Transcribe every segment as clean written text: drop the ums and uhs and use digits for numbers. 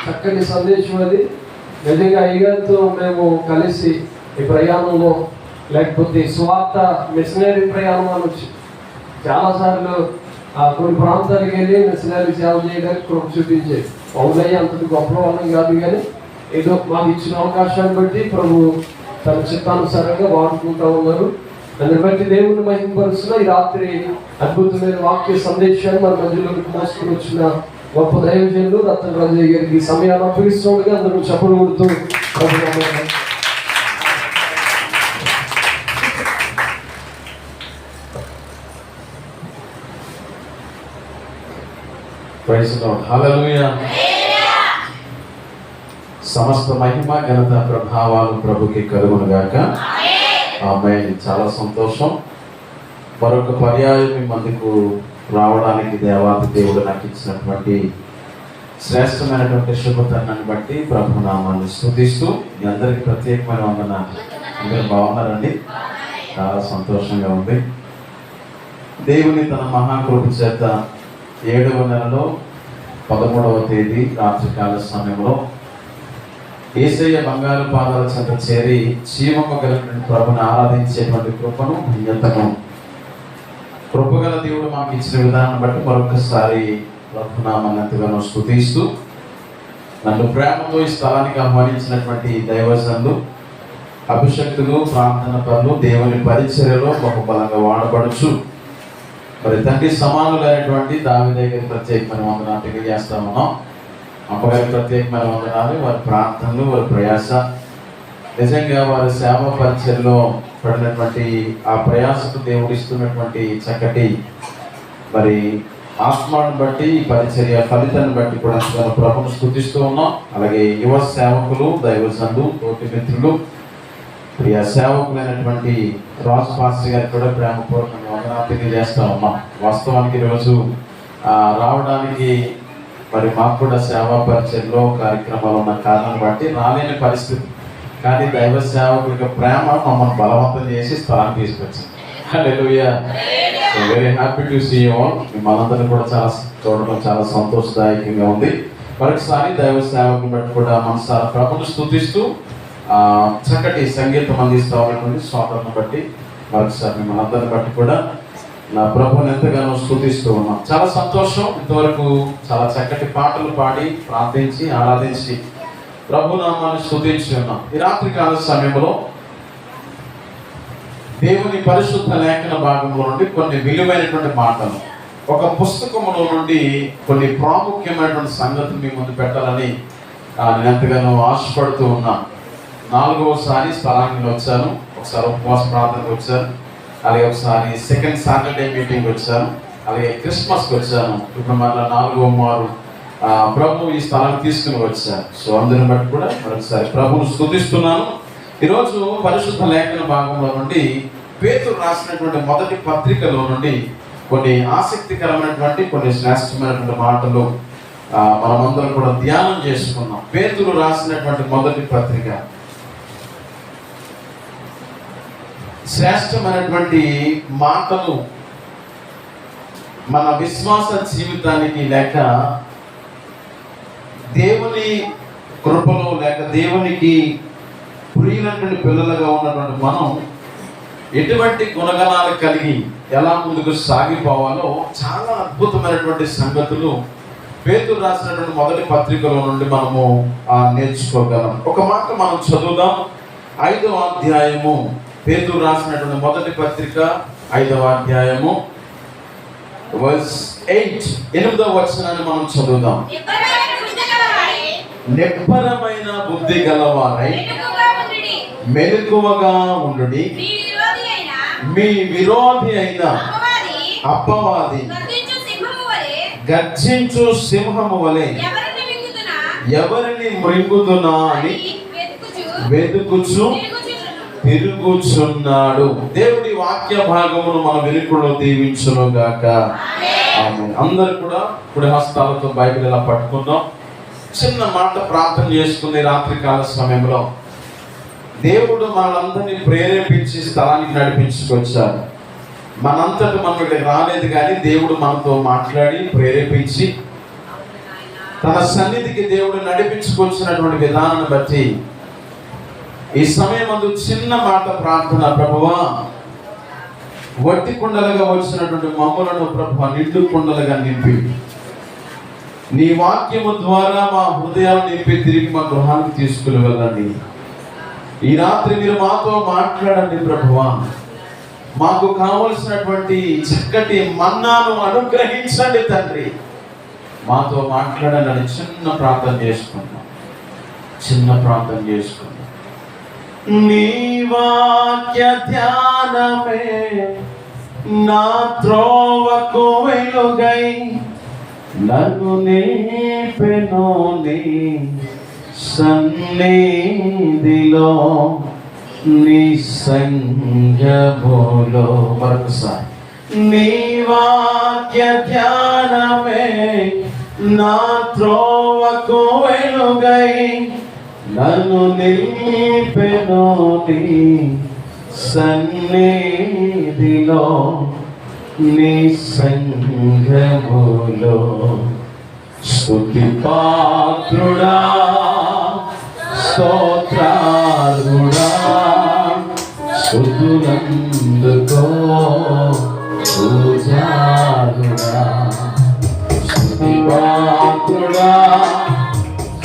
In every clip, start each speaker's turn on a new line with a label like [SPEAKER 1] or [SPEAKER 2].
[SPEAKER 1] చక్కటి సందేశం అది. నిజంగా అయ్యగారితో మేము కలిసి ఈ ప్రయాణంలో, లేకపోతే స్వార్థ మిషనరీ ప్రయాణం అనొచ్చు, చాలాసార్లు కొన్ని ప్రాంతాలకు వెళ్ళి మిషనరీ సేవ చేయడానికి కృప చూపించేది. అవునయ్య అంతటి గొప్ప వాళ్ళం కాదు, కానీ ఏదో మాకు ఇచ్చిన అవకాశాన్ని బట్టి ప్రభు తన చిత్తానుసారంగా వాడుకుంటూ ఉన్నారు. దాన్ని బట్టి దేవుని మహిమపరుస్తున్న ఈ రాత్రి అద్భుతమైన వాక్య సందేశాన్ని మన మధ్యలోకి మోసుకుని వచ్చిన గొప్ప దైవజనులు రత్న రాజయ్య గారికి ఈ సమయాన్ని అప్పగిస్తుండగా అందరూ చప్పలు కొడుతూ
[SPEAKER 2] హల్లెలూయా. సమస్త మహిమ ఘనత ప్రభావాలు ప్రభుకి కలుగునుగాక. ఆమేన్. చాలా సంతోషం. మరొక పర్యాయం మీ ముందుకు రావడానికి దేవాది దేవుడు నాకు ఇచ్చినటువంటి శ్రేష్టమైనటువంటి శుభతరుణాన్ని బట్టి ప్రభు నామాన్ని స్తుతిస్తూ మీ అందరికీ ప్రత్యేకమైన వందనాలు. అందరూ బాగున్నారండి? చాలా సంతోషంగా ఉంది. దేవుని తన మహాకృప చేత 7వ నెలలో 13వ తేదీ రాత్రికాల సమయంలో యేసయ్య బంగారు పాదాల చెంత చేరి జీవము కలిగిన ప్రభుని ఆరాధించేటువంటి కృపను, ధన్యతను కృపగల దేవుడు మాకు ఇచ్చిన విధానం బట్టి మరొకసారి ప్రభునామాన్ని ఎంతగానో స్తుతిస్తూ నన్ను ప్రేమతో ఈ స్థలానికి ఆహ్వానించినటువంటి దైవజనులు, అభిషక్తులు, ప్రార్థన పనులు, దేవుని పరిచర్యలో బహుబలంగా వాడబడుచు మరి తండ్రి సమానులైనటువంటి దావీదు గారి ప్రత్యేకమైన వందనాలు తెలియజేస్తా ఉన్నాం. అమ్మగారి ప్రత్యేకమైన వందనాలు, వారి ప్రార్థనలు, వారి ప్రయాస, నిజంగా వారి సేవ పరిచర్యలో పడినటువంటి ఆ ప్రయాసకు దేవుడు ఇస్తున్నటువంటి చక్కటి మరి ఆత్మను బట్టి ఈ పరిచర్య ఫలితాన్ని బట్టి కూడా ప్రభువును స్తుతిస్తూ ఉన్నాం. అలాగే యువ సేవకులు, దైవజనులు, తోటి మిత్రులు, ప్రియ సేవకులైనటువంటి రాజ్ పాస్టర్ గారికి కూడా ప్రేమపూర్వకంగా వందనాలు తెలియజేస్తా ఉన్నాం. వాస్తవానికి ఈరోజు రావడానికి మరి మాకు కూడా సేవా పరిచయంలో కార్యక్రమాలు ఉన్న కారణాన్ని బట్టి రాలేని పరిస్థితి, కానీ దైవ సేవకుల ప్రేమ మమ్మల్ని బలవంతం చేసి స్థలాన్ని తీసుకొచ్చింది. Hallelujah. Very happy to see you all. మిమ్మల్ని కూడా చూడడం చాలా సంతోషదాయకంగా ఉంది. మరొకసారి దైవ సేవకులను బట్టి కూడా మనసారా ప్రభువును స్తుతిస్తూ చక్కటి సంగీతం అందిస్తూ ఉన్నటువంటి స్వాతంత్రం బట్టి మరొకసారి మిమ్మల్ని అందరిని బట్టి కూడా నా ప్రభువుని ఎంతగానో స్తుతిస్తూ ఉన్నాం. చాలా సంతోషం. ఇంతవరకు చాలా చక్కటి పాటలు పాడి ప్రార్థించి ఆరాధించి ప్రభు నామాన్ని స్తుతించి ఉన్నాం. ఈ రాత్రికాల సమయంలో దేవుని పరిశుద్ధ లేఖన భాగంలో నుండి కొన్ని విలువైనటువంటి మాటలు, ఒక పుస్తకంలో నుండి కొన్ని ప్రాముఖ్యమైనటువంటి సంగతులు మీ ముందు పెట్టాలని నేను ఎంతగానో ఆశపడుతూ ఉన్నాను. 4వసారి స్థలానికి వచ్చాను. ఒకసారి ఉపవాస ప్రార్థనకు వచ్చాను, అలాగే ఒకసారి సెకండ్ సాటర్డే మీటింగ్ వచ్చాను, అలాగే క్రిస్మస్కి వచ్చాను. ఇప్పుడు మళ్ళీ 4వ మారు ప్రభు ఈ స్థలాన్ని తీసుకుని వచ్చాను. సో అందరిని బట్టి కూడా మరొకసారి ప్రభువును స్తుతిస్తున్నాను. ఈరోజు పరిశుద్ధ లేఖన భాగంలో నుండి పేతురు రాసినటువంటి మొదటి పత్రికలో నుండి కొన్ని ఆసక్తికరమైనటువంటి, కొన్ని శ్రేష్టమైనటువంటి మాటలు మనమందరం కూడా ధ్యానం చేసుకున్నాం. పేతురు రాసినటువంటి మొదటి పత్రిక శ్రేష్టమైనటువంటి మాటలు మన విశ్వాస జీవితానికి, లేక దేవుని కృపలో, లేక దేవునికి ప్రియులైనటువంటి పిల్లలుగా ఉన్నటువంటి మనం ఎటువంటి గుణగణాలు కలిగి ఎలా ముందుకు సాగిపోవాలో చాలా అద్భుతమైనటువంటి సంగతులు పేతురు రాసినటువంటి మొదటి పత్రికలో నుండి మనము నేర్చుకోగలం. ఒక మాట మనం చదువుదాం. 5వ అధ్యాయము, పేతురు రాసినటువంటి మొదటి పత్రిక 5వ అధ్యాయము వర్స్ 8వ వచనాన్ని మనం చదువుదాం. నిబ్బరమైన బుద్ధి గలవారై మెలకువగా ఉండుడి, మీ విరోధి అయిన అపవాది గర్జించు సింహము వలె ఎవరిని మృంగుతున్నా అని వెతుకుచు తిరుగుచున్నాడు. దేవుడి వాక్య భాగమును మన వెలుగులో దీవించును గాక. ఆమేన్. అందరూ కూడా కుడి హస్తాలతో బైబిల్ ఇలా పట్టుకుందాం. చిన్న మాట ప్రార్థన చేసుకునే రాత్రికాల సమయంలో దేవుడు మనందరినీ ప్రేరేపించి స్థలానికి నడిపించుకొచ్చారు. మనంతటి మనం ఇక్కడికి రాలేదు, కానీ దేవుడు మనతో మాట్లాడి ప్రేరేపించి తన సన్నిధికి దేవుడు నడిపించుకొచ్చినటువంటి విధానాన్ని బట్టి ఈ సమయమందు చిన్న మాట ప్రార్థన. ప్రభువా, వట్టి కుండలుగా వచ్చినటువంటి మమ్మలను ప్రభువా నిండు కుండలుగా నింపి నీ వాక్యము ద్వారా మా హృదయాలు నింపి తిరిగి మా గృహానికి తీసుకుని వెళ్ళండి. ఈ రాత్రి మీరు మాతో మాట్లాడండి ప్రభువా. మాకు కావలసినటువంటి చక్కటి మన్నాను అనుగ్రహించండి తండ్రి. మాతో మాట్లాడాలని చిన్న ప్రార్థన చేసుకున్నాం. నీ వాక్య ధ్యానమే నా త్రోవకు వెలుగై నన్ను నిలిపెను నీ సన్నిధిలో నీ సంగములో. మరొకసారి, నీ వాక్య ధ్యానమే నా త్రోవకు వెలుగై నన్ను నిలిపెను నీ సన్నిధిలో నీ సంగములో. స్తుతి పాత్రుడా, స్తోత్రార్హుడా, స్తుతులందుకో పూజారుడా. స్తుతి పాత్రుడా,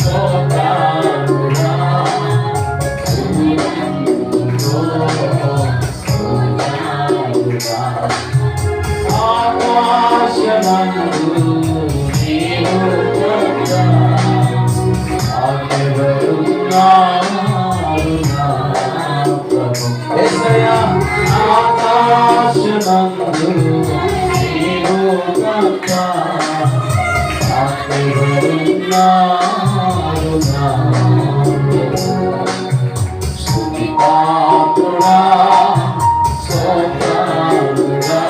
[SPEAKER 2] స్తోత్రార్హుడా, స్తుతులందుకో పూజారుడా. ఆకాశమందు నీవు కొలువా, ఆకెవరున్నారు నా ప్రభు. యేసయ్యా, ఆకాశమందు నీవు కొలువా, ఆకెవరున్నారు నా ప్రభు. స్తుతి పాత్రుడా, స్తోత్రార్హుడా,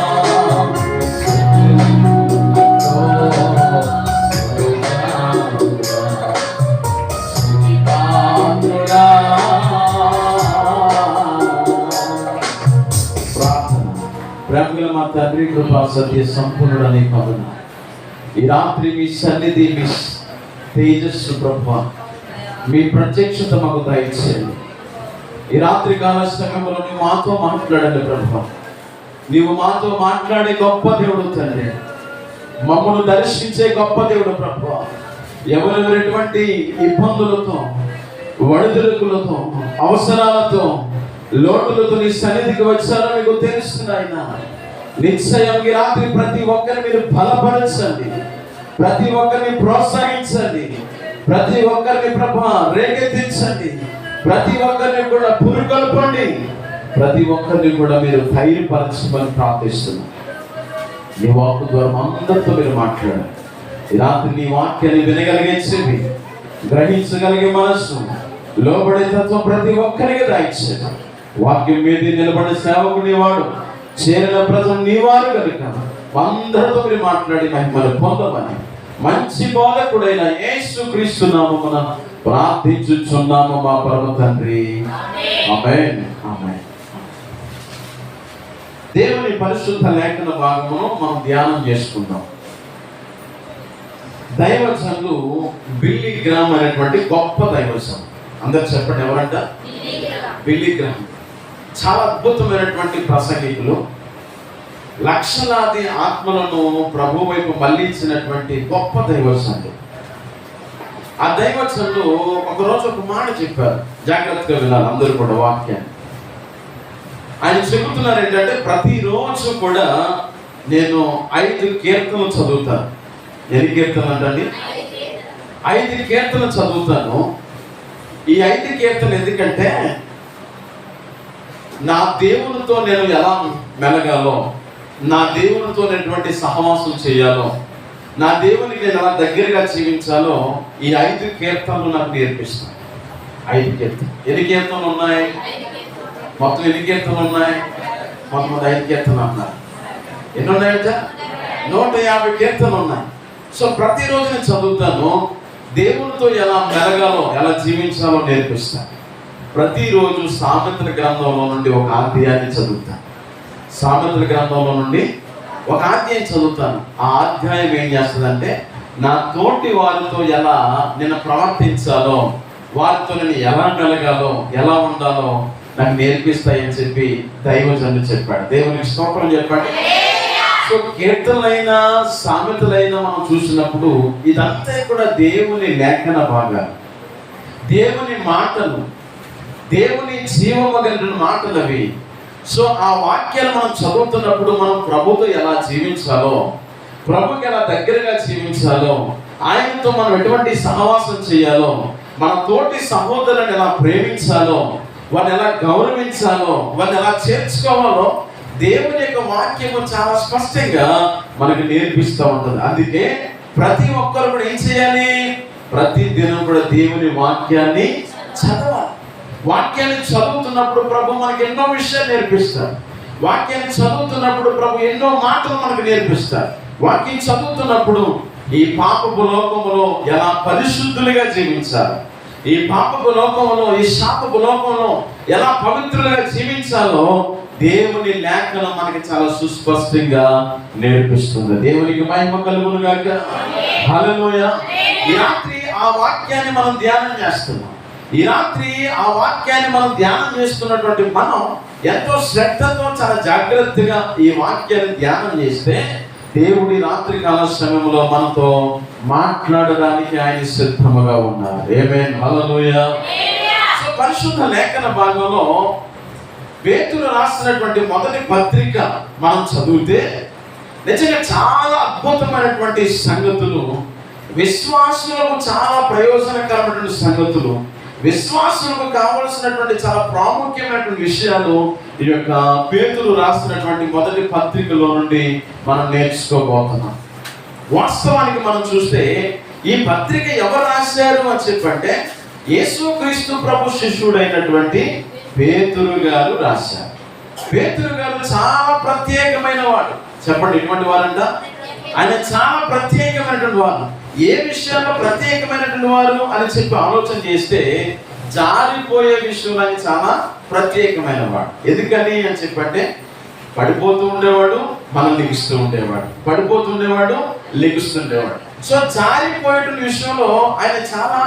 [SPEAKER 2] ప్రేమగల మా తండ్రి, కృపా సత్య సంపూర్ణుడా నీకు వందనాలు. ఈ రాత్రి మీ సన్నిధి, మీ తేజస్సు ప్రభువా, మీ ప్రత్యక్షత మాకు దయచేయండి. ఈ రాత్రి కాల సమయంలో నువ్వు మాతో మాట్లాడండి ప్రభువా. నీవు మాతో మాట్లాడే గొప్ప దేవుడు తండ్రి, మమ్మల్ని దర్శించే గొప్ప దేవుడు ప్రభువా. ఎవరెవరెటువంటి ఇబ్బందులతో, ఒడిదుడుకులతో, అవసరాలతో, లోటులతో నీ సన్నిధికి వచ్చారో మీకు తెలుస్తున్నాయి. నిశ్చయం ఈ రాత్రి ప్రతి ఒక్కరిని మీరు బలపరచండి, ప్రతి ఒక్కరిని ప్రోత్సహించండి, ప్రతి ఒక్కరిని ప్రభా రేకెత్తించండి, ప్రతి ఒక్కరిని కూడా పురుకొల్పండి, ప్రతి ఒక్కరిని కూడా మీరు ధైర్యపరచమని ప్రార్థిస్తున్నాం. నీ వాక్కు ద్వారా అందరితో మీరు మాట్లాడారు. ఈ రాత్రి నీ వాక్యాన్ని వినగలిగే చెవి, గ్రహించగలిగే మనస్సు, లోబడే తత్వం ప్రతి ఒక్కరికి దయచేయండి. వాక్యం మీద నిలబడే సేవకుని వాడు, చేరిన ప్రజలు నీ వారు కనుక అందరితో మీరు మాట్లాడి మహిమను పొందమని మంచి బోధకుడైన యేసుక్రీస్తు నామమున ప్రార్థించుచున్నాము మా పరమ తండ్రి. ఆమేన్. ఆమేన్. దేవుని పరిశుద్ధ లేఖన భాగమును మనం ధ్యానం చేసుకుందాం. దైవజనులు బిల్లీ గ్రామ్ అనేటువంటి గొప్ప దైవజనం. అందరు చెప్పండి, ఎవరంట? Billy Graham. చాలా అద్భుతమైనటువంటి ప్రసంగికులు, లక్షలాది ఆత్మలను ప్రభు వైపు మళ్లించినటువంటి గొప్ప దైవజనులు. ఆ దైవజనులు ఒకరోజు ఒక మాట చెప్పారు, జాగ్రత్తగా వినాలి అందరూ కూడా వాక్యాన్ని. ఆయన చెబుతున్నారు ఏంటంటే, ప్రతిరోజు కూడా నేను 5 కీర్తనలు చదువుతాను. ఎన్ని కీర్తనలు అంటండి? 5 కీర్తనలు చదువుతాను. ఈ 5 కీర్తనలు ఎందుకంటే, నా దేవునితో నేను ఎలా మెలగాలో, నా దేవునితో ఎటువంటి సహవాసం చేయాలో, నా దేవునికి నేను ఎలా దగ్గరగా జీవించాలో ఈ 5 కీర్తనలు నాకు నేర్పిస్తాను. 5 కీర్తనలు. ఎన్ని కీర్తనలు ఉన్నాయి? మొత్తం ఎన్ని కీర్తనలు ఉన్నాయి? మొత్తం 5 కీర్తనలు అన్నారు. ఎన్ని ఉన్నాయంట? 150 కీర్తనలు ఉన్నాయి. సో ప్రతిరోజు నేను చదువుతాను, దేవునితో ఎలా మెలగాలో, ఎలా జీవించాలో నేర్పిస్తాను. ప్రతిరోజు సామెతల గ్రంథంలో నుండి ఒక అధ్యాయాన్ని చదువుతాను. సామెతల గ్రంథంలో నుండి ఒక అధ్యాయం చదువుతాను. ఆ అధ్యాయం ఏం చేస్తుందంటే, నా తోటి వారితో ఎలా నేను ప్రవర్తించాలో, వారితో నేను ఎలా మెలగాలో, ఎలా ఉండాలో నాకు నేర్పిస్తాయని చెప్పి దైవజనుడు చెప్పాడు. దేవునికి స్తోత్రం చెప్పాడు. సో కీర్తనలైనా సామెతలైనా మనం చూసినప్పుడు ఇదంతా కూడా దేవుని లేఖన భాగాలు, దేవుని మాటలు, దేవుని జీవమగలిగిన మాటలు అవి. సో ఆ వాక్యాలు మనం చదువుతున్నప్పుడు మనం ప్రభుతో ఎలా జీవించాలో, ప్రభుకి ఎలా దగ్గరగా జీవించాలో, ఆయనతో మనం ఎటువంటి సహవాసం చేయాలో, మన తోటి సహోదరులను ఎలా ప్రేమించాలో, వారిని ఎలా గౌరవించాలో, వారిని ఎలా చేర్చుకోవాలో దేవుని యొక్క వాక్యము చాలా స్పష్టంగా మనకు నేర్పిస్తూ ఉంటుంది. అందుకే ప్రతి ఒక్కరు కూడా ఏం చేయాలి? ప్రతి దినం కూడా దేవుని వాక్యాన్ని చదవాలి. వాక్యాన్ని చదువుతున్నప్పుడు ప్రభు మనకి ఎన్నో విషయాలు నేర్పిస్తారు. వాక్యాన్ని చదువుతున్నప్పుడు ప్రభు ఎన్నో మాటలు మనకు నేర్పిస్తారు. వాక్యం చదువుతున్నప్పుడు ఈ పాపపు లోకములో ఎలా పరిశుద్ధులుగా జీవించాలి, ఈ పాపపు లోకంలో, ఈ శాపపు లోకంలో ఎలా పవిత్రులుగా జీవించాలో దేవుని లేఖనం మనకి చాలా సుస్పష్టంగా నేర్పిస్తుంది. దేవునికి మహిమ కలుగును గాక. హల్లెలూయా. ఈ రాత్రి ఆ వాక్యాన్ని మనం ధ్యానం చేస్తున్నాం. ఈ రాత్రి ఆ వాక్యాన్ని మనం ధ్యానం చేస్తున్నటువంటి మనం ఎంతో శ్రద్ధతో చాలా జాగ్రత్తగా ఈ వాక్యాన్ని ధ్యానం చేస్తే దేవుడి రాత్రి కాల సమయంలో మనతో మాట్లాడడానికి ఆయన సిద్ధముగా ఉన్నారు. ఆమేన్. హల్లెలూయా. సో పరిశుద్ధ లేఖన భాగంలో పేతురు రాసినటువంటి మొదటి పత్రిక మనం చదివితే నిజంగా చాలా అద్భుతమైనటువంటి సంగతులు, విశ్వాసులకు చాలా ప్రయోజనకరమైనటువంటి సంగతులు, విశ్వాసులకు కావలసినటువంటి చాలా ప్రాముఖ్యమైనటువంటి విషయాలు ఈ యొక్క పేతురు రాసినటువంటి మొదటి పత్రికలో నుండి మనం నేర్చుకోబోతున్నాం. వాస్తవానికి మనం చూస్తే ఈ పత్రిక ఎవరు రాశారు అని చెప్పంటే యేసుక్రీస్తు ప్రభు శిష్యుడైనటువంటి పేతురు గారు రాశారు. పేతురు గారు చాలా ప్రత్యేకమైన వాడు. చెప్పండి, ఇటువంటి వారంట. ఆయన చాలా ప్రత్యేకమైనటువంటి వారు. ఏ విషయాల్లో ప్రత్యేకమైనటువంటి వారు అని చెప్పి ఆలోచన చేస్తే జారిపోయే విషయంలో ఆయన చాలా ప్రత్యేకమైన వాడు. ఎందుకని అని చెప్పంటే పడిపోతూ ఉండేవాడు, మనం లెగిస్తూ ఉండేవాడు, పడిపోతూ ఉండేవాడు, లెగుస్తుండేవాడు. సో జారిపోయేటువంటి విషయంలో ఆయన చాలా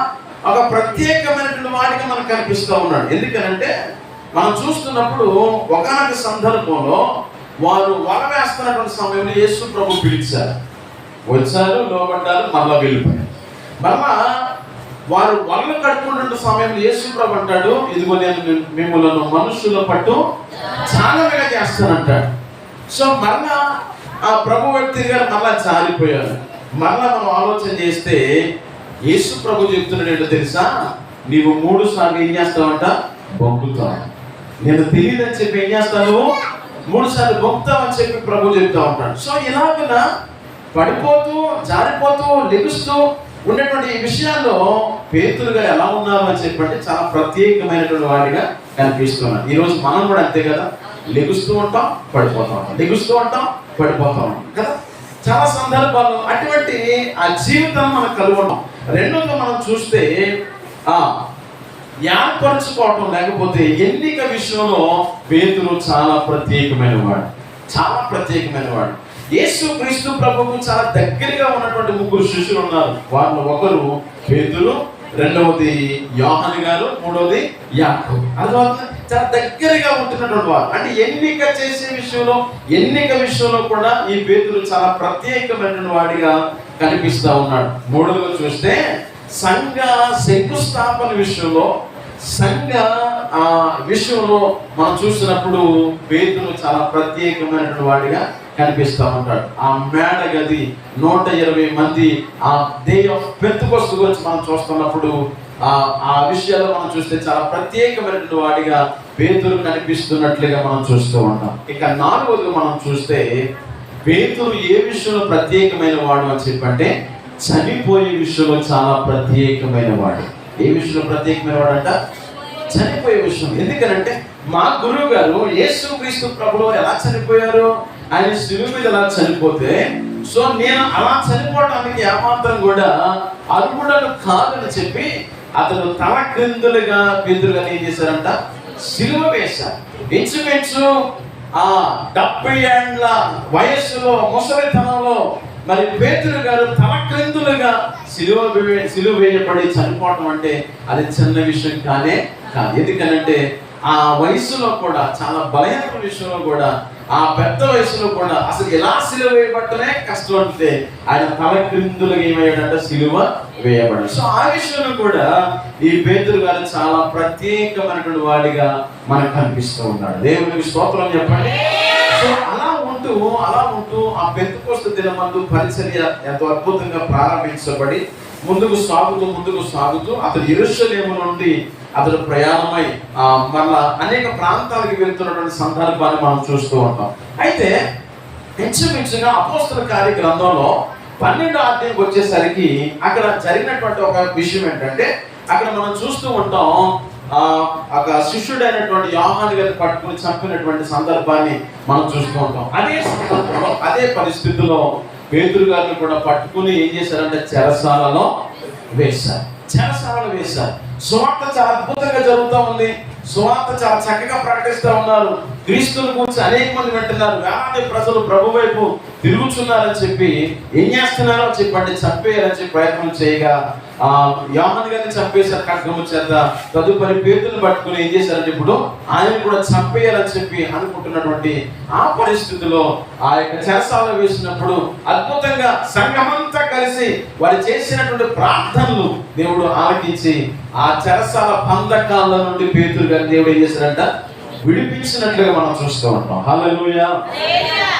[SPEAKER 2] ఒక ప్రత్యేకమైనటువంటి వాడిగా మనకు కనిపిస్తూ ఉన్నాడు. ఎందుకనంటే మనం చూస్తున్నప్పుడు ఒకనొక సందర్భంలో వారు వల వేస్తున్నటువంటి సమయంలో యేసు ప్రభు పిలిచారు. వచ్చారు, లోబడ్డారు, మళ్ళా వెళ్ళిపోయారు. మళ్ళా వారు వలలు కట్టుకుంటున్న సమయంలో యేసు ప్రభు అంటాడు, ఇదిగో నేను మిమ్మల్ని మనుషుల పట్టు చాలాగా చేస్తానంటాడు. సో మళ్ళా ఆ ప్రభు వ్యక్తి గారు మళ్ళా జారిపోయారు. మళ్ళా మనం ఆలోచన చేస్తే యేసు ప్రభు చెప్తున్నాడు ఏంటో తెలుసా? నీవు 3 సార్లు ఏం చేస్తావంట? బొంకుతావు. నేను తెలియదని చెప్పి ఏం చేస్తాను? 3 సార్లు బొంకుతావని చెప్పి ప్రభు చెప్తా ఉంటాడు. సో ఇలాగ పడిపోతూ, జారిపోతూ, లెగుస్తూ ఉన్నటువంటి ఈ విషయాల్లో పేతురు గారు ఎలా ఉన్నారు అని చెప్పంటే చాలా ప్రత్యేకమైనటువంటి వాడిగా కనిపిస్తున్నారు. ఈరోజు మనం కూడా అంతే కదా, లెగుస్తూ ఉంటాం, పడిపోతూ ఉంటాం, లెగుస్తూ ఉంటాం, పడిపోతూ ఉంటాం కదా. చాలా సందర్భాల్లో అటువంటి ఆ జీవితం మనకు కలుగుతాం. రెండోది మనం చూస్తే ఏర్పరచుకోవటం లేకపోతే ఎన్నిక విషయంలో పేతురు చాలా ప్రత్యేకమైన వాడు, చాలా ప్రత్యేకమైన వాడు. యేసుక్రీస్తు ప్రభువుకు చాలా దగ్గరగా ఉన్నటువంటి 3 శిష్యులు ఉన్నారు. వారిలో ఒకరు పేతురు, రెండవది యోహాను గారు, మూడవది యాకోబు. అందువల్ల చాలా దగ్గరగా ఉంటున్నటువంటి వారు. అంటే ఎన్నిక చేసే విషయంలో, ఎన్నిక విషయంలో కూడా ఈ పేతురు చాలా ప్రత్యేకమైన వాడిగా కనిపిస్తా ఉన్నాడు. మూడవది చూస్తే సంఘ శంకుస్థాపన విషయంలో, సంఘ విషయంలో మనం చూసినప్పుడు పేతురు చాలా ప్రత్యేకమైనటువంటి వాడిగా కనిపిస్తూ ఉంటాడు. ఆ మేడ గది 120 మంది ఆ డే ఆఫ్ పెంతెకోస్తు గురించి మనం చూస్తున్నప్పుడు ఆ విషయాల్లో మనం చూస్తే చాలా ప్రత్యేకమైనటువంటి వాడిగా పేతురు కనిపిస్తున్నట్లుగా మనం చూస్తూ ఉంటాం. ఇక 4వది మనం చూస్తే పేతురు ఏ విషయంలో ప్రత్యేకమైన వాడు అని చెప్పంటే చనిపోయే విషయంలో చాలా ప్రత్యేకమైన వాడు. ఏ విషయంలో ప్రత్యేకమైన వాడు అంట? చనిపోయే విషయం. ఎందుకనంటే మా గురువు గారు యేసుక్రీస్తు ప్రభువు ఎలా చనిపోయారు? ఆయన శిలువ మీద ఎలా చనిపోతే, సో నేను అలా చనిపోవడానికి ఏమాత్రం కూడా అర్హుడను కాదని చెప్పి అతను తల క్రిందులుగా పేతురుగా ఏం చేశారంట? శిలువ వేశారు. ఇంచుమించు 70 ఏండ్ల వయస్సులో, ముసలితనంలో మరి పేతురు గారు తలక్రిందులుగా సిలువ వేయబడి చనిపోవటం అంటే అది చిన్న విషయం కానే కాదు. ఎందుకనంటే ఆ వయసులో కూడా, చాలా బలహీన విషయంలో కూడా, ఆ పెద్ద వయసులో కూడా అసలు ఎలా సిలువ వేయబట్టనే కష్టం అంటే ఆయన తలక్రిందులుగా ఏమయ్యాడంటే సిలువ వేయబడ్డాడు. సో ఆ విషయంలో కూడా ఈ పేతురు గారు చాలా ప్రత్యేకమైనటువంటి వాడిగా మనకు కనిపిస్తూ ఉన్నాడు. దేవునికి స్తోత్రం చెప్పండి. సో అలా ఉంటూ ఆ పెంతెకోస్తు దినమందు పరిచర్య ఎంతో అద్భుతంగా ప్రారంభించబడి ముందుకు సాగుతూ అతడు యెరూషలేము నుండి అతడు ప్రయాణమై మళ్ళా అనేక ప్రాంతాలకు వెళ్తున్నటువంటి సందర్భాన్ని మనం చూస్తూ ఉంటాం. అయితే ఇంచుమించుగా అపోస్తల కార్య గ్రంథంలో 12వ అధ్యాయంకి వచ్చేసరికి అక్కడ జరిగినటువంటి ఒక విషయం ఏంటంటే, అక్కడ మనం చూస్తూ ఉంటాం ఒక శిష్యుడైనటువంటి యోహాను గారిని పట్టుకుని చంపినటువంటి సందర్భాన్ని మనం చూస్తూ ఉంటాం. అదే సందర్భంలో, అదే పరిస్థితుల్లో పేతురు గారిని కూడా పట్టుకుని ఏం చేశారంటే చెరసాలలో వేశారు. సువార్త చాలా అద్భుతంగా జరుగుతూ ఉంది. సువార్త చాలా చక్కగా ప్రకటిస్తూ ఉన్నారు. క్రీస్తుని గురించి అనేక మంది వింటున్నారు. వేలాది ప్రజలు ప్రభు వైపు తిరుగుతున్నారని చెప్పి ఏం చేస్తున్నారో చెప్పండి, చంపేయాలని చెప్పి ప్రయత్నం చేయగా యోహాను గారిని చంపేశారు ఖడ్గము చేత. తదుపరి పేతురుని పట్టుకుని ఏం చేశారంటే ఇప్పుడు ఆయన కూడా చంపేయాలని చెప్పి అనుకుంటున్నటువంటి ఆ పరిస్థితిలో ఆ యొక్క చెరసాలలో వేసినప్పుడు అద్భుతంగా సంఘమంతా కలిసి వారు చేసినటువంటి ప్రార్థనలు దేవుడు ఆలకించి ఆ చెరసాల బంధకాల నుండి పేతురు గారిని దేవుడు ఏం చేశారంట, విడిపించినట్లుగా మనం చూస్తూ ఉంటాం. హల్లెలూయా.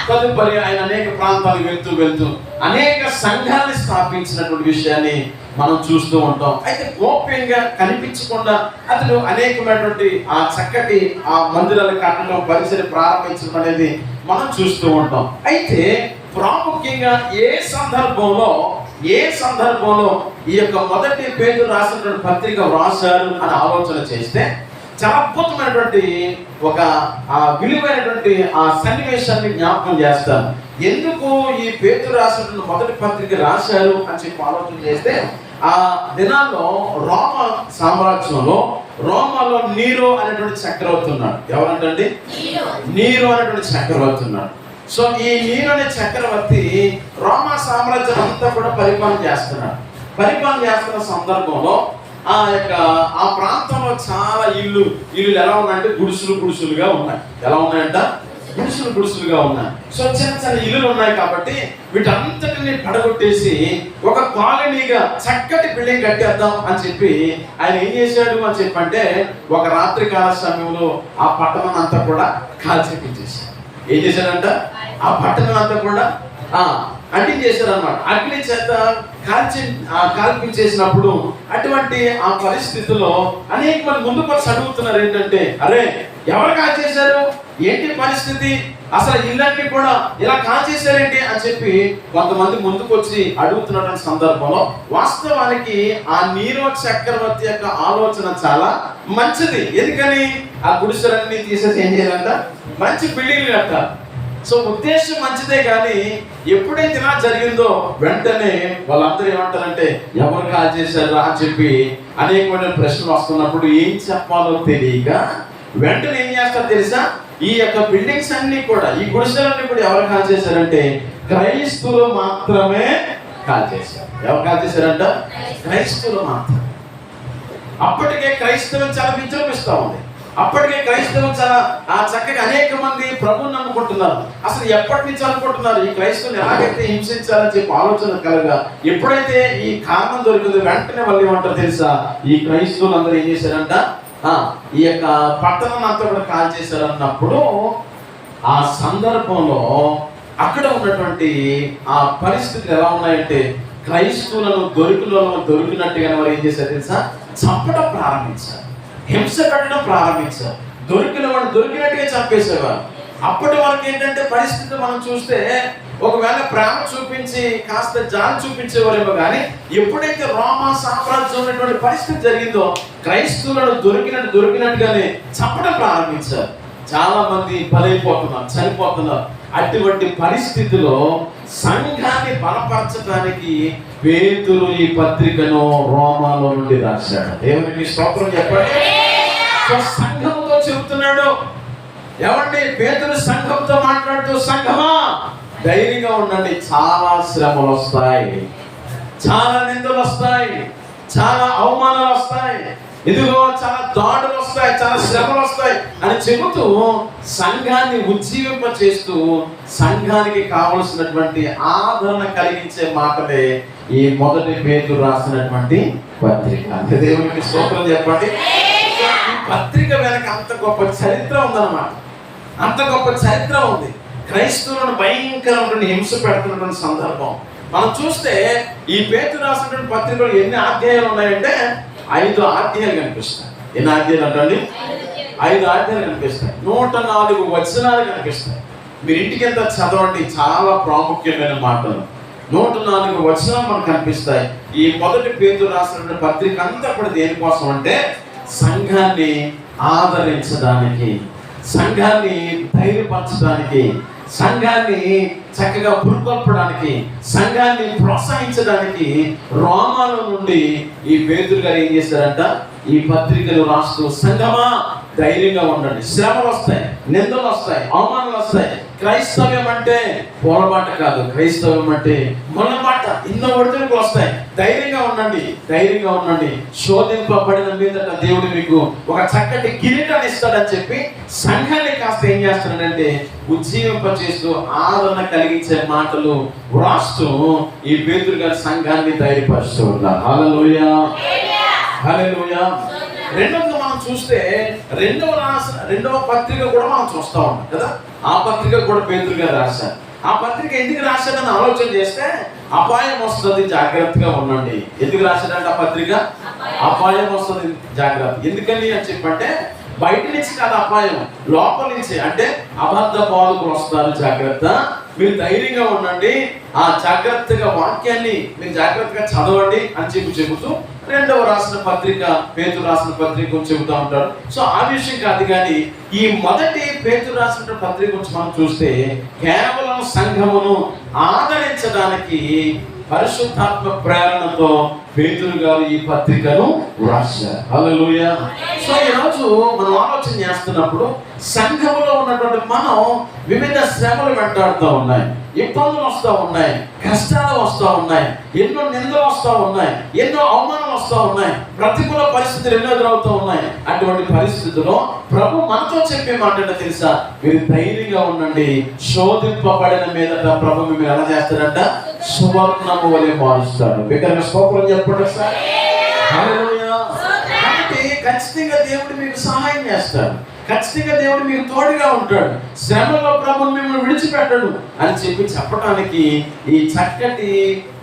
[SPEAKER 2] తదుపరి ఆయన అనేక ప్రాంతాలకు వెళ్తూ అనేక సంఘాన్ని స్థాపించినటువంటి విషయాన్ని మనం చూస్తూ ఉంటాం. అయితే గోప్యంగా కనిపించకుండా అతను అనేకమైనటువంటి ఆ చక్కటి ఆ మందిరాలు కట్టడం, పరిచయం ప్రారంభించడం అనేది మనం చూస్తూ ఉంటాం. అయితే ప్రాముఖ్యంగా ఏ సందర్భంలో ఈ యొక్క మొదటి పేతురు రాసినటువంటి పత్రిక వ్రాసారు అని ఆలోచన చేస్తే చాలా అద్భుతమైనటువంటి ఒక విలువైనటువంటి ఆ సన్నివేశాన్ని జ్ఞాపకం చేస్తాను. ఎందుకు ఈ పేతురు రాసినటువంటి మొదటి పత్రిక రాశారు అని చెప్పి ఆలోచన చేస్తే, ఆ దినాల్లో రోమ సామ్రాజ్యంలో రోమాలో నీరో అనేటువంటి చక్రవర్తి ఉన్నాడు. ఎవరంటండి? నీరో అనేటువంటి చక్రవర్తి ఉన్నాడు. సో ఈ నీరో అనే చక్రవర్తి రోమా సామ్రాజ్యం అంతా కూడా పరిపాలన చేస్తున్న సందర్భంలో ఆ ప్రాంతంలో చాలా ఇల్లు ఎలా ఉన్నాయంటే గుడుసులుగా ఉన్నాయి. ఎలా ఉన్నాయంట? గుడుసులుగా ఉన్నాయి. సో చిన్న ఇల్లులు ఉన్నాయి కాబట్టి వీటంతటిని పడగొట్టేసి ఒక కాలనీగా చక్కటి బిల్డింగ్ కట్టేద్దాం అని చెప్పి ఆయన ఏం చేశాడు అని చెప్పంటే, ఒక రాత్రి కాల సమయంలో ఆ పట్టణం అంతా కూడా కాల్చేపించేశాడు. ఏం చేశాడంట? ఆ పట్టణం అంతా కూడా అంటించేశారు అన్నమాట. అగ్ని చేత కాల్పించేసినప్పుడు అటువంటి ఆ పరిస్థితుల్లో అనేక మంది ముందుకు వచ్చి అడుగుతున్నారు ఏంటంటే, అరే ఎవరు కాల్చేశారు, ఏంటి పరిస్థితి, అసలు ఇళ్ళన్నీ కూడా ఇలా కాల్చేశారేంటి అని చెప్పి కొంతమంది ముందుకు వచ్చి అడుగుతున్నటువంటి సందర్భంలో వాస్తవానికి ఆ నీరో చక్రవర్తి యొక్క ఆలోచన చాలా మంచిది. ఎందుకని ఆ గుడిసెలన్నీ తీసేసి ఏం చేయాలంట, మంచి బిల్డింగ్లు కట్టాలి. సో ఉద్దేశం మంచిదే, కానీ ఎప్పుడైతే ఇలా జరిగిందో వెంటనే వాళ్ళందరూ ఏమంటారంటే ఎవరు కాల్ చేశారా అని చెప్పి అనేకమైన ప్రశ్నలు వస్తున్నప్పుడు ఏం చెప్పాలో తెలియక వెంటనే ఏం చేస్తారు తెలుసా, ఈ యొక్క బిల్డింగ్స్ అన్ని కూడా, ఈ గుడిసెలన్నీ కూడా ఎవరు కాల్ చేశారంటే క్రైస్తవులు మాత్రమే కాల్ చేశారు. ఎవరు కాల్ చేశారంట? క్రైస్తవులు మాత్రమే. అప్పటికే క్రైస్తవం చాలా విజృంభిస్తూ ఉంది. అప్పటికే క్రైస్తవం చాలా చక్కగా అనేక మంది ప్రభువుని నమ్ముకుంటున్నారు. అసలు ఎప్పటి నుంచి అనుకుంటున్నారు ఈ క్రైస్తవుని ఎలాగైతే హింసించాలని చెప్పి ఆలోచన కలగా ఎప్పుడైతే ఈ కారణం దొరికిందో వెంటనే వాళ్ళు ఏమంటారు తెలుసా, ఈ క్రైస్తవులు అందరూ ఏం చేశారంట, ఈ యొక్క పట్టణం అంతా కూడా కాల్ చేశారన్నప్పుడు ఆ సందర్భంలో అక్కడ ఉన్నటువంటి ఆ పరిస్థితులు ఎలా ఉన్నాయంటే, క్రైస్తవులను దొరికినట్టుగా వారు ఏం చేశారు తెలుసా, చంపడం ప్రారంభించారు, హింస పెట్టడం ప్రారంభించారు, దొరికిన వాడు దొరికినట్టుగా చంపేసేవారు. అప్పటి వరకు ఏంటంటే పరిస్థితి మనం చూస్తే ఒకవేళ ప్రేమ చూపించి కాస్త జాలి చూపించేవారేమో, కానీ ఎప్పుడైతే రోమా సామ్రాజ్యం ఉన్నటువంటి పరిస్థితి జరిగిందో క్రైస్తవులను దొరికినట్టుగానే చంపడం ప్రారంభించారు. చాలా మంది బలైపోతున్నారు, చనిపోతున్నారు. అటువంటి పరిస్థితిలో సంఘాన్ని బలపరచడానికి పేతురు ఈ పత్రికను రోమాలో నుండి రాశాడు. దేవునికి స్తోత్రం చెప్పండి. సంఘంతో చెబుతున్నాడు. ఏమండి, పేతురు సంఘంతో మాట్లాడుతూ, సంఘమా ధైర్యంగా ఉండండి. చాలా శ్రమలు వస్తాయి, చాలా నిందలు వస్తాయి, చాలా అవమానాలు వస్తాయి, ఇదిగో చాలా దాడులు వస్తాయి, చాలా శ్రమలు వస్తాయి అని చెబుతూ సంఘాన్ని ఉజ్జీవింప చేస్తూ సంఘానికి కావలసినటువంటి ఆదరణ కలిగించే మాటలే ఈ మొదటి పేతురు రాసినటువంటి పత్రిక. అంటే దేవునికి స్తోత్రం చెప్పండి. ఈ పత్రిక వెనక అంత గొప్ప చరిత్ర ఉందన్నమాట. అంత గొప్ప చరిత్ర ఉంది. క్రైస్తవులను భయంకరమైన హింస పెడుతున్నటువంటి సందర్భం మనం చూస్తే ఈ పేతురు రాసినటువంటి పత్రికలో ఎన్ని అధ్యాయాలు ఉన్నాయంటే 5 అధ్యాయాలు కనిపిస్తాయి. ఎన్ని అధ్యాయాలు అంటండి? 5 అధ్యాయాలు కనిపిస్తాయి. 104 వచనాలు కనిపిస్తాయి. మీరు ఇంటికి ఎంత చదవండి, చాలా ప్రాముఖ్యమైన మాటలు. 104 వచనాలు మనకు కనిపిస్తాయి. ఈ మొదటి పేతురు రాసినటువంటి పత్రిక అంతా కూడా దేనికోసం అంటే సంఘాన్ని ఆదరించడానికి, సంఘాన్ని ధైర్యపరచడానికి, సంఘాన్ని చక్కగా పురుకొల్పడానికి, సంఘాన్ని ప్రోత్సహించడానికి రోమాలో నుండి ఈ పేతురు గారు ఏం చేశారంట, ఈ పత్రికలు రాస్తూ సంఘమా ధైర్యంగా ఉండండి. శ్రమలు వస్తాయి, నిందలు వస్తాయి, అవమానాలు వస్తాయి. క్రైస్తవ్యం అంటే పోలబాట కాదు, క్రైస్తవ్యం అంటే మొలబాట. ఎన్నో ఒడిదుడుకులు వస్తాయి. ధైర్యంగా ఉండండి, ధైర్యంగా ఉండండి. శోధింపబడిన మీదట దేవుడు మీకు ఒక చక్కటి కిరీటాన్ని ఇస్తాడని చెప్పి సంఘాన్ని కాస్త ఏం చేస్తున్నాడంటే ఉజ్జీవింప చేస్తూ ఆదరణ కలిగించే మాటలు వ్రాస్తూ ఈ పేతురు గారి సంఘాన్ని ధైర్యపరుస్తూ ఉన్నారు. హల్లెలూయా, హల్లెలూయా. రెండవది మనం చూస్తే రెండవ పత్రిక కూడా మనం చూస్తూ ఉంటాం కదా. ఆ పత్రిక కూడా పేతురు గారు రాశారు. ఆ పత్రిక ఎందుకు రాశాడని ఆలోచన చేస్తే అపాయం వస్తుంది, జాగ్రత్తగా ఉండండి. ఎందుకు రాశాడంటే ఆ పత్రిక అపాయం వస్తుంది, జాగ్రత్త. ఎందుకని అని చెప్పంటే బయట నుంచి కాదు అపాయం, లోపల నుంచి. అంటే అబద్ధ బోధకులు వస్తారు, జాగ్రత్త. మీరు ధైర్యంగా ఉండండి, ఆ జాగ్రత్తగా వాక్యాన్ని మీరు జాగ్రత్తగా చదవండి అని చెబుతూ రెండవ రాసిన పత్రిక, పేతురు రాసిన పత్రిక గురించి చెబుతూ ఉంటారు. సో ఆ విషయం కాదు, కానీ ఈ మొదటి పేతురు రాసిన పత్రిక గురించి మనం చూస్తే కేవలం సంఘమును ఆదరించడానికి పరిశుద్ధాత్మ ప్రేరణతో పేతురు గారు ఈ పత్రికను రాశారు. హల్లెలూయా. సో ఈరోజు మనం ఆలోచన చేస్తున్నప్పుడు సంఘములో ఉన్నటువంటి మనం వివిధ శ్రమలు వెంటాడుతూ ఉన్నాయి, ఇబ్బందులు వస్తూ ఉన్నాయి, కష్టాలు వస్తూ ఉన్నాయి, ఎన్నో నిందలు వస్తూ ఉన్నాయి, ఎన్నో అవమానాలు వస్తూ ఉన్నాయి, ప్రతికూల పరిస్థితులు ఎన్నో ఎదురవుతూ ఉన్నాయి. అటువంటి పరిస్థితుల్లో ప్రభు మనతో చెప్పే మాట ఏంటో తెలుసా? మీరు ధైర్యంగా ఉండండి. శోధింపబడిన మీదట ప్రభు మీరు ఎలా చేస్తారంట? సువర్ణము వలె మారుస్తాడు. బిగ్గరగా స్తోత్రం చెప్పండి సార్. హల్లెలూయా. కాబట్టి ఖచ్చితంగా దేవుడు మీకు సహాయం చేస్తాడు, ఖచ్చితంగా దేవుడు మీకు తోడుగా ఉంటాడు. శ్రమలో ప్రభువు మిమ్మల్ని విడిచిపెట్టడు అని చెప్పడానికి ఈ చక్కటి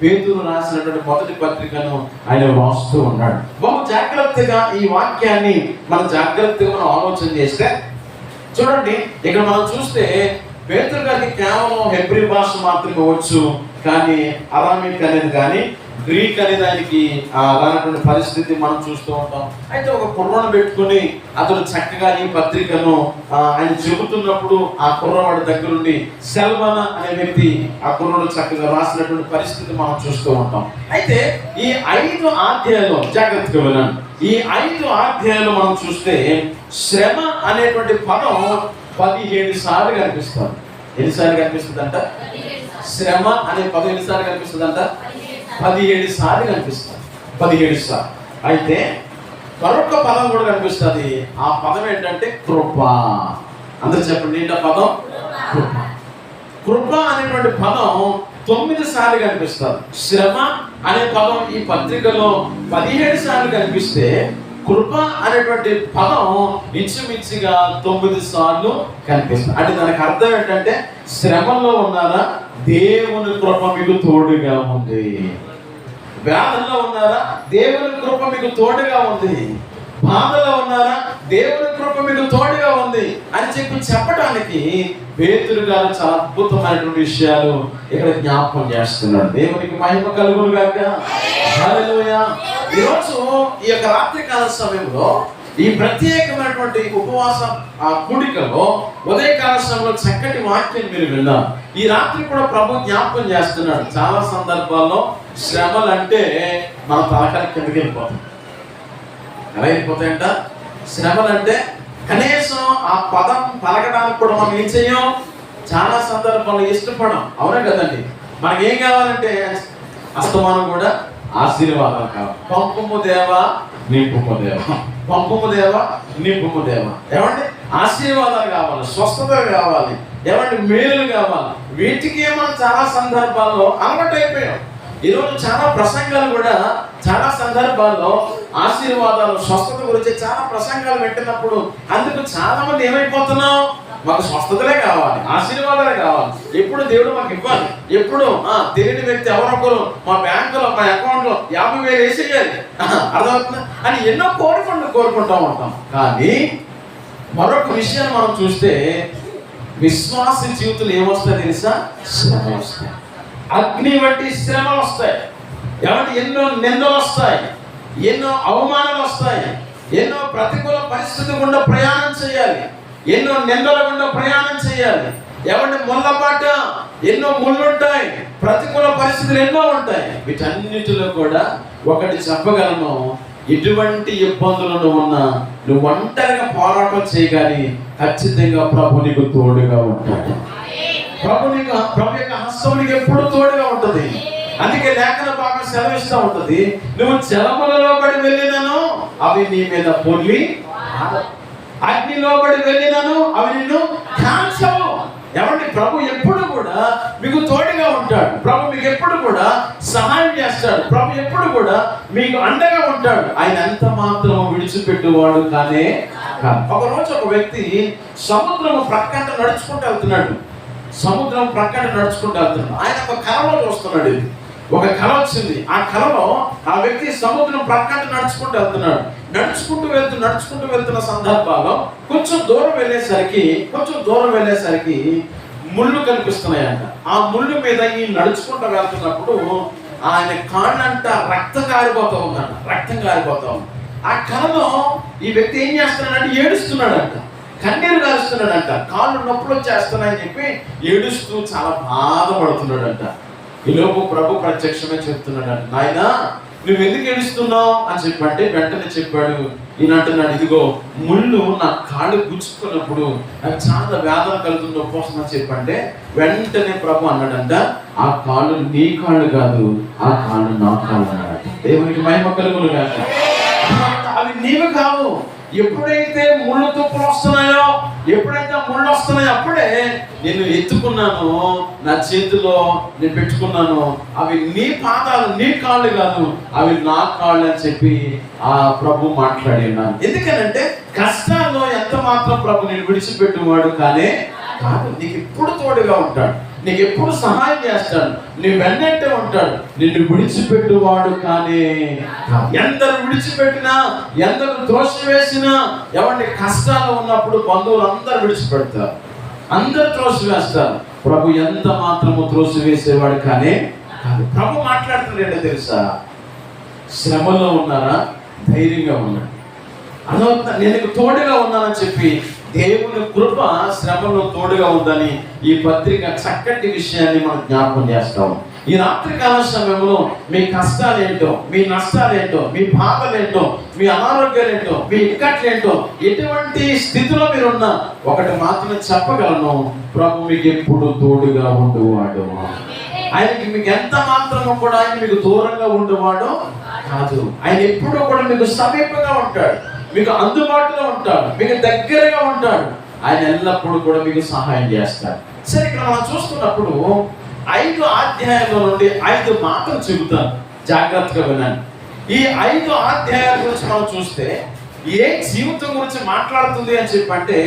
[SPEAKER 2] పేతురు రాసినటువంటి మొదటి పత్రికను ఆయన రాస్తూ ఉన్నాడు. బహు జాగ్రత్తగా ఈ వాక్యాన్ని మనం జాగ్రత్తగా మనం ఆలోచన చేస్తే చూడండి, ఇక్కడ మనం చూస్తే పేతురు గారికి కేవలం హెబ్రీ భాష మాత్రమే వచ్చు, కానీ అరామిక్ అనేది కానీ గ్రీక్ అనే దానికి అలాంటి పరిస్థితి మనం చూస్తూ ఉంటాం. అయితే ఒక కుర్రను పెట్టుకుని అతను చక్కగా ఈ పత్రికను ఆయన చెబుతున్నప్పుడు ఆ కుర్రవాడి దగ్గరుండి సెల్వన అనే వ్యక్తి ఆ కుర్రను చక్కగా రాసినటువంటి పరిస్థితి మనం చూస్తూ ఉంటాం. అయితే ఈ 5 అధ్యాయాలు జాగ్రత్తగా వినండి. ఈ 5 అధ్యాయాలు మనం చూస్తే శ్రమ అనేటువంటి పదం 17 సార్లు కనిపిస్తుంది. ఎన్నిసార్లు కనిపిస్తుంది అంట? శ్రమ అనే పదం ఎన్నిసార్లు కనిపిస్తుంది అంట? 17 సార్లు కనిపిస్తుంది. 17 సార్లు. అయితే మరొక పదం కూడా కనిపిస్తుంది. ఆ పదం ఏంటంటే కృప. అందరూ చెప్పండి, ఏంటో పదం? కృప. కృప అనేటువంటి పదం 9 సార్లు కనిపిస్తుంది. శ్రమ అనే పదం ఈ పత్రికలో 17 సార్లు కనిపిస్తే కృప అనేటువంటి పదం ఇంచుమించుగా 9 సార్లు కనిపిస్తుంది. అంటే దానికి అర్థం ఏంటంటే శ్రమలో ఉన్నారా, దేవుని కృప మీకు తోడుగా ఉంది. వ్యాధుల్లో ఉన్నారా, దేవుని కృప మీకు తోడుగా ఉంది. బాధలో ఉన్నారా, దేవుని కృప మీకు తోడుగా ఉంది అని చెప్పడానికి పేతురు గారు చాలా అద్భుతమైనటువంటి విషయాలు ఇక్కడ జ్ఞాపకం చేస్తున్నాడు. దేవునికి మహిమ కలుగును గాక. హల్లెలూయా. ఈరోజు ఈ యొక్క రాత్రికాల సమయంలో ఈ ప్రత్యేకమైనటువంటి ఉపవాస కూడికలో ఉదయకాల సమయంలో చక్కటి వాక్యం మీరు విన్నారు. ఈ రాత్రి కూడా ప్రభు జ్ఞాపకం చేస్తున్నాడు. చాలా సందర్భాల్లో శ్రమలు అంటే మన తలకాయ కిందకి వెళ్ళిపోతాం. ఎలా వెళ్ళిపోతాయంట? శ్రమలు అంటే కనీసం ఆ పదం పలకడానికి కూడా మనం ఏం చెయ్యం? చాలా సందర్భాల్లో ఇష్టపడం. అవునా కదండి? మనకేం కావాలంటే అస్తమానం కూడా ఆశీర్వాదాలు కావాలి. పంపుము దేవా నింపుము దేవా, పంపుము దేవా నింపుము దేవా. ఏమండి? ఆశీర్వాదాలు కావాలి, స్వస్థతలు కావాలి, ఏమంటే మేలులు కావాలి. వీటికి మనం చాలా సందర్భాల్లో అలవాటు అయిపోయాం. ఈరోజు చాలా ప్రసంగాలు కూడా చాలా సందర్భాల్లో ఆశీర్వాదాలు, స్వస్థత గురించి చాలా ప్రసంగాలు పెట్టినప్పుడు అందుకు చాలా మంది ఏమైపోతున్నాం, మాకు స్వస్థతలే కావాలి, ఆశీర్వాదాలే కావాలి, ఎప్పుడు దేవుడు మాకు ఇవ్వాలి, ఎప్పుడు తెలియని వ్యక్తి ఎవరొకరు మా బ్యాంకులో మా అకౌంట్లో 50,000 వేసేయాలి, అర్థమవుతుందా అని ఎన్నో కోరుకుంటూ ఉంటాం. కానీ మరొక విషయాన్ని మనం చూస్తే విశ్వాస జీవితంలో ఏమొస్తాయి తెలుసా? శ్రమ వస్తాయి. అగ్ని వంటి శ్రమలు వస్తాయి. ఏమంటే ఎన్నో నిందలు వస్తాయి, ఎన్నో అవమానాలు వస్తాయి, ఎన్నో ప్రతికూల పరిస్థితి గుండా ప్రయాణం చేయాలి, ఎన్నో నిందల గుండా ప్రయాణం చేయాలి. ఏమంటే ముళ్ళబాట, ఎన్నో ముళ్ళుంటాయి, ప్రతికూల పరిస్థితులు ఎన్నో ఉంటాయి. వీటన్నిటిలో కూడా ఒకటి చెప్పగలను, ఎటువంటి ఇబ్బందులను ఉన్నా నువ్వు ఒంటరిగా పోరాటం చేయగాని ఖచ్చితంగా ప్రభు నీకు తోడుగా ఉంటాడు. ప్రభు యొక్క హస్తం నీకు ఎప్పుడు తోడుగా ఉంటుంది. అందుకే లేఖన భాగం సెలవిస్తూ ఉంటుంది, నువ్వు జలములలో పడి వెళ్ళినను అవి నీ మీద పొర్లి, అగ్నిలో పడి వెళ్ళినను అవి నిన్ను కాల్చవు. ఏమంటే ప్రభు ఎప్పుడు కూడా మీకు తోడుగా ఉంటాడు. ప్రభు మీకు ఎప్పుడు కూడా సహాయం చేస్తాడు. ప్రభు ఎప్పుడు కూడా మీకు అండగా ఉంటాడు. ఆయన ఎంత మాత్రం విడిచిపెట్టువాడు కానే కాదు. ఒకరోజు ఒక వ్యక్తి సముద్రం ప్రక్కన నడుచుకుంటూ వెళ్తున్నాడు. ఆయన ఒక కలలో చూస్తున్నాడు. ఒక కళ వచ్చింది. ఆ కళలో ఆ వ్యక్తి సముద్రం ప్రక్కన నడుచుకుంటూ వెళ్తున్నాడు. నడుచుకుంటూ వెళ్తున్న సందర్భాల్లో కొంచెం దూరం వెళ్ళేసరికి ముళ్ళు కనిపిస్తున్నాయంట. ఆ ముళ్ళు మీద ఈ నడుచుకుంటూ వెళ్తున్నప్పుడు ఆయన కాళ్ళంట రక్తం కారిపోతూ ఉంది. ఆ కళలో ఈ వ్యక్తి ఏం చేస్తున్నాడంటే ఏడుస్తున్నాడంట, కన్నీరు కారుస్తున్నాడంట, కాళ్ళు నొప్పులు వచ్చేస్తున్నాయని చెప్పి ఏడుస్తూ చాలా బాధపడుతున్నాడంట. ఈలోపు ప్రభు ప్రత్యక్షమే చెప్తున్నాడంట, నాయనా నువ్వు ఎందుకు ఏడుస్తున్నావు అని చెప్పంటే వెంటనే చెప్పాడు. ఈయన అంటున్నాడు, ఇదిగో ముళ్ళు నా కాళ్ళు గుచ్చుకున్నప్పుడు నాకు చాలా వేదన కలుగుతున్న కోసం అని చెప్పంటే వెంటనే ప్రభు అన్నాడంట, ఆ కాళ్ళు నీ కాళ్ళు కాదు, ఆ కాళ్ళు నా కాళ్ళు అన్నాడు. దేవునికి మహిమ కలుగును గాక. అవి నీవు కావు. ఎప్పుడైతే ముళ్ళు తుప్పులు వస్తున్నాయో, ఎప్పుడైతే ముళ్ళు వస్తున్నాయో అప్పుడే నేను ఎత్తుకున్నాను, నా చేతిలో నేను పెట్టుకున్నాను. అవి నీ పాదాలు, నీ కాళ్ళు కాదు, అవి నా కాళ్ళు అని చెప్పి ఆ ప్రభు మాట్లాడి ఉన్నాను. ఎందుకనంటే కష్టాల్లో ఎంత మాత్రం ప్రభు నేను విడిచిపెట్టువాడు కానే కాదు. నీకు ఎప్పుడు తోడుగా ఉంటాడు, నీకు ఎప్పుడు సహాయం చేస్తాడు, నీ వెన్నట్టే ఉంటాడు, నిన్ను విడిచిపెట్టువాడు కానీ. ఎందరు విడిచిపెట్టినా, ఎందరు త్రోసివేసినా, ఎవరిని కష్టాలు ఉన్నప్పుడు బంధువులు అందరూ విడిచిపెడతారు, అందరూ త్రోసివేస్తారు. ప్రభు ఎంత మాత్రము త్రోసివేసేవాడు కానీ కాదు. ప్రభు మాట్లాడుతున్నాడు తెలుసా, శ్రమలో ఉన్నారా, ధైర్యంగా ఉన్నాడు. అనవసరం నేను తోడుగా ఉన్నానని చెప్పి దేవుని కృప శ్రమలో తోడుగా ఉందని ఈ పత్రిక చక్కటి విషయాన్ని మనం జ్ఞాపకం చేస్తాం. ఈ రాత్రికాల సమయంలో మీ కష్టాలేంటో, మీ నష్టాలేంటో, మీ బాధలేంటో, మీ అనారోగ్యాలేంటో, మీ ఇక్కట్లేంటో, ఎటువంటి స్థితిలో మీరున్నా ఒకటి మాత్రం చెప్పగలను, ప్రభు మీకు ఎప్పుడు తోడుగా ఉండేవాడు. ఆయనకి మీకు ఎంత మాత్రము కూడా ఆయన మీకు దూరంగా ఉండేవాడు కాదు. ఆయన ఎప్పుడూ కూడా మీకు సమీపంగా ఉంటాడు, మీకు అందుబాటులో ఉంటాడు, మీకు దగ్గరగా ఉంటాడు. ఆయన ఎల్లప్పుడూ కూడా మీకు సహాయం చేస్తాడు. సరే, ఇక్కడ మనం చూస్తున్నప్పుడు 5 అధ్యాయాల నుండి 5 మాటలు చెబుతాను, జాగ్రత్తగా వినండి. ఈ 5 అధ్యాయాల గురించి మనం చూస్తే ఏ జీవితం గురించి మాట్లాడుతుంది అని చెప్పంటే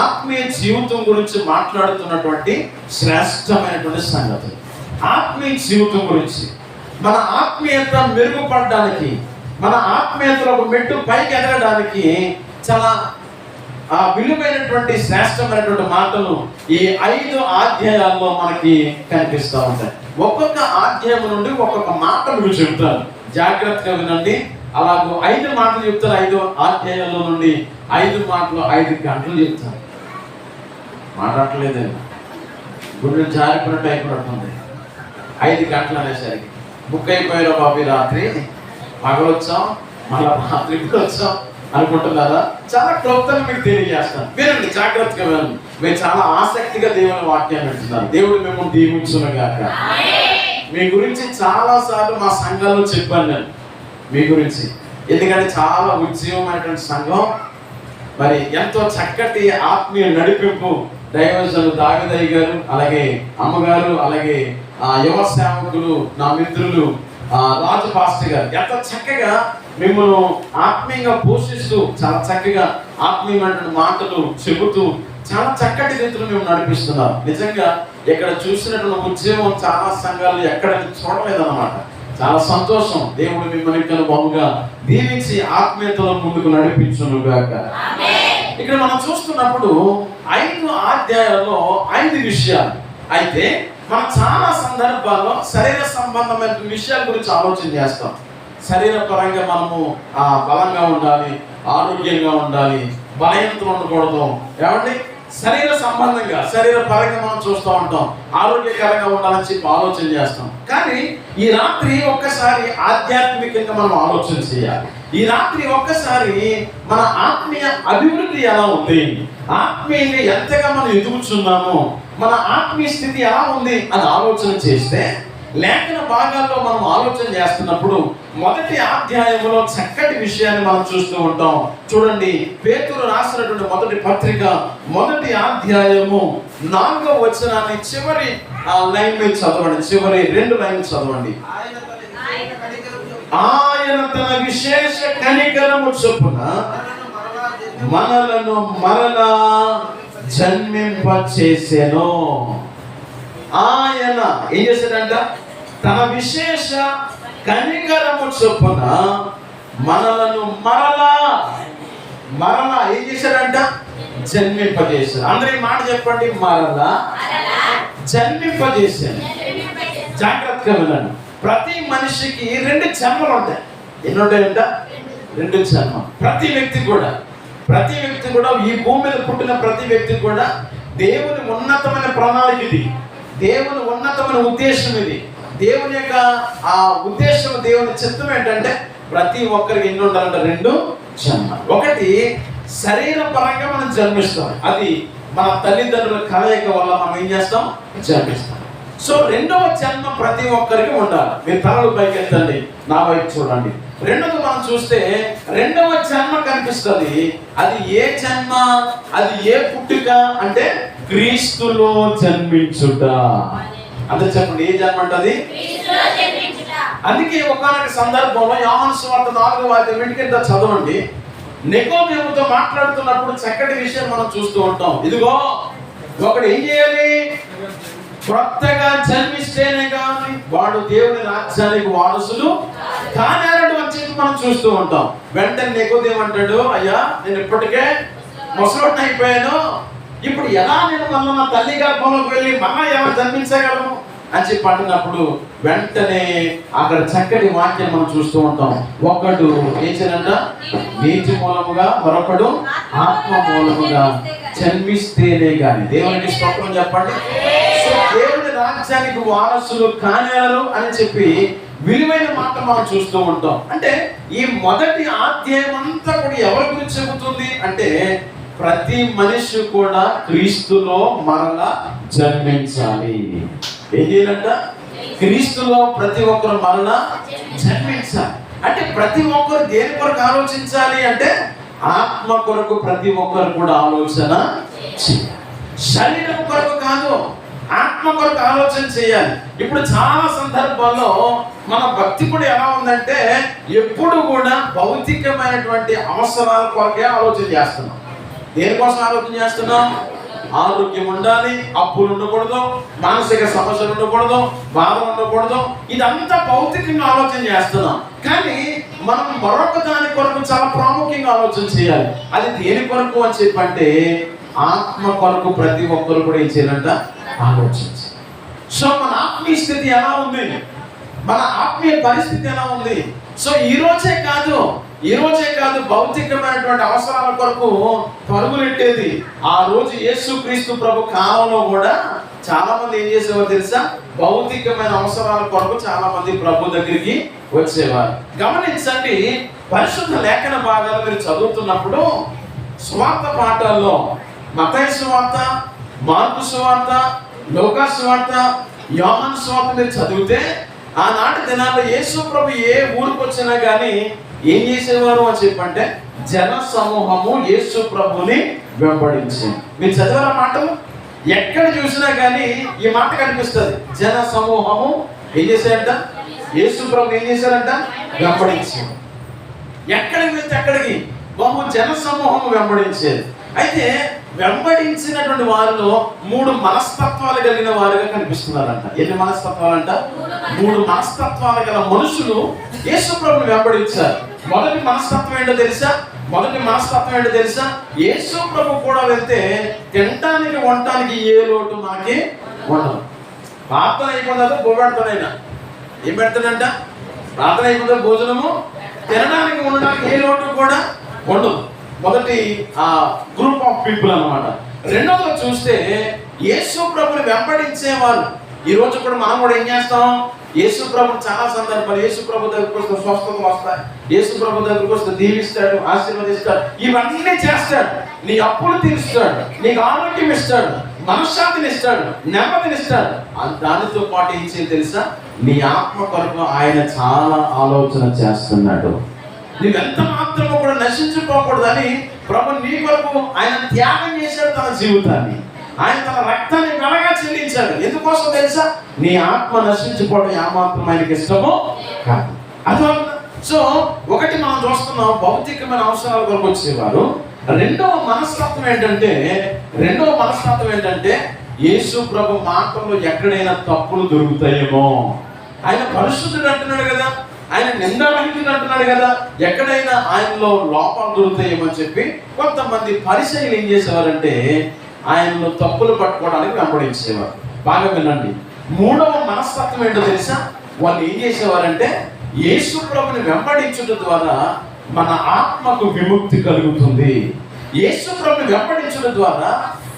[SPEAKER 2] ఆత్మీయ జీవితం గురించి మాట్లాడుతున్నటువంటి శ్రేష్టమైనటువంటి సంగతి. ఆత్మీయ జీవితం గురించి, మన ఆత్మీయత మెరుగుపడడానికి, మన ఆత్మీయతలో ఒక మెట్టు పైకి ఎదగడానికి చాలా విలువైనటువంటి శ్రేష్టమైనటువంటి మాటలు ఈ 5 అధ్యాయాల్లో మనకి కనిపిస్తూ ఉంటాయి. ఒక్కొక్క అధ్యాయం నుండి ఒక్కొక్క మాట మీరు చెప్తాను, జాగ్రత్తగా వినండి. అలాగూ 5 మాటలు చెప్తారు. 5 అధ్యాయాల్లో నుండి 5 మాటలు 5 గంటలు చెప్తారు. మాట్లాడలేదండి, గుండెలు జారిపోయినట్టు అయిపోతుంది. 5 గంటలు అనేసరికి బుక్ అయిపోయారో బాబు, రాత్రి పగలొచ్చాం, మళ్ళా రాత్రి కూడా వచ్చాం అనుకుంటున్నారా? చాలా క్లుప్తంగా మీకు తెలియజేస్తాను, వినండి, జాగ్రత్తగా వినండి. మీరు చాలా ఆసక్తిగా దేవుని వాక్యాన్ని వింటున్నారు. దేవుడు మిమ్మల్ని దీవించునుగాక. మీ గురించి చాలా సార్లు మా సంఘంలో చెప్పాను నేను మీ గురించి. ఎందుకంటే చాలా ఉద్యమమైనటువంటి సంఘం, మరి ఎంతో చక్కటి ఆత్మీయ నడిపింపు దైవజనులు దావిదయ్య గారు, అలాగే అమ్మగారు, అలాగే యువ సేవకులు, నా మిత్రులు రాజు పాస్టర్ గారు ఎంత చక్కగా మిమ్మల్ని ఆత్మీయంగా పోషిస్తూ, చాలా చక్కగా ఆత్మీయమైన మాటలు చెబుతూ చాలా చక్కటి రీతిలో మేము నడిపిస్తున్నారు. నిజంగా ఇక్కడ చూసినటువంటి ఉద్యమం చాలా సంఘాలు ఎక్కడ చూడలేదన్నమాట. చాలా సంతోషం. దేవుడు మిమ్మల్ని బహుగా దీవించి ఆత్మీయతలో ముందుకు నడిపించునుగాక. ఇక్కడ మనం చూస్తున్నప్పుడు 5 అధ్యాయాల్లో 5 విషయాలు. అయితే మనం చాలా సందర్భాల్లో శరీర సంబంధమైన విషయాల గురించి ఆలోచన చేస్తాం. శరీర పరంగా మనము బలంగా ఉండాలి, ఆరోగ్యంగా ఉండాలి, బలహీనతలు ఉండకూడదు. ఏమండి, శరీర సంబంధంగా శరీర పరంగా మనం చూస్తూ ఉంటాం, ఆరోగ్యకరంగా ఉండాలని చెప్పి ఆలోచన చేస్తాం. కానీ ఈ రాత్రి ఒక్కసారి ఆధ్యాత్మికంగా మనం ఆలోచన చేయాలి. ఈ రాత్రి ఒక్కసారి మన ఆత్మీయ అభివృద్ధి ఎలా ఉంది, ఆత్మీయంగా ఎంతగా మనం ఎదుగుతున్నాము, మన ఆత్మీయ స్థితి ఎలా ఉంది అని ఆలోచన చేస్తే, లేఖన భాగాల్లో మనం ఆలోచన చేస్తున్నప్పుడు మొదటి అధ్యాయంలో చక్కటి విషయాన్ని మనం చూస్తూ ఉంటాం. చూడండి, పేతురు రాసినటువంటి మొదటి పత్రిక మొదటి అధ్యాయము 4వ వచనాన్ని చివరి లైన్ మీద చదవండి. చివరి 2 లైన్లు చదవండి. ఆయన తన విశేష కనికరము చొప్పున మనలను మరలా జన్మింపచేసెను. ఆయన ఏం చేశాడంట? తన విశేష కనికరము చొప్పున మనలను మరలా ఏం చేశాడంట? జన్మింపజేశాడు. అందరూ ఈ మాట చెప్పండి, మరలా జన్మింపజేశాడు. జాగ్రత్తగా వినండి. ప్రతి మనిషికి 2 జన్మలు ఉంటాయి. ఎన్ని ఉంటాయంట? 2 జన్మ. ప్రతి వ్యక్తి కూడా ఈ భూమి మీద పుట్టిన ప్రతి వ్యక్తి కూడా దేవుని ఉన్నతమైన ప్రణాళిక ఇది, దేవుని ఉన్నతమైన ఉద్దేశం ఇది. దేవుని యొక్క ఆ ఉద్దేశం, దేవుని చిత్తం ఏంటంటే ప్రతి ఒక్కరికి ఎన్ని ఉండాలంటే 2 జన్మ. ఒకటి శరీర పరంగా మనం జన్మిస్తాం, అది మన తల్లిదండ్రుల కలయిక వల్ల మనం ఏం చేస్తాం? జన్మిస్తాం. సో 2వ జన్మ ప్రతి ఒక్కరికి ఉండాలి. మీరు తలలు పైకి ఎత్తండి, నా వైపు చూడండి. రెండోది మనం చూస్తే 2వ జన్మ కనిపిస్తుంది. అది ఏ జన్మ? అది ఏ పుట్టుక అంటే క్రీస్తులో జన్మించుట. అంటే చెప్పండి, ఏ జన్మ అంటది? అందుకే ఒకానొక సందర్భంలో యోహాను సువార్త 4వ అధ్యాయం చదవండి. నికోదేముతో మాట్లాడుతున్నప్పుడు చక్కటి విషయం మనం చూస్తూ ఉంటాం. ఇదిగో ఒకడు ఏం చేయాలి? కొత్తగా జన్మిస్తేనే కానీ వాడు దేవుని రాజ్యానికి వారసులు కానేరడు అని చెప్పి మనం చూస్తూ ఉంటాం. వెంటనే నికోదేము అంటాడు, అయ్యా నేను ఇప్పటికే ముసలోడిని అయిపోయాను, ఇప్పుడు ఎలా నేను మళ్ళీ నా తల్లి గర్భంలోకి వెళ్ళి మళ్ళా ఎలా జన్మించగలను అని చెప్పి అంటున్నప్పుడు వెంటనే అక్కడ చక్కటి వాక్యం మనం చూస్తూ ఉంటాం. ఒకడు ఏం చేయాలంట? నీటి మూలముగా, మరొకడు ఆత్మ మూలముగా జన్మిస్తేనే గాని. దేవునికి స్తోత్రం చెప్పండి. దేవుని రాజ్యానికి వారసులు కానేరు అని చెప్పి విలువైన మాట మనం చూస్తూ ఉంటాం. అంటే ఈ మొదటి అధ్యాయం అంతా కూడా ఎవరి గురించి చెబుతుంది అంటే ప్రతి మనిషి కూడా క్రీస్తులో మరలా జన్మించాలి. ఏం చేయాలంట? క్రీస్తులో ప్రతి ఒక్కరు మరలా జన్మించాలి. అంటే ప్రతి ఒక్కరు దేని కొరకు ఆలోచించాలి అంటే ఆత్మ కొరకు ప్రతి ఒక్కరు కూడా ఆలోచన చేయాలి. శరీరం కొరకు కాదు, ఆత్మ కొరకు ఆలోచన చేయాలి. ఇప్పుడు చాలా సందర్భాల్లో మన భక్తి కూడా ఎలా ఉందంటే ఎప్పుడు కూడా భౌతికమైనటువంటి అవసరాల కొరకే ఆలోచన చేస్తున్నాం. దేనికోసం ఆలోచన చేస్తున్నాం? ఆరోగ్యం ఉండాలి, అప్పులు ఉండకూడదు, మానసిక సమస్యలు ఉండకూడదు, బాధ ఉండకూడదు. ఇదంతా భౌతికంగా ఆలోచన చేస్తున్నాం. కానీ మనం మరొక దాని కొరకు చాలా ప్రాముఖ్యంగా ఆలోచన చేయాలి. అది దేని కొరకు అని చెప్పంటే ఆత్మ కొరకు ప్రతి ఒక్కరు కూడా ఏం చేయాలంట? ఆలోచించాలి. సో మన ఆత్మీయ స్థితి ఎలా ఉంది, మన ఆత్మీయ పరిస్థితి ఎలా ఉంది? సో ఈ రోజే కాదు భౌతికమైనటువంటి అవసరాల కొరకు పరుగులెట్టేది. ఆ రోజు యేసుక్రీస్తు ప్రభు కాలంలో కూడా చాలా మంది ఏం చేసేవారు తెలుసా? భౌతికమైన అవసరాల కొరకు చాలా మంది ప్రభు దగ్గరికి వచ్చేవారు. గమనించండి, పరిశుద్ధ లేఖన భాగాలు మీరు చదువుతున్నప్పుడు స్వార్థ పాఠాల్లో మత్తయి సువార్త, మార్కు సువార్త, లూకా సువార్త, యోహాను సువార్త మీరు చదివితే ఆనాటి దినాల్లో యేసు ప్రభు ఏ ఊరికి వచ్చినా కానీ ఏం చేసేవారు అని చెప్పంటే జన సమూహము యేసు ప్రభుని వెంబడించి. మీరు చదివారా మాటలు? ఎక్కడ చూసినా కానీ ఈ మాట కనిపిస్తుంది. జన సమూహము ఏం చేశారంట? యేసు ప్రభు ఏం చేశారంట? వెంబడించి. ఎక్కడికి వెళ్తే అక్కడికి బహు జన సమూహము వెంబడించేది. అయితే వెంబడించినటువంటి వారిలో 3 మనస్తత్వాలు కలిగిన వారుగా కనిపిస్తున్నారంట. ఎన్ని మనస్తత్వాలంట? 3 మనస్తత్వాలు గల మనుషులు యేసు ప్రభుని వెంబడించారు. మొదటి మనస్తత్వం ఏంటో తెలుసా? యేసు ప్రభు కూడా వెళ్తే తినటానికి వంటానికి ఏ లోటు మనకి ఉండదు. ప్రార్థన అయిపోతుందో పోబెడతాడైనా ఏం పెడతాడంట? ప్రార్థన అయిపోతుందో భోజనము తినడానికి ఉండడానికి ఏ లోటు కూడా ఉండదు. మొదటి గ్రూప్ ఆఫ్ పీపుల్ అన్నమాట. రెండోది చూస్తే యేసు ప్రభుని వెంబడించేవారు. ఈ రోజు కూడా మనం కూడా ఏం చేస్తాం? యేసు ప్రభు చాలా సందర్భాలు యేసు ప్రభు దగ్గరకు వస్తే స్వస్థతలు వస్తాయి, యేసు ప్రభు దగ్గరకు వస్తే దీవిస్తాడు, ఆశీర్వదిస్తాడు, ఇవన్నీ చేస్తాడు. నీ అప్పులు తీరుస్తాడు, నీకు ఆరోగ్యం ఇస్తాడు, మనశ్శాంతిని ఇస్తాడు, నెమ్మదిని ఇస్తాడు. దానితో పాటు ఏం చేయాలి తెలుసా? నీ ఆత్మ కొరకు ఆయన చాలా ఆలోచన చేస్తున్నాడు. నువ్వెంత మాత్రమో కూడా నశించిపోకూడదని ప్రభు నీ కొరకు ఆయన త్యాగం చేశాడు. తన జీవితాన్ని ఆయన తన రక్తాన్ని వెలగా చెల్లించాడు. ఎందుకోసం తెలుసా? నీ ఆత్మ నశించిపోవడం ఏమాత్రం ఆయనకి ఇష్టమో కాదు. అదో సో ఒకటి మనం చూస్తున్నాం, భౌతికమైన అవసరాల కొరకు వచ్చేవారు. రెండవ మనస్తత్వం ఏంటంటే యేసు ప్రభు మాటల్లో ఎక్కడైనా తప్పులు దొరుకుతాయేమో. ఆయన పరిశుద్ధుడు అంటున్నాడు కదా, ఆయన నిందారహితుడు అంటున్నాడు కదా, ఎక్కడైనా ఆయనలో లోపాలు దొరుకుతాయేమో అని చెప్పి కొంతమంది పరిచర్యలు ఏం చేసేవారంటే ఆయనలో తప్పులు పట్టుకోవడానికి వెంబడించేవారు. బాగా వినండి. 3వ మనస్తత్వం ఏంటో తెలుసా? వాళ్ళు ఏం చేసేవారంటే యేసు ప్రభుని వెంబడించడం ద్వారా మన ఆత్మకు విముక్తి కలుగుతుంది. యేసు ప్రభుని వెంబడించడం ద్వారా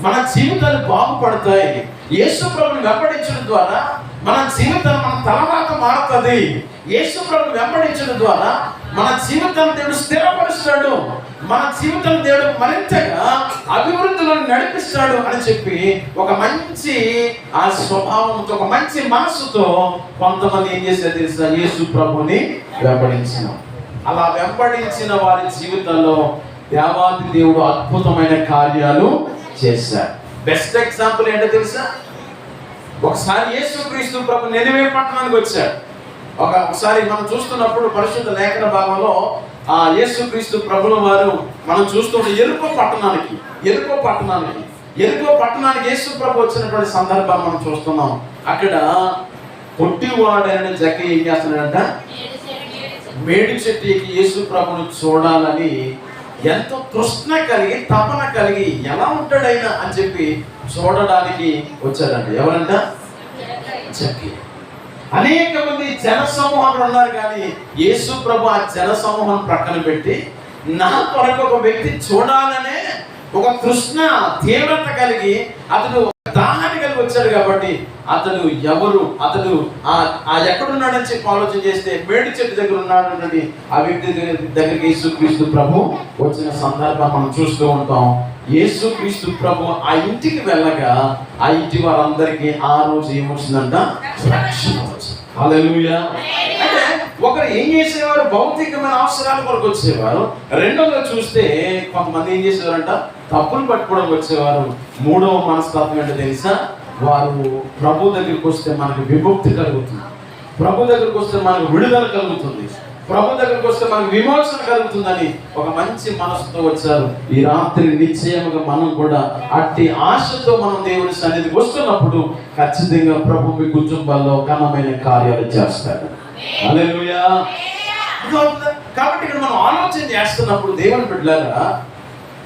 [SPEAKER 2] మన జీవితాలు బాగుపడతాయి. యేసు ప్రభుని వెంబడించడం ద్వారా మన జీవితం మన తలవాత మారుతుంది. యేసు ప్రభుని వెంబడించడం ద్వారా మన జీవితాన్ని దేవుడు స్థిరపరుస్తాడు, మన జీవితం దేవుడు మరింతగా అభివృద్ధిలో నడిపిస్తాడు అని చెప్పి ఒక మంచి ఆ స్వభావంతో, ఒక మంచి మనసుతో కొంతమంది ఏం చేశారు తెలుసా? యేసు ప్రభుని వెంబడించిన. అలా వెంబడించిన వారి జీవితంలో దేవాది దేవుడు అద్భుతమైన కార్యాలు చేశారు. బెస్ట్ ఎగ్జాంపుల్ ఏంటో తెలుసా? ఒకసారి యేసుక్రీస్తు ప్రభు నినివే పట్టణానికి వచ్చాడు. ఒకసారి మనం చూస్తున్నప్పుడు పరిశుద్ధ లేఖన భాగంలో యేసుక్రీస్తు ప్రభుల వారు మనం చూస్తుంటే ఎరుకో పట్టణానికి యేసు ప్రభు వచ్చినటువంటి సందర్భాన్ని మనం చూస్తున్నాం. అక్కడ పొట్టివాడైన జక్కయ్య ఏం చేస్తున్నాడంట? మేడి చెట్టు ఎక్కి యేసు ప్రభును చూడాలని ఎంతో తృష్ణ కలిగి, తపన కలిగి, ఎలా ఉంటాడైనా అని చెప్పి చూడడానికి వచ్చాడంట. ఎవరంట? జక్కయ్య. అనేక మంది జన సమూహాలు ఉన్నారు, కానీ యేసు ప్రభు ఆ జన సమూహం ప్రక్కన పెట్టి నా కొరకు ఒక వ్యక్తి చూడాలనే ఒక తృష్ణ, తీవ్రత కలిగి అతడు దాహాన్ని కలిగి వచ్చాడు. కాబట్టి అతడు ఎవరు? అతడు ఎక్కడున్నాడని చెప్పి ఆలోచన చేస్తే మేడి చెట్టు దగ్గర ఉన్నాడు. ఆ వ్యక్తి దగ్గరికి యేసుక్రీస్తు ప్రభు వచ్చిన సందర్భం మనం చూస్తూ ఉంటాం. యేసుక్రీస్తు ప్రభు ఆ ఇంటికి వెళ్ళగా ఆ ఇంటి వారందరికీ ఆ రోజు ఏమొచ్చిందంట? రక్షణ వచ్చింది. హల్లెలూయా. అంటే ఒకరు ఏం చేసేవారు? భౌతికమైన అవసరాల కొరకు వచ్చేవారు. రెండోగా చూస్తే కొంతమంది ఏం చేసేవారంట? తప్పులు పట్టుకోవడం వచ్చేవారు. 3వ మనస్తత్వం ఏంటో తెలుసా? వారు ప్రభు దగ్గరికి వస్తే మనకు విముక్తి కలుగుతుంది, ప్రభు దగ్గరికి వస్తే మనకు విడుదల కలుగుతుంది, ప్రభు దగ్గరికి వస్తే మనకు విమోచన కలుగుతుందని ఒక మంచి మనసుతో వచ్చారు. ఈ రాత్రి నిశ్చయముగా మనం కూడా అట్టి ఆశతో మనం దేవుని సన్నిధికి వస్తున్నప్పుడు ఖచ్చితంగా ప్రభు మీ కుటుంబాల్లో ఘనమైన కార్యాలు చేస్తాడు. హల్లెలూయా. కాబట్టి ఇక్కడ మనం ఆలోచన చేస్తున్నప్పుడు దేవుని బిడ్డలారా,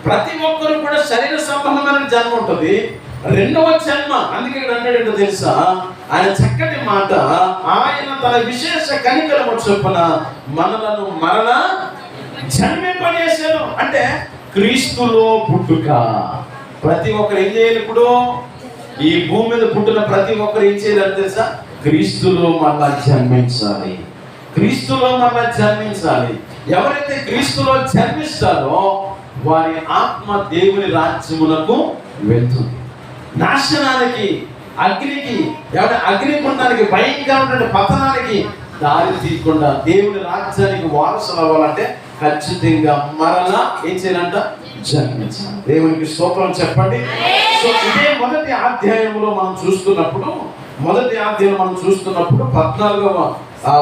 [SPEAKER 2] ప్రతి ఒక్కరు కూడా శరీర సంబంధమైన జన్మ ఉంటుంది, రెండవ జన్మ. అందుకే ఇక్కడ అంటాడు తెలుసా? ఆయన చక్కటి మాట, ఆయన తన విశేష కనికరము చొప్పున మనలను మరణ జన్మింపజేశాను. అంటే క్రీస్తులో పుట్టుక. ప్రతి ఒక్కరు ఏం చేయాలి? ఇప్పుడు ఈ భూమి మీద పుట్టిన ప్రతి ఒక్కరు ఏం చేయాలి తెలుసా? క్రీస్తులో మరలా జన్మించాలి, క్రీస్తులో మరలా జన్మించాలి. ఎవరైతే క్రీస్తులో జన్మిస్తారో వారి ఆత్మ దేవుని రాజ్యములకు వెళ్తుంది. నాశనానికి, అగ్నికి, అగ్నిగుండానికి, భయంకరమైన పతనానికి దారి తీయకుండా దేవుని రాజ్యానికి వారసులు అవ్వాలంటే ఖచ్చితంగా మరలా ఏం చేయాలంట? జన్మించాలి. దేవునికి స్తోత్రం చెప్పండి. సో ఇదే మొదటి అధ్యాయంలో మనం చూస్తున్నప్పుడు 14వ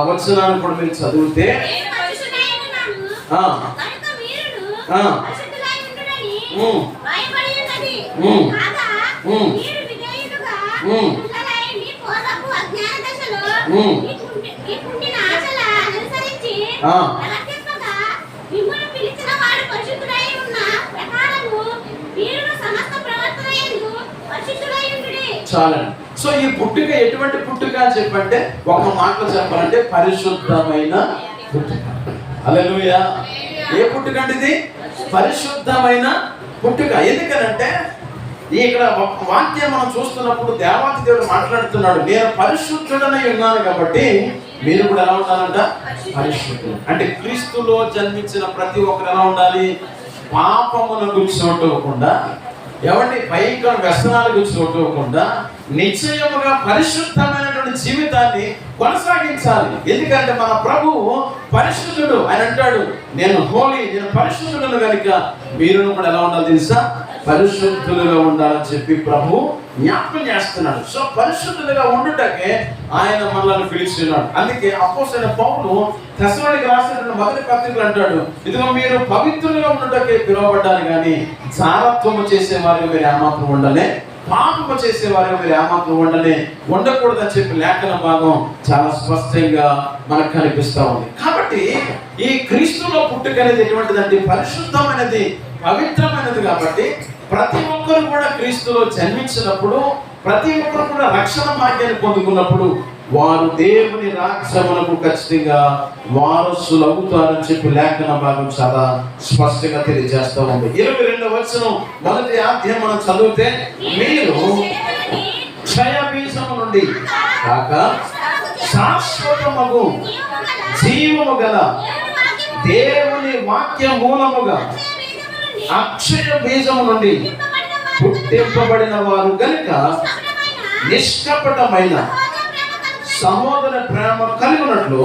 [SPEAKER 2] వచనాన్ని కూడా మీరు చదివితే చాలండి. సో ఈ పుట్టుక ఎటువంటి పుట్టుక అని చెప్పంటే ఒక మాటలో చెప్పాలంటే పరిశుద్ధమైన పుట్టుక. హల్లెలూయా. ఏ పుట్టుక అంటే ఇది? పరిశుద్ధమైన పుట్టుక. ఎందుకనంటే ఇక్కడ వాక్యం మనం చూస్తున్నప్పుడు దేవాతి దేవుడు మాట్లాడుతున్నాడు, నేను పరిశుద్ధుడనై ఉన్నాను కాబట్టి మీరు కూడా ఎలా ఉండాలంట? పరిశుద్ధుడు. అంటే క్రీస్తులో జన్మించిన ప్రతి ఒక్కరు ఎలా ఉండాలి? పాపమునకు చోటుకుండా, ఎవరిని భయంకర వ్యసనాలకు చోటుకుండా నిశ్చయముగా పరిశుద్ధమైనటువంటి జీవితాన్ని కొనసాగించాలి. ఎందుకంటే మన ప్రభువు పరిశుద్ధుడు. ఆయన అంటాడు, నేను హోలీ, నేను పరిశుద్ధులను కనుక మీరును కూడా ఎలా ఉండాలి తెలుసా? పరిశుద్ధులుగా ఉండాలని చెప్పి ప్రభు జ్ఞాపకం చేస్తున్నాడు. సో పరిశుద్ధులుగా ఉండుటకే ఆయన మనల్ని పిలుస్తున్నాడు. అందుకే అపోస్తలుడైన పౌలు తెస్సలోనికీయులకు రాసినటువంటి మొదటి పత్రికలో అంటాడు, ఇదిగో మీరు పవిత్రులుగా ఉండుటకే పిలువబడ్డారు కానీ జారత్వము చేసేవారుగా మీరు ఏమాత్రం ఉండలే, పాపము చేసేవారుగా మీరు ఏమాత్రం ఉండకూడదని చెప్పి లేఖన భాగం చాలా స్పష్టంగా మనకు కనిపిస్తా ఉంది. కాబట్టి ఈ క్రీస్తులో పుట్టుక అనేది ఎటువంటిదంటే పరిశుద్ధమైనది, పవిత్రమైనది. కాబట్టి ప్రతి ఒక్కరు కూడా క్రీస్తులో జన్మించినప్పుడు, ప్రతి ఒక్కరు కూడా రక్షణ భాగ్యాన్ని పొందుకున్నప్పుడు వారు దేవుని రాజ్యమునకు ఖచ్చితంగా వారసులు అవుతారని చెప్పి లేఖన భాగం చాలా స్పష్టంగా తెలియజేస్తా ఉంది. 22వ వచనం మొదటి అధ్యాయం మనం చదివితే, మీరు క్షయ బీజము నుండి కాక శాశ్వతమగు జీవము గల దేవుని వాక్య మూలముగా అక్షయ బీజము నుండి పుట్టింపబడిన వారు గనుక నిష్కపటమైన సహోదర ప్రేమ కలిగినట్లు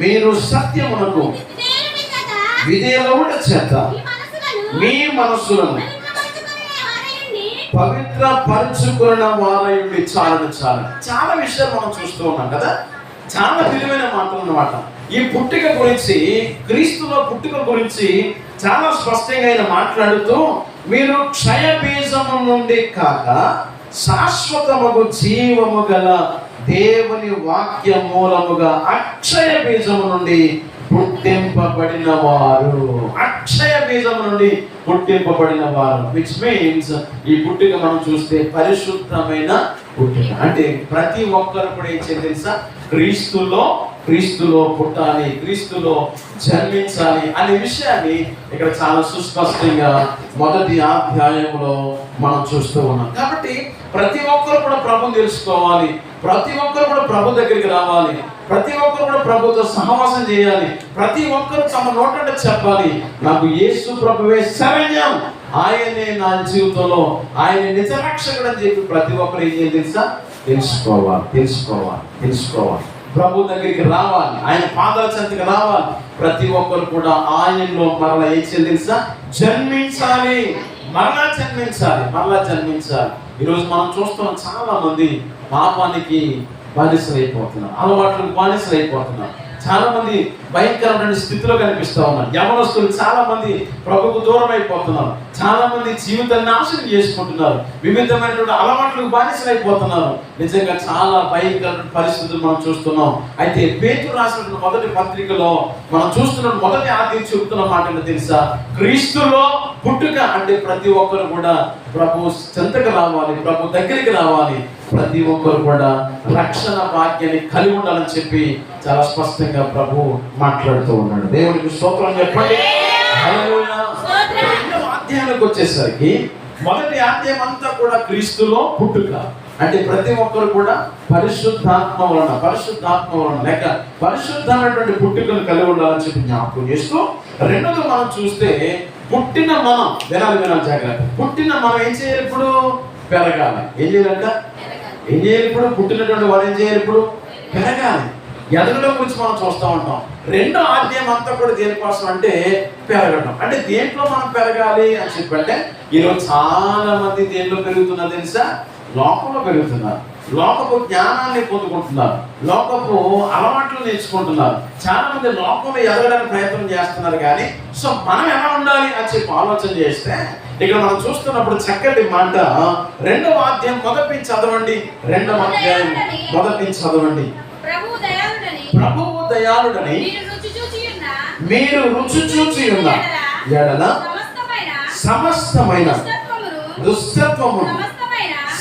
[SPEAKER 2] మీరు సత్యమునకు విధేయులవుట చేత మీ మనస్సులను పవిత్ర పరుచుకున్న వారయుండి చాలా విషయాలు మనం చూస్తూ ఉన్నాం కదా. చాలా విలువైన మాటలు అన్నమాట. ఈ పుట్టుక గురించి, క్రీస్తులో పుట్టుక గురించి చాలా స్పష్టంగా ఆయన మాట్లాడుతూ, మీరు క్షయ బీజము నుండి కాక శాశ్వతముగు జీవము గల దేవుని వాక్య మూలముగా అక్షయ బీజము నుండి పుట్టింపబడిన వారు. అక్షయ బీజము నుండి పుట్టింపబడిన వారు, విచ్ మీన్స్ ఈ పుట్టుక మనం చూస్తే పరిశుద్ధమైన పుట్టుక. అంటే ప్రతి ఒక్కరు కూడా ఏం చేయాలి తెలుసా? క్రీస్తులో పుట్టాలి, క్రీస్తులో జన్మించాలి అనే విషయాన్ని ఇక్కడ చాలా సుస్పష్టంగా మొదటి అధ్యాయంలో మనం చూస్తూ ఉన్నాం. కాబట్టి ప్రతి ఒక్కరు కూడా ప్రభుని తెలుసుకోవాలి, ప్రతి ఒక్కరు కూడా ప్రభు దగ్గరికి రావాలి, ప్రతి ఒక్కరు కూడా ప్రభుతో సహవాసం చేయాలి, ప్రతి ఒక్కరు తమ నోట చెప్పాలి, నాకు యేసు ప్రభువే శరణ్యం, ఆయనే నా జీవితంలో, ఆయన నిజ రక్షకుడు అని చెప్పి ప్రతి ఒక్కరు ఏం చేయాలి తెలుసా? తెలుసుకోవాలి. ప్రభు దగ్గరికి రావాలి, ఆయన పాదాల చెంతకి రావాలి. ప్రతి ఒక్కరు కూడా ఆయనలో మరలా ఏం చేయాలి తెలుసా? మరలా జన్మించాలి. ఈరోజు మనం చూస్తున్నాం, చాలా మంది పాపానికి బానిసలైపోతున్నారు, అలవాట్లకు బానిసలైపోతున్నారు. చాలా మంది భయంకరమైన స్థితిలో కనిపిస్తూ ఉన్నారు. యవనస్తులు చాలా మంది ప్రభుకు దూరం అయిపోతున్నారు. చాలా మంది జీవితాన్ని నాశనం చేసుకుంటున్నారు, వివిధమైనటువంటి అలవాట్లకు బానిసలైపోతున్నారు. నిజంగా చాలా భయంకరమైన పరిస్థితులు మనం చూస్తున్నాం. అయితే పేతురు రాసిన మొదటి పత్రికలో మనం చూస్తున్న మొదటి అధ్యాయం చెబుతున్న మాటలు తెలుసా? క్రీస్తులో పుట్టుక అంటే ప్రతి ఒక్కరు కూడా ప్రభు చెంతకు రావాలి, ప్రభు దగ్గరికి రావాలి, ప్రతి ఒక్కరు కూడా రక్షణ భాగ్యాన్ని కలిగి ఉండాలని చెప్పి చాలా స్పష్టంగా ప్రభు మాట్లాడుతూ ఉన్నాడు. దేవునికి స్తోత్రం చెప్పండి. రెండవ అధ్యాయానికి వచ్చేసరికి మొదటి అధ్యాయం అంతా కూడా క్రీస్తులో పుట్టుక అంటే ప్రతి ఒక్కరు కూడా పరిశుద్ధాత్మ వలన లేక పరిశుద్ధమైనటువంటి పుట్టుకను కలిగి ఉండాలని చెప్పి జ్ఞాపకం చేస్తూ, రెండోది మనం చూస్తే పుట్టిన మనం వినాలి జాగ్రత్త. పుట్టిన మనం ఏం చేయాలి? ఇప్పుడు పెరగాలి. ఏం చేయాలంట? ఏం చేయాలి? ఇప్పుడు పుట్టినటువంటి వాడు ఏం చేయాలి? ఇప్పుడు పెరగాలి. ఎదగడం గురించి మనం చూస్తూ ఉంటాం. రెండో ఆద్యం అంతా కూడా దేనికోసం అంటే పెరగడం. అంటే దేంట్లో మనం పెరగాలి అని చెప్పంటే ఈరోజు చాలా మంది దేంట్లో పెరుగుతున్నారు తెలుసా? లోకంలో పెరుగుతున్నారు. లోకపు జ్ఞానాన్ని పొందుకుంటున్నారు, లోకపు అలవాట్లు నేర్చుకుంటున్నారు. చాలా మంది లోకంలో ఎదగడానికి ప్రయత్నం చేస్తున్నారు. కానీ సో మనం ఎలా ఉండాలి అని చెప్పి ఆలోచన చేస్తే ఇక్కడ మనం చూస్తున్నప్పుడు చక్కటి మాట. 2వ అధ్యాయం మొదటి చదవండి. 2వ అధ్యాయం మొదటి చదవండి. ప్రభువు దయాళుడని మీరు రుచి చూచి ఉన్న ఎడల సమస్తమైన దుష్టత్వము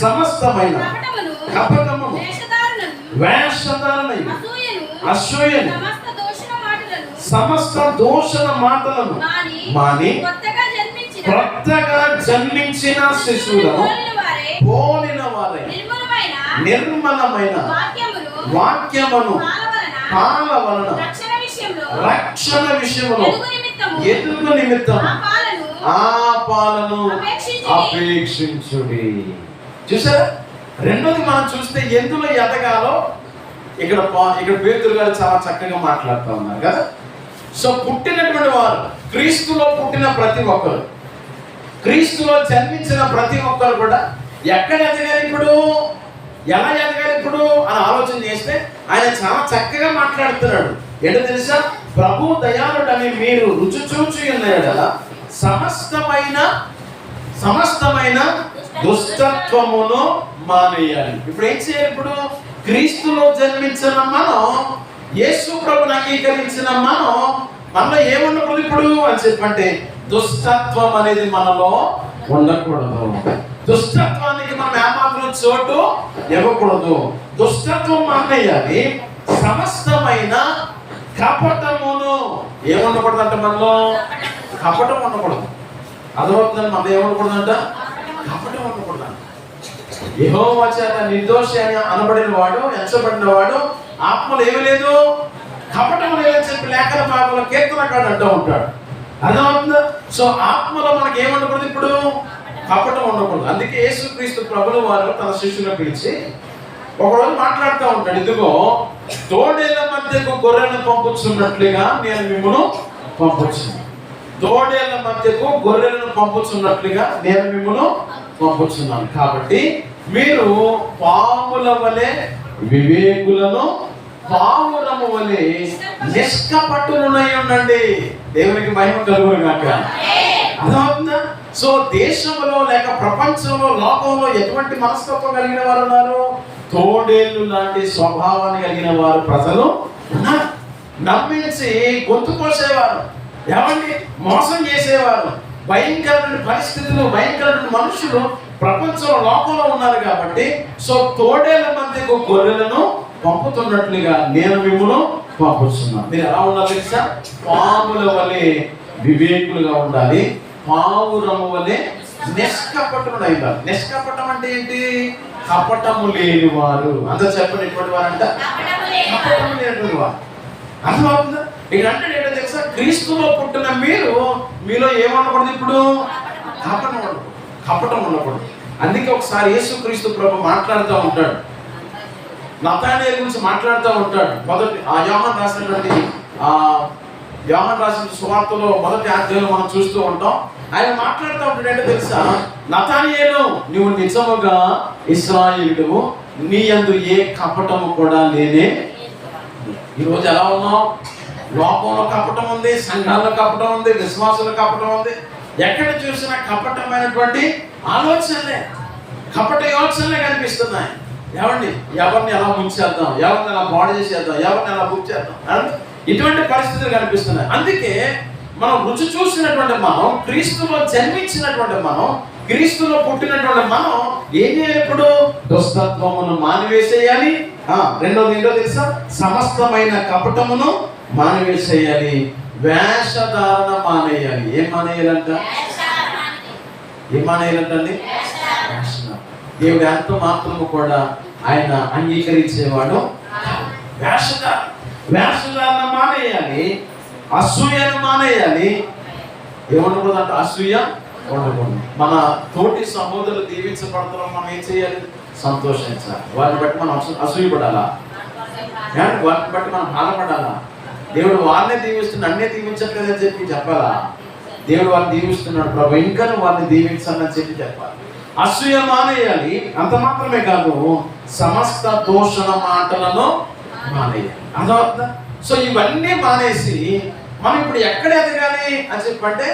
[SPEAKER 2] సమస్తమైన కపటమును వేషధారణయు అసూయను సమస్త దూషణ మాటలను మాని కొత్తగా జన్మించిన శిశువులను పోలిన వారై నిర్మలమైన వాక్యమును పాల వలన రక్షణ విషయములో ఎదుగు నిమిత్తం ఆ పాలను అపేక్షించుడి. చూసారా? రెండోది మనం చూస్తే ఎందులో ఎదగాలో ఇక్కడ పేతురు గారు చాలా చక్కగా మాట్లాడుతూ ఉన్నారు కదా. సో పుట్టినటువంటి వారు, క్రీస్తులో పుట్టిన ప్రతి ఒక్కరు, క్రీస్తులో జన్మించిన ప్రతి ఒక్కరు కూడా ఎక్కడ ఎదగాలి ఇప్పుడు, ఎలా ఎదగాలి ఇప్పుడు అని ఆలోచన చేస్తే ఆయన చాలా చక్కగా మాట్లాడుతున్నాడు. ఏంటో తెలుసా? ప్రభు దయాళుడని మీరు రుచి చూచి ఉన్న ఎడల సమస్తమైన దుష్టత్వమును మానేయాలి. ఇప్పుడు ఏం చేయాలి? ఇప్పుడు క్రీస్తులో జన్మించిన మనం, యేసు ప్రభుని అంగీకరించిన మనం, మనలో ఏముండకూడదు ఇప్పుడు అని చెప్పంటే దుష్టత్వం అనేది మనలో ఉండకూడదు. దుష్టత్వానికి మనం ఏమాత్రం చోటు ఇవ్వకూడదు. దుష్టత్వం మానేయాలి. సమస్తమైన కపటమును ఏముండకూడదు అంటే మనలో కపటం ఉండకూడదు. అదవుతుందని మనం ఏమనకూడదంట? కపటం ఉండకూడదు. యెహోవా చేత నిర్దోషి అని అనబడిన వాడు, ఎంచబడిన వాడు ఆత్మలో ఏమీ లేదు, కపటం లేదని చెప్పి లేఖన భాగంలో కీర్తనకాడు అంటూ ఉంటాడు. అర్థమవుతుందా? సో ఆత్మలో మనకి ఏముండకూడదు ఇప్పుడు? కపటం ఉండకూడదు. అందుకే యేసుక్రీస్తు ప్రభుల వారు తన శిష్యులను పిలిచి ఒకరోజు మాట్లాడుతూ ఉంటాడు. ఇదిగో తోడేళ్ల మధ్యకు గొర్రెలను పంపుతున్నట్లుగా నేను మిమ్మల్ని పంపుతున్నాను. తోడేళ్ల మధ్యకు గొర్రెలను పంపుతున్నట్లుగా నేను మిమ్మల్ని పంపుతున్నాను. కాబట్టి మీరు పాముల వలె వివేకులను, పావురము వలె నిష్కపట్టులై ఉండండి. దేవునికి మహిమ కలుగును గాక. అర్థమవుతుందా? సో దేశంలో లేక ప్రపంచంలో, లోకంలో ఎటువంటి మనస్తత్వం కలిగిన వారు ఉన్నారు? తోడేళ్ళు లాంటి స్వభావాన్ని కలిగిన వారు ప్రజలు ఉన్నారు. నమ్మించి గొంతు కోసేవారు, ఏమండి మోసం చేసేవారు, భయంకరమైన పరిస్థితులు, భయంకరమైన మనుషులు ప్రపంచంలో, లోకంలో ఉన్నారు. కాబట్టి సో తోడేళ్ల మధ్యకు గొర్రెలను పంపుతున్నట్లుగా నేను మిమ్మల్ని పంపుతున్నాను. మీరు ఎలా ఉండాలి తెలుసా? పాముల వలె వివేకులుగా ఉండాలి, పావురము వలె నిష్కపటుడు అయినారు. నిష్కపటం అంటే ఏంటి? కపటము లేని వారు. అందరూ చెప్పండి, ఎటువంటి వారు అంట? కపటము లేని వారు. అర్థమవుతుందా? ఇక్కడ అంటే ఏంటో తెలుసా? క్రీస్తులో పుట్టిన మీరు, మీలో ఏమనకూడదు ఇప్పుడు? కపటం ఉండకూడదు. అందుకే ఒకసారి యేసుక్రీస్తు ప్రభు మాట్లాడుతూ ఉంటాడు, నతానేలు గురించి మాట్లాడుతూ ఉంటాడు. మొదటి యోహాను రాసిన సువార్తలో మొదటి అధ్యాయంలో మనం చూస్తూ ఉంటాం. ఆయన మాట్లాడుతూ ఉంటాడు ఏంటో తెలుసా? నతానేలు, నువ్వు నిజముగా ఇశ్రాయేలువు, నీ యందు ఏ కపటము కూడా లేనే. ఈరోజు ఎలా ఉన్నావు? లోకంలో కపటం ఉంది, సంఘాల్లో కపటం ఉంది, విశ్వాసంలో కపటం ఉంది. ఎక్కడ చూసినా కపటమైనటువంటి ఆలోచనలే, కపట యోచనలే కనిపిస్తున్నాయి. ఏమండి, ఎవరిని ఎలా ముంచేద్దాం, ఎవరిని ఎలా బాడీ చేసేద్దాం, ఎవరిని ఎలా బుక్ చేద్దాం, ఇటువంటి పరిస్థితులు కనిపిస్తున్నాయి. అందుకే మనం రుచి చూసినటువంటి మనం, క్రీస్తులో జన్మించినటువంటి మనం, క్రీస్తులో పుట్టినటువంటి మనం ఏం చేయాలి ఇప్పుడు? దుష్టత్వమును మానివేసేయాలి. రెండోది ఏంటో తెలుసా? సమస్తమైన కపటమును మానివేసేయాలి. వేషధారణ మానేయాలి. ఏం మానేయాలంట? ఏం మానేయాలంటండి? దేవుడు ఎంత మాత్రము కూడా ఆయన అంగీకరించేవాడు. వేషధారణ మానేయాలి, అసూయను మానేయాలి. ఏమనకూడదంట? అసూయ, ఉండకూడదు. మన తోటి సహోదరులు దీవించబడతాం, మనం ఏం చేయాలి? సంతోషించాలి. వారిని బట్టి మనం అసూయపడాలా? వారిని బట్టి మనం బాధపడాలా? దేవుడు వారినే దీవిస్తున్నాడు, నన్నే దీవించట్లేదని చెప్పి చెప్పాలా? దేవుడు వారిని దీవిస్తున్నాడు, ప్రభు ఇంకా వారిని దీవించాలని చెప్పి చెప్పాలి. అసూయ మానేయాలి. అంత మాత్రమే కాదు, సమస్త దూషణ మాటలను మానేయాలి. అర్థమవుతుందా? సో ఇవన్నీ మానేసి మనం ఇప్పుడు ఎక్కడ ఎదగాలి అని చెప్పంటే,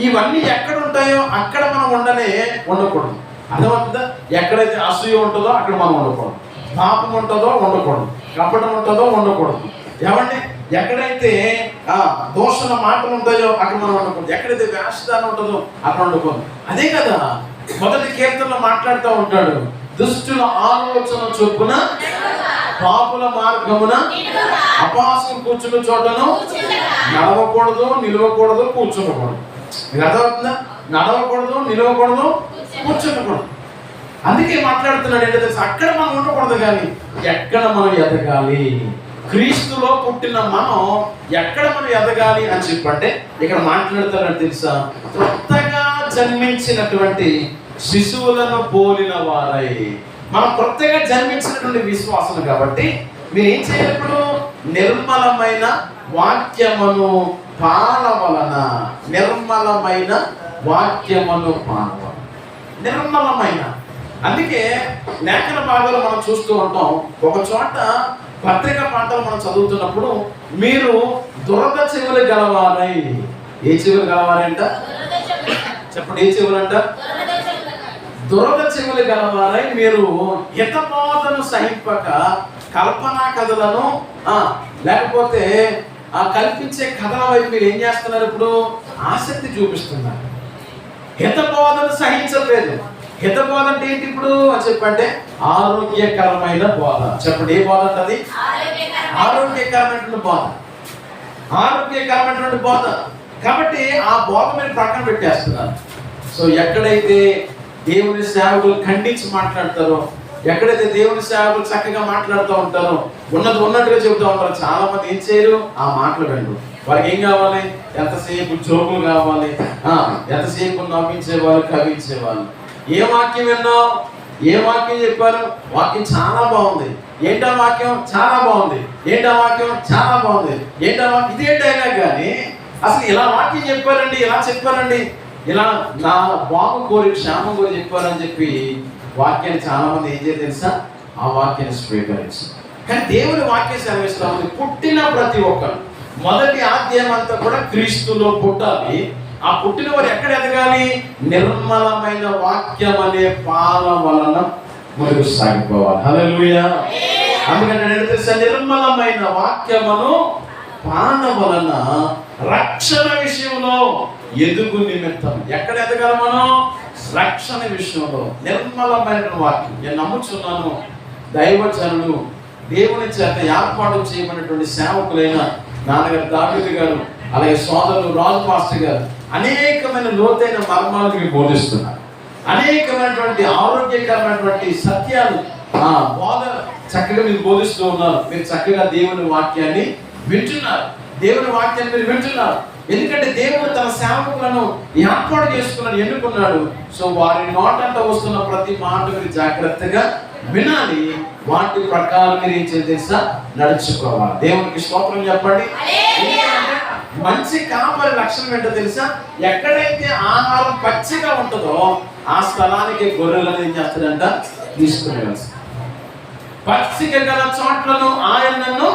[SPEAKER 2] ఇవన్నీ ఎక్కడ ఉంటాయో అక్కడ మనం ఉండకూడదు. అర్థమవుతుందా? ఎక్కడైతే అసూయ ఉంటుందో అక్కడ మనం ఉండకూడదు, పాపం ఉంటుందో ఉండకూడదు, కపటం ఉంటుందో ఉండకూడదు. ఏమండి? ఎక్కడైతే దోషణ మాటలు ఉంటాయో అక్కడ మనం ఉండకూడదు, ఎక్కడైతే వేషధానం ఉంటుందో అక్కడ ఉండకూడదు. అదే కదా మొదటి కీర్తనలో మాట్లాడుతూ ఉంటాడు, దుష్టుల ఆలోచన చొప్పున పాపుల మార్గమున అపహాస్యం కూర్చున్న చోటను నడవకూడదు, నిలవకూడదు, కూర్చుండకూడదు. మీకు అర్థమవుతుందా? నడవకూడదు, నిలవకూడదు, కూర్చుండకూడదు. అందుకే మాట్లాడుతున్నాడు ఏంటో తెలుసు, అక్కడ మనం ఉండకూడదు. కానీ ఎక్కడ మనం ఎదగాలి, క్రీస్తులో పుట్టిన మనం ఎక్కడ మనం ఎదగాలి అని చెప్పంటే ఇక్కడ మాట్లాడుతున్నాడు తెలుసా, కొత్తగా జన్మించినటువంటి శిశువులను పోలిన వారై. మనం కొత్తగా జన్మించినటువంటి విశ్వాసం కాబట్టి మీరు ఏం చేయాలి? ఇప్పుడు నిర్మలమైన వాక్యమును పాల వలన, నిర్మలమైన వాక్యమును పాల వలన, నిర్మలమైన. అందుకే లేఖన భాగాలు మనం చూస్తూ ఉంటాం. ఒక చోట పత్రిక పాఠాలు మనం చదువుతున్నప్పుడు, మీరు దురద చెవులు గలవారై. ఏ చెవులు గలవారంట? చెప్పండి, ఏ చెవులంట? దురద చెవులు గలవారై మీరు హితబోధను సహింపక కల్పనా కథలను లేకపోతే కల్పించే కథల వైపు మీరు ఏం చేస్తున్నారు? ఇప్పుడు ఆసక్తి చూపిస్తున్నారు. హితబోధను సహించట్లేదు. హితబోధ అంటే ఏంటి ఇప్పుడు అని చెప్పంటే ఆరోగ్యకరమైన బోధ. చెప్పండి, ఏ బోధ అంటది? ఆరోగ్యకరమైనటువంటి బోధ, ఆరోగ్యకరమైనటువంటి బోధ. కాబట్టి ఆ బోధ మీరు ప్రక్కన పెట్టేస్తున్నారు. సో ఎక్కడైతే దేవుని సేవకులు ఖండించి మాట్లాడతారో, ఎక్కడైతే దేవుని సేవకులు చక్కగా మాట్లాడుతూ ఉంటారో, ఉన్నట్టుగా చెబుతూ ఉంటారో, చాలా మంది ఏం చేయరు? ఆ మాటలు వినరు. వారికి ఏం కావాలి? ఎంతసేపు జోకులు కావాలి, ఎంతసేపు నవ్వించేవాళ్ళు, కవించేవాళ్ళు. ఏ వాక్యం విన్నావు? ఏ వాక్యం చెప్పారు? వాక్యం చాలా బాగుంది. ఏంటా వాక్యం? చాలా బాగుంది. ఏంటా వాక్యం? చాలా బాగుంది. ఏంటా వాక్యం? ఇదే డైలాగ్. కానీ అసలు ఇలా వాక్యం చెప్పారండి, ఇలా చెప్పారండి, ఇలా నా బాగు కోరి క్షేమం కోరి చెప్పారని చెప్పి వాక్యాన్ని చాలా మంది ఏం చేయాలి తెలుసా? ఆ వాక్యాన్ని స్వీకరించారు. కానీ దేవుని వాక్యం సెలవిస్తా ఉంది, పుట్టిన ప్రతి ఒక్కరు మొదటి అధ్యాయం అంతా కూడా క్రీస్తులో పుట్టాలి. ఆ పుట్టిన వారు ఎక్కడ ఎదగాలి? నిర్మలమైన వాక్యం అనే పాల వలన ముందుకు సాగిపోవాలి. హల్లెలూయా. అందుకంటే నిర్మలమైన వాక్యమును పాన వలన రక్షణ విషయంలో ఎదుగు నిమిత్తం. ఎక్కడ ఎదగాలి మనం? రక్షణ విషయంలో. నిర్మలమైన వాక్యం. నేను నమ్ముచున్నాను, దైవజనులు, దేవుని చేత ఏర్పాటు చేయబడినటువంటి సేవకులైన నాన్నగారు దావీదు గారు, అలాగే సోదరులు రాజు మాస్టర్ గారు అనేకమైన లోతైన మర్మాలు మీకు బోధిస్తున్నారు. అనేకమైనటువంటి ఆరోగ్యకరమైనటువంటి సత్యాలు బోధ చక్కగా మీరు బోధిస్తూ ఉన్నారు. మీరు చక్కగా దేవుని వాక్యాన్ని వింటున్నారు. దేవుని వాక్యాన్ని మీరు వింటున్నారు. ఎందుకంటే దేవుడు తన సేవకులను ఏర్పాటు చేసుకున్నాడు, ఎన్నుకున్నాడు. సో వారి నోటంట వస్తున్న ప్రతి మాట మీరు జాగ్రత్తగా వినాలి. వాటి ప్రకారం మీరు ఏం చేయాలి తెలుసా? నడుచుకోవాలి. దేవునికి స్తోత్రం చెప్పండి. మంచి కాపరి లక్షణం ఏంటో తెలుసా? ఎక్కడైతే ఆహారం పచ్చిగా ఉంటుందో ఆ స్థలానికి గొర్రెలను ఏం చేస్తాడంట? తీసుకుని వెళ్తాడు. పచ్చిక గల చోట్లను ఆయనను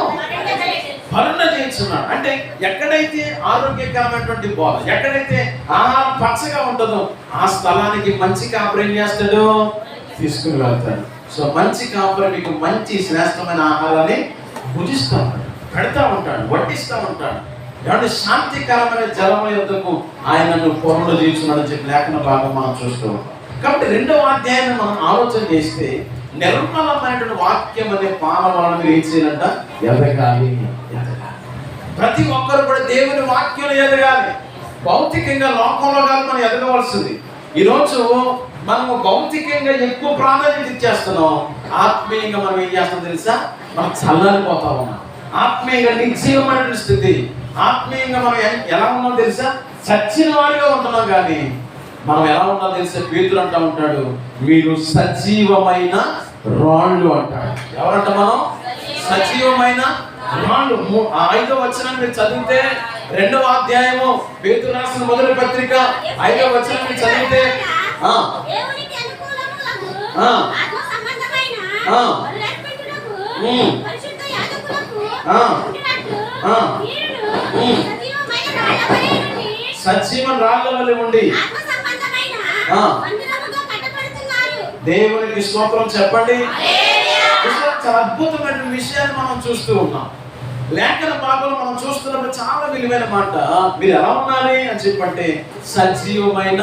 [SPEAKER 2] భరణ చేస్తున్నాడు. అంటే ఎక్కడైతే ఆరోగ్యకరమైనటువంటి బోధ, ఎక్కడైతే ఆహారం పచ్చగా ఉంటుందో ఆ స్థలానికి మంచి కాపరి ఏం చేస్తాడు? తీసుకుని వెళ్తాడు. సో మంచి కాపరి మీకు మంచి శ్రేష్టమైన ఆహారాన్ని భుజిస్తూ ఉంటాడు, పెడతా ఉంటాడు, వడ్డిస్తూ ఉంటాడు. ఏమంటే శాంతికరమైన జలముల యొద్దకు ఆయనను పొరలు తీర్చున్నాడని చెప్పి లేఖన భాగం మనం చూస్తూ ఉంటాం. కాబట్టి రెండవ అధ్యాయాన్ని మనం ఆలోచన చేస్తే నిర్మలమైనటువంటి వాక్యం అనే పాల వలన మీరు ఏం చేయాలంట? ఎదగాలి. ప్రతి ఒక్కరు కూడా దేవుని వాక్యంలో ఎదగాలి. భౌతికంగా లోకంలో కాదు మనం ఎదగవలసింది. ఈరోజు మనము భౌతికంగా ఎక్కువ ప్రాధాన్యత ఇచ్చేస్తున్నాం. ఆత్మీయంగా మనం ఏం చేస్తాం తెలుసా? మనం చల్లారిపోతా ఉన్నాం. ఆత్మీయంగా నిర్జీవమైన స్థితి. ఆత్మీయంగా మనం ఎలా ఉన్నాం తెలుసా? చచ్చిన వారిగా ఉంటున్నాం. కానీ మనం ఎలా ఉండాలో తెలిసే పేతురు అంటా ఉంటాడు, మీరు సజీవమైన రాళ్ళు అంటాడు. ఎవరంట మనం? సజీవమైన రాళ్ళు. 5వ వచనం మీరు చదివితే, 2వ అధ్యాయము పేతురు రాసిన మొదటి పత్రిక 5వ వచనం మీరు చదివితే, సజీవ రాళ్ళ వలె ఉండి దేవునికి స్తోత్రం చెప్పండి. చాలా అద్భుతమైన విషయాన్ని మనం చూస్తూ ఉన్నాం. లేఖన భాగంలో మనం చూస్తున్నప్పుడు చాలా విలువైన మాట, మీరు ఎలా ఉండాలి అని చెప్పంటే సజీవమైన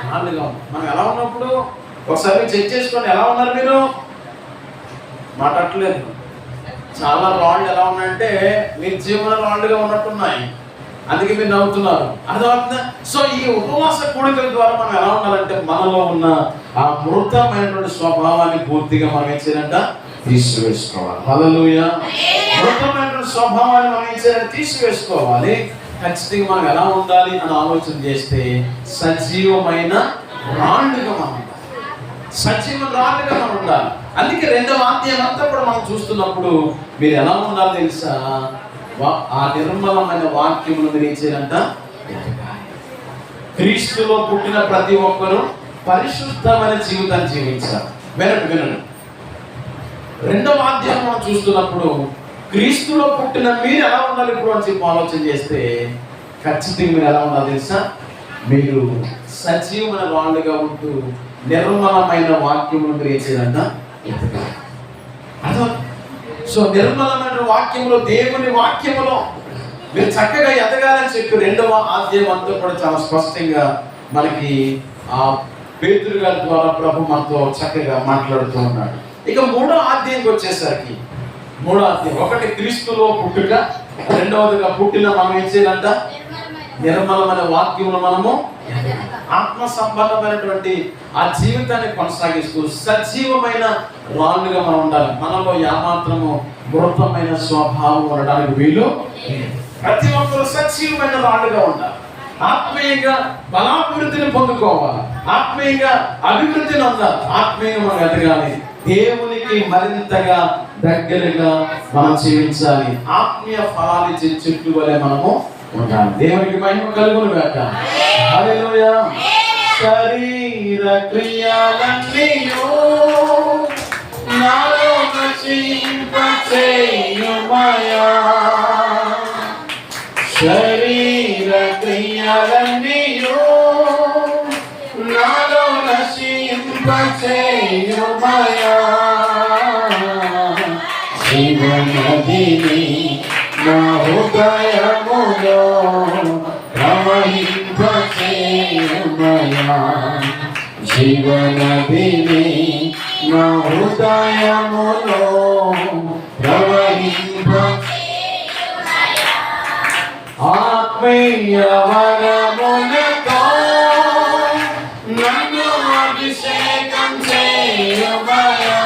[SPEAKER 2] రాళ్ళుగా. మనం ఎలా ఉన్నప్పుడు ఒకసారి చెక్ చేసుకోండి, ఎలా ఉన్నారు మీరు? మాట్లాడలేదు. చాలా రాళ్ళు ఎలా ఉన్నాయంటే నిర్జీవన రాళ్ళుగా ఉన్నట్టున్నాయి, అందుకే మీరు నవ్వుతున్నారు. అర్థమవుతుందా? సో ఈ ఉపవాస కూడికల ద్వారా మనం ఎలా ఉండాలంటే మనలో ఉన్న ఆ మృతమైనటువంటి స్వభావాన్ని పూర్తిగా మనం ఏం చేయాలంట? తీసివేసుకోవాలి. హల్లెలూయా. మృతమైనటువంటి స్వభావాన్ని మనం ఏం చేయాలి? తీసివేసుకోవాలి. ఖచ్చితంగా మనం ఎలా ఉండాలి అని ఆలోచన చేస్తే సజీవమైన రాళ్ళుగా మనం ఉండాలి. సజీవ రాళ్ళుగా మనం ఉండాలి. అందుకే 2వ అధ్యాయం అంతా కూడా మనం చూస్తున్నప్పుడు మీరు ఎలా ఉండాలి తెలుసా? ఆ నిర్మలమైన వాక్యమును మీరు ఏం చేయాలంట? క్రీస్తులో పుట్టిన ప్రతి ఒక్కరూ పరిశుద్ధమైన జీవితాన్ని జీవించాలి. వినండి. 2వ అధ్యాయం మనం చూస్తున్నప్పుడు క్రీస్తులో పుట్టిన మీరు ఎలా ఉండాలి ఇప్పుడు అని చెప్పి ఆలోచన చేస్తే ఖచ్చితంగా మీరు ఎలా ఉండాలి తెలుసా? మీరు సజీవమైన రాళ్ళుగా ఉంటూ నిర్మలమైన వాక్యమును మీరు ఏం చేయాలంట? అర్థం. సో నిర్మలమైన వాక్యములో, దేవుని వాక్యములో మీరు చక్కగా ఎదగాలని చెప్పి 2వ అధ్యాయం అంతా కూడా చాలా స్పష్టంగా మనకి ఆ పేతురు గారి ద్వారా ప్రభు మనతో చక్కగా మాట్లాడుతూ ఉన్నాడు. ఇక 3వ అధ్యాయంకి వచ్చేసరికి 3వ అధ్యాయం, 1 క్రీస్తులో పుట్టుక, 2వదిగా పుట్టిన మనం ఏం చేయాలంట? నిర్మలమైన వాక్యములు మనము ఆత్మ సంబంధమైనటువంటి ఆ జీవితాన్ని కొనసాగిస్తూ సజీవమైన రాళ్ళుగా మనం ఉండాలి. మనలో ఏమాత్రము మృతమైన స్వభావం ఉండడానికి వీలు. ప్రతి ఒక్కరు సజీవమైన రాళ్ళుగా ఉండాలి. ఆత్మీయంగా బలాభివృద్ధిని పొందుకోవాలి. ఆత్మీయంగా అభివృద్ధిని ఉండాలి. ఆత్మీయంగా మనం ఎదగాలి. దేవునికి మరింతగా దగ్గరగా మనం జీవించాలి. ఆత్మీయ ఫలాలు ఇచ్చే చెట్టు వలె మనము ఉండాలి. దేవునికి మహిమ కలుగును గాక. హల్లెలూయా. శరీర క్రియలన్నీయు నాలో నశింపచేయుమయా. శరీర క్రియలన్నీయు నాలో నశింపచేయుమయా. జీవనదిని నా హృదయములో ప్రవహింపచేయుమయా. జీవనదిని నా హృదయములో ప్రవహింపచేయుమయా. ఆత్మీయ వరములతో నన్ను అభిషేకం చేయుమయా.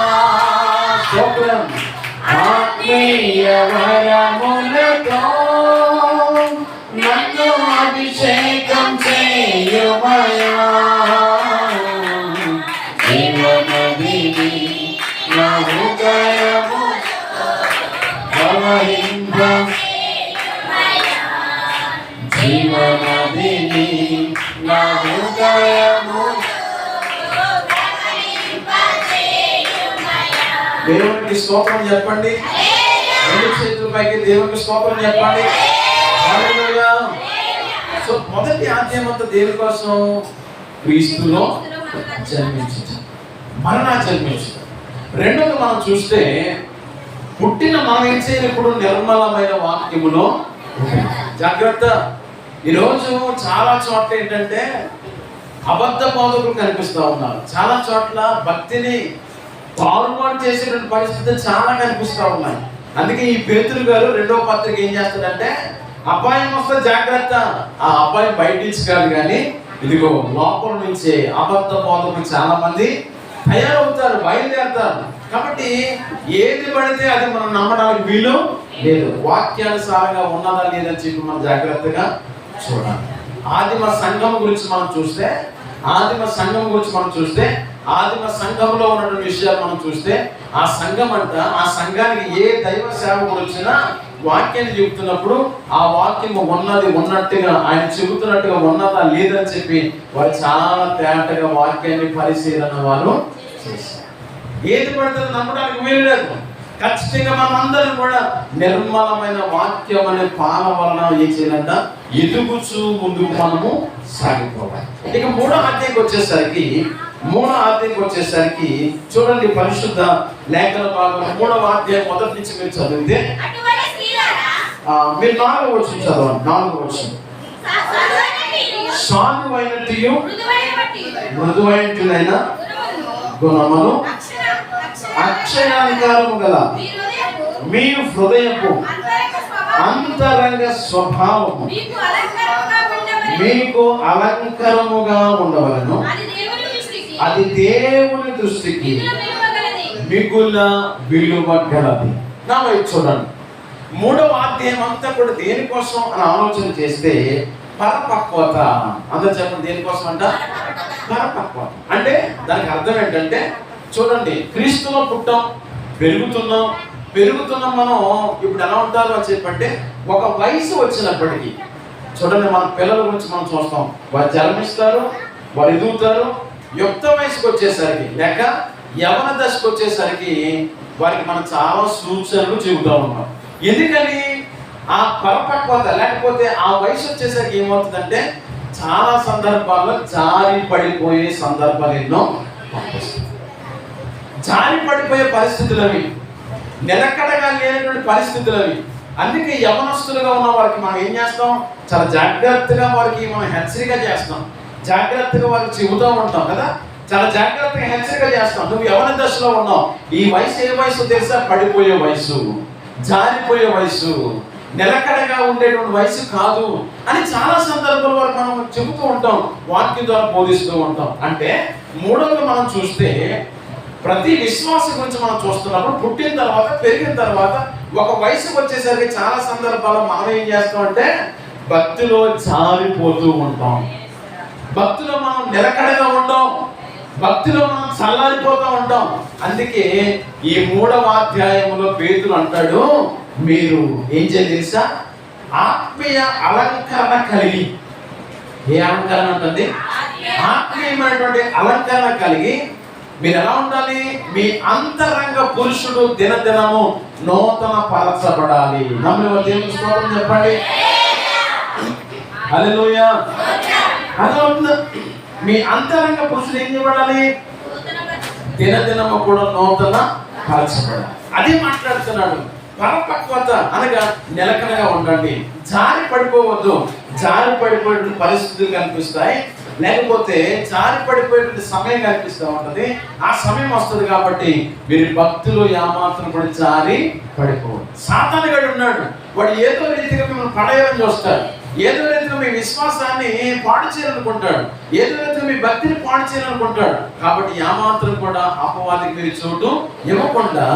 [SPEAKER 2] ఆత్మీయ వరములతో నన్ను అభిషేకం చేయుమయా. జీవనదిని నా హృదయములో ప్రవహింపచేయుమయా. జీవనదిని నా హృదయములో ప్రవహింపచేయుమయా. దేవునికి స్తోత్రం చెప్పండి. 2 చేతుల పైకి దేవునికి స్తోత్రం చెప్పండి. హల్లెలూయా. సో మొదటి అధ్యాయం అంతా దేని కోసం? క్రీస్తులో జన్మించడం, మరలా జన్మించడం. 2వ మనం చూస్తే పుట్టిన మనం ఏం చేయాలి? ఇప్పుడు నిర్మలమైన వాక్యములో జాగ్రత్త. ఈరోజు చాలా చోట్ల ఏంటంటే అబద్ధ బోధకులు కనిపిస్తూ ఉన్నారు. చాలా చోట్ల భక్తిని తారుమారు చేసేటువంటి పరిస్థితులు చాలా కనిపిస్తూ ఉన్నాయి. అందుకే ఈ పేతురు గారు 2వ పత్రిక ఏం చేస్తాడంటే, అపాయం వస్తే జాగ్రత్త. ఆ అపాయం బయట నుంచి కాదు కానీ ఇదిగో లోపల నుంచే అబద్ధ బోధకులు చాలా మంది తయారవుతారు, బయలుదేరుతారు. కాబట్టి ఏది పడితే అది మనం నమ్మడానికి వీలు లేదు. వాక్యానుసారంగా ఉన్నదా లేదని చెప్పి మనం జాగ్రత్తగా చూడాలి. ఆదిమ సంఘం గురించి మనం చూస్తే ఆదిమ సంఘం గురించి మనం చూస్తే, ఆదిమ సంఘంలో ఉన్నటువంటి విషయాలు మనం చూస్తే, ఆ సంఘం అంట, ఆ సంఘానికి ఏ దైవ సేవకుడు వచ్చినా వాక్యాన్ని చెబుతున్నప్పుడు ఆ వాక్యం ఉన్నది ఉన్నట్టుగా, ఆయన చెబుతున్నట్టుగా ఉన్నదా లేదని చెప్పి వారు చాలా తేటగా వాక్యాన్ని పరిశీలన వారు చేశారు. ఏది పడుతుందో నమ్మడానికి వీలు లేదు. ఖచ్చితంగా మనం అందరం కూడా నిర్మలమైన వాక్యం అనే పాల వలన ఏం చేయాలంట, ఎదుగుచూ ముందుకు మనము సాగిపోవాలి. ఇక మూడో అధ్యాయంకి వచ్చేసరికి చూడండి, పరిశుద్ధ లేఖన భాగం 3వ అధ్యాయం మొదటి నుంచి మీరు చదివితే మీరు 4వ వచనం చదవండి. 4వ వచనం, సాధువైనట్టు మృదువైనట్టునైన గుణమును అక్షయాధికారము గల మీ హృదయపు అంతరంగ స్వభావము మీకు అలంకరముగా ఉండవలను, అది దేవుని దృష్టికి మిగుల విలువ గలది. నా వైపు చూడండి, 3వ అధ్యాయం అంతా కూడా దేనికోసం అని ఆలోచన చేస్తే పరపక్వత. అందరూ చెప్పండి, దేనికోసం అంట? పరపక్వత. అంటే దానికి అర్థం ఏంటంటే, చూడండి, క్రీస్తులో పుట్టాం, పెరుగుతున్నాం మనం. ఇప్పుడు ఎలా ఉంటారు అని చెప్పంటే, ఒక వయసు వచ్చినప్పటికీ చూడండి, మన పిల్లల గురించి మనం చూస్తాం, వారు జన్మిస్తారు, వారు ఎదుగుతారు, యుక్త వయసుకు వచ్చేసరికి లేక యవన దశకు వచ్చేసరికి వారికి మనం చాలా సూచనలు చెబుతూ ఉన్నాం. ఎందుకని? ఆ పరిపక్వత లేకపోతే ఆ వయసు వచ్చేసరికి ఏమవుతుందంటే, చాలా సందర్భాల్లో జారి పడిపోయే సందర్భాలు ఎన్నో, జారి పడిపోయే పరిస్థితులు అవి, నిలకడగా లేనటువంటి పరిస్థితులు అవి. అందుకే యవనస్తులుగా ఉన్న వారికి మనం ఏం చేస్తాం, చాలా జాగ్రత్తగా వారికి మనం హెచ్చరిక చేస్తాం, జాగ్రత్తగా వారికి చెబుతూ ఉంటాం కదా, చాలా జాగ్రత్తగా హెచ్చరిక చేస్తాం. నువ్వు యవన దశలో ఉన్నావు, ఈ వయసు ఏ వయసు తెలుసా? పడిపోయే వయసు, జారిపోయే వయసు, నిలకడగా ఉండేటువంటి వయసు కాదు అని చాలా సందర్భాల వరకు మనం చెబుతూ ఉంటాం, వాక్యం ద్వారా బోధిస్తూ ఉంటాం. అంటే మూడవది మనం చూస్తే, ప్రతి విశ్వాసం గురించి మనం చూస్తున్నప్పుడు పుట్టిన తర్వాత, పెరిగిన తర్వాత ఒక వయసుకు వచ్చేసరికి చాలా సందర్భాల్లో మనం ఏం చేస్తామంటే భక్తిలో జారిపోతూ ఉంటాం, భక్తిలో మనం నిలకడగా ఉంటాం, భక్తిలో మనం చల్లారిపోతూ ఉంటాం. అందుకే ఈ 3వ అధ్యాయంలో పేతురు అంటాడు, మీరు ఏం చేయాలి తెలుసా? ఆత్మీయ అలంకరణ కలిగి. ఏ అలంకరణ ఉంటుంది? ఆత్మీయమైనటువంటి అలంకరణ కలిగి మీరు ఎలా ఉండాలి? మీ అంతరంగ పురుషుడు దినదినము నూతన పరచబడాలి. నమ్మిన దేవుని స్తోత్రం చెప్పండి. హల్లెలూయా. అలా మీ అంతరంగ పురుషుడు ఏం చేయబడాలి? దినదినము కూడా నూతన పరచబడాలి. అదే మాట్లాడుతున్నాడు. పరపక్వత అనగా నిలకడగా ఉండండి, జారి పడిపోవద్దు. జారి పడిపోయేటువంటి పరిస్థితులు కనిపిస్తాయి, లేకపోతే జారి పడిపోయేటువంటి సమయం కనిపిస్తూ ఉంటుంది. ఆ సమయం వస్తుంది కాబట్టి మీరు భక్తులు ఏమాత్రం కూడా జారి పడిపోవద్దు. సాతానుగాడు ఉన్నాడు, వాడు ఏదో రీతిగా మిమ్మల్ని పడేయాలని చూస్తాడు, ఏదో రీతిగా మీ విశ్వాసాన్ని పాడు చేయాలనుకుంటాడు, ఏదో రీతిగా మీ భక్తిని పాడు చేయాలనుకుంటాడు. కాబట్టి ఏమాత్రం కూడా అపవాదికి మీరు చోటు ఇవ్వకుండా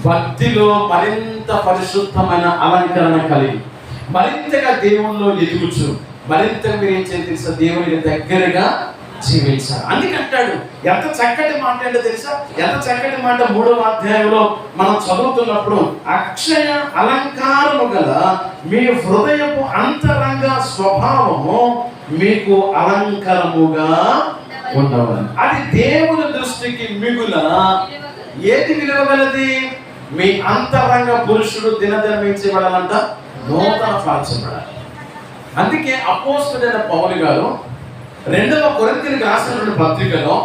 [SPEAKER 2] భక్తిలో మరింత పరిశుద్ధమైన అలంకరణ కలిగి మరింతగా దేవుల్లో ఎదుగుచు, మరింతగా మీరు ఏం చేయాలి తెలుసా? దేవుని దగ్గరగా జీవించాలి. అందుకంటాడు, ఎంత చక్కటి మాట అంటే తెలుసా? ఎంత చక్కటి మాట 3వ అధ్యాయంలో మనం చదువుతున్నప్పుడు, అక్షయ అలంకారము గల మీ హృదయపు అంతరంగ స్వభావము మీకు అలంకారముగా ఉండవాలి, అది దేవుని దృష్టికి మిగుల ఏది విలువగలది? మీ అంతరంగ పురుషుడు దినదినమించబడాలంట, నూతన పరచబడాలి. అందుకే అపోస్తలుడైన పౌలు గారు 2వ కొరింథీయులకు రాసినటువంటి పత్రికలో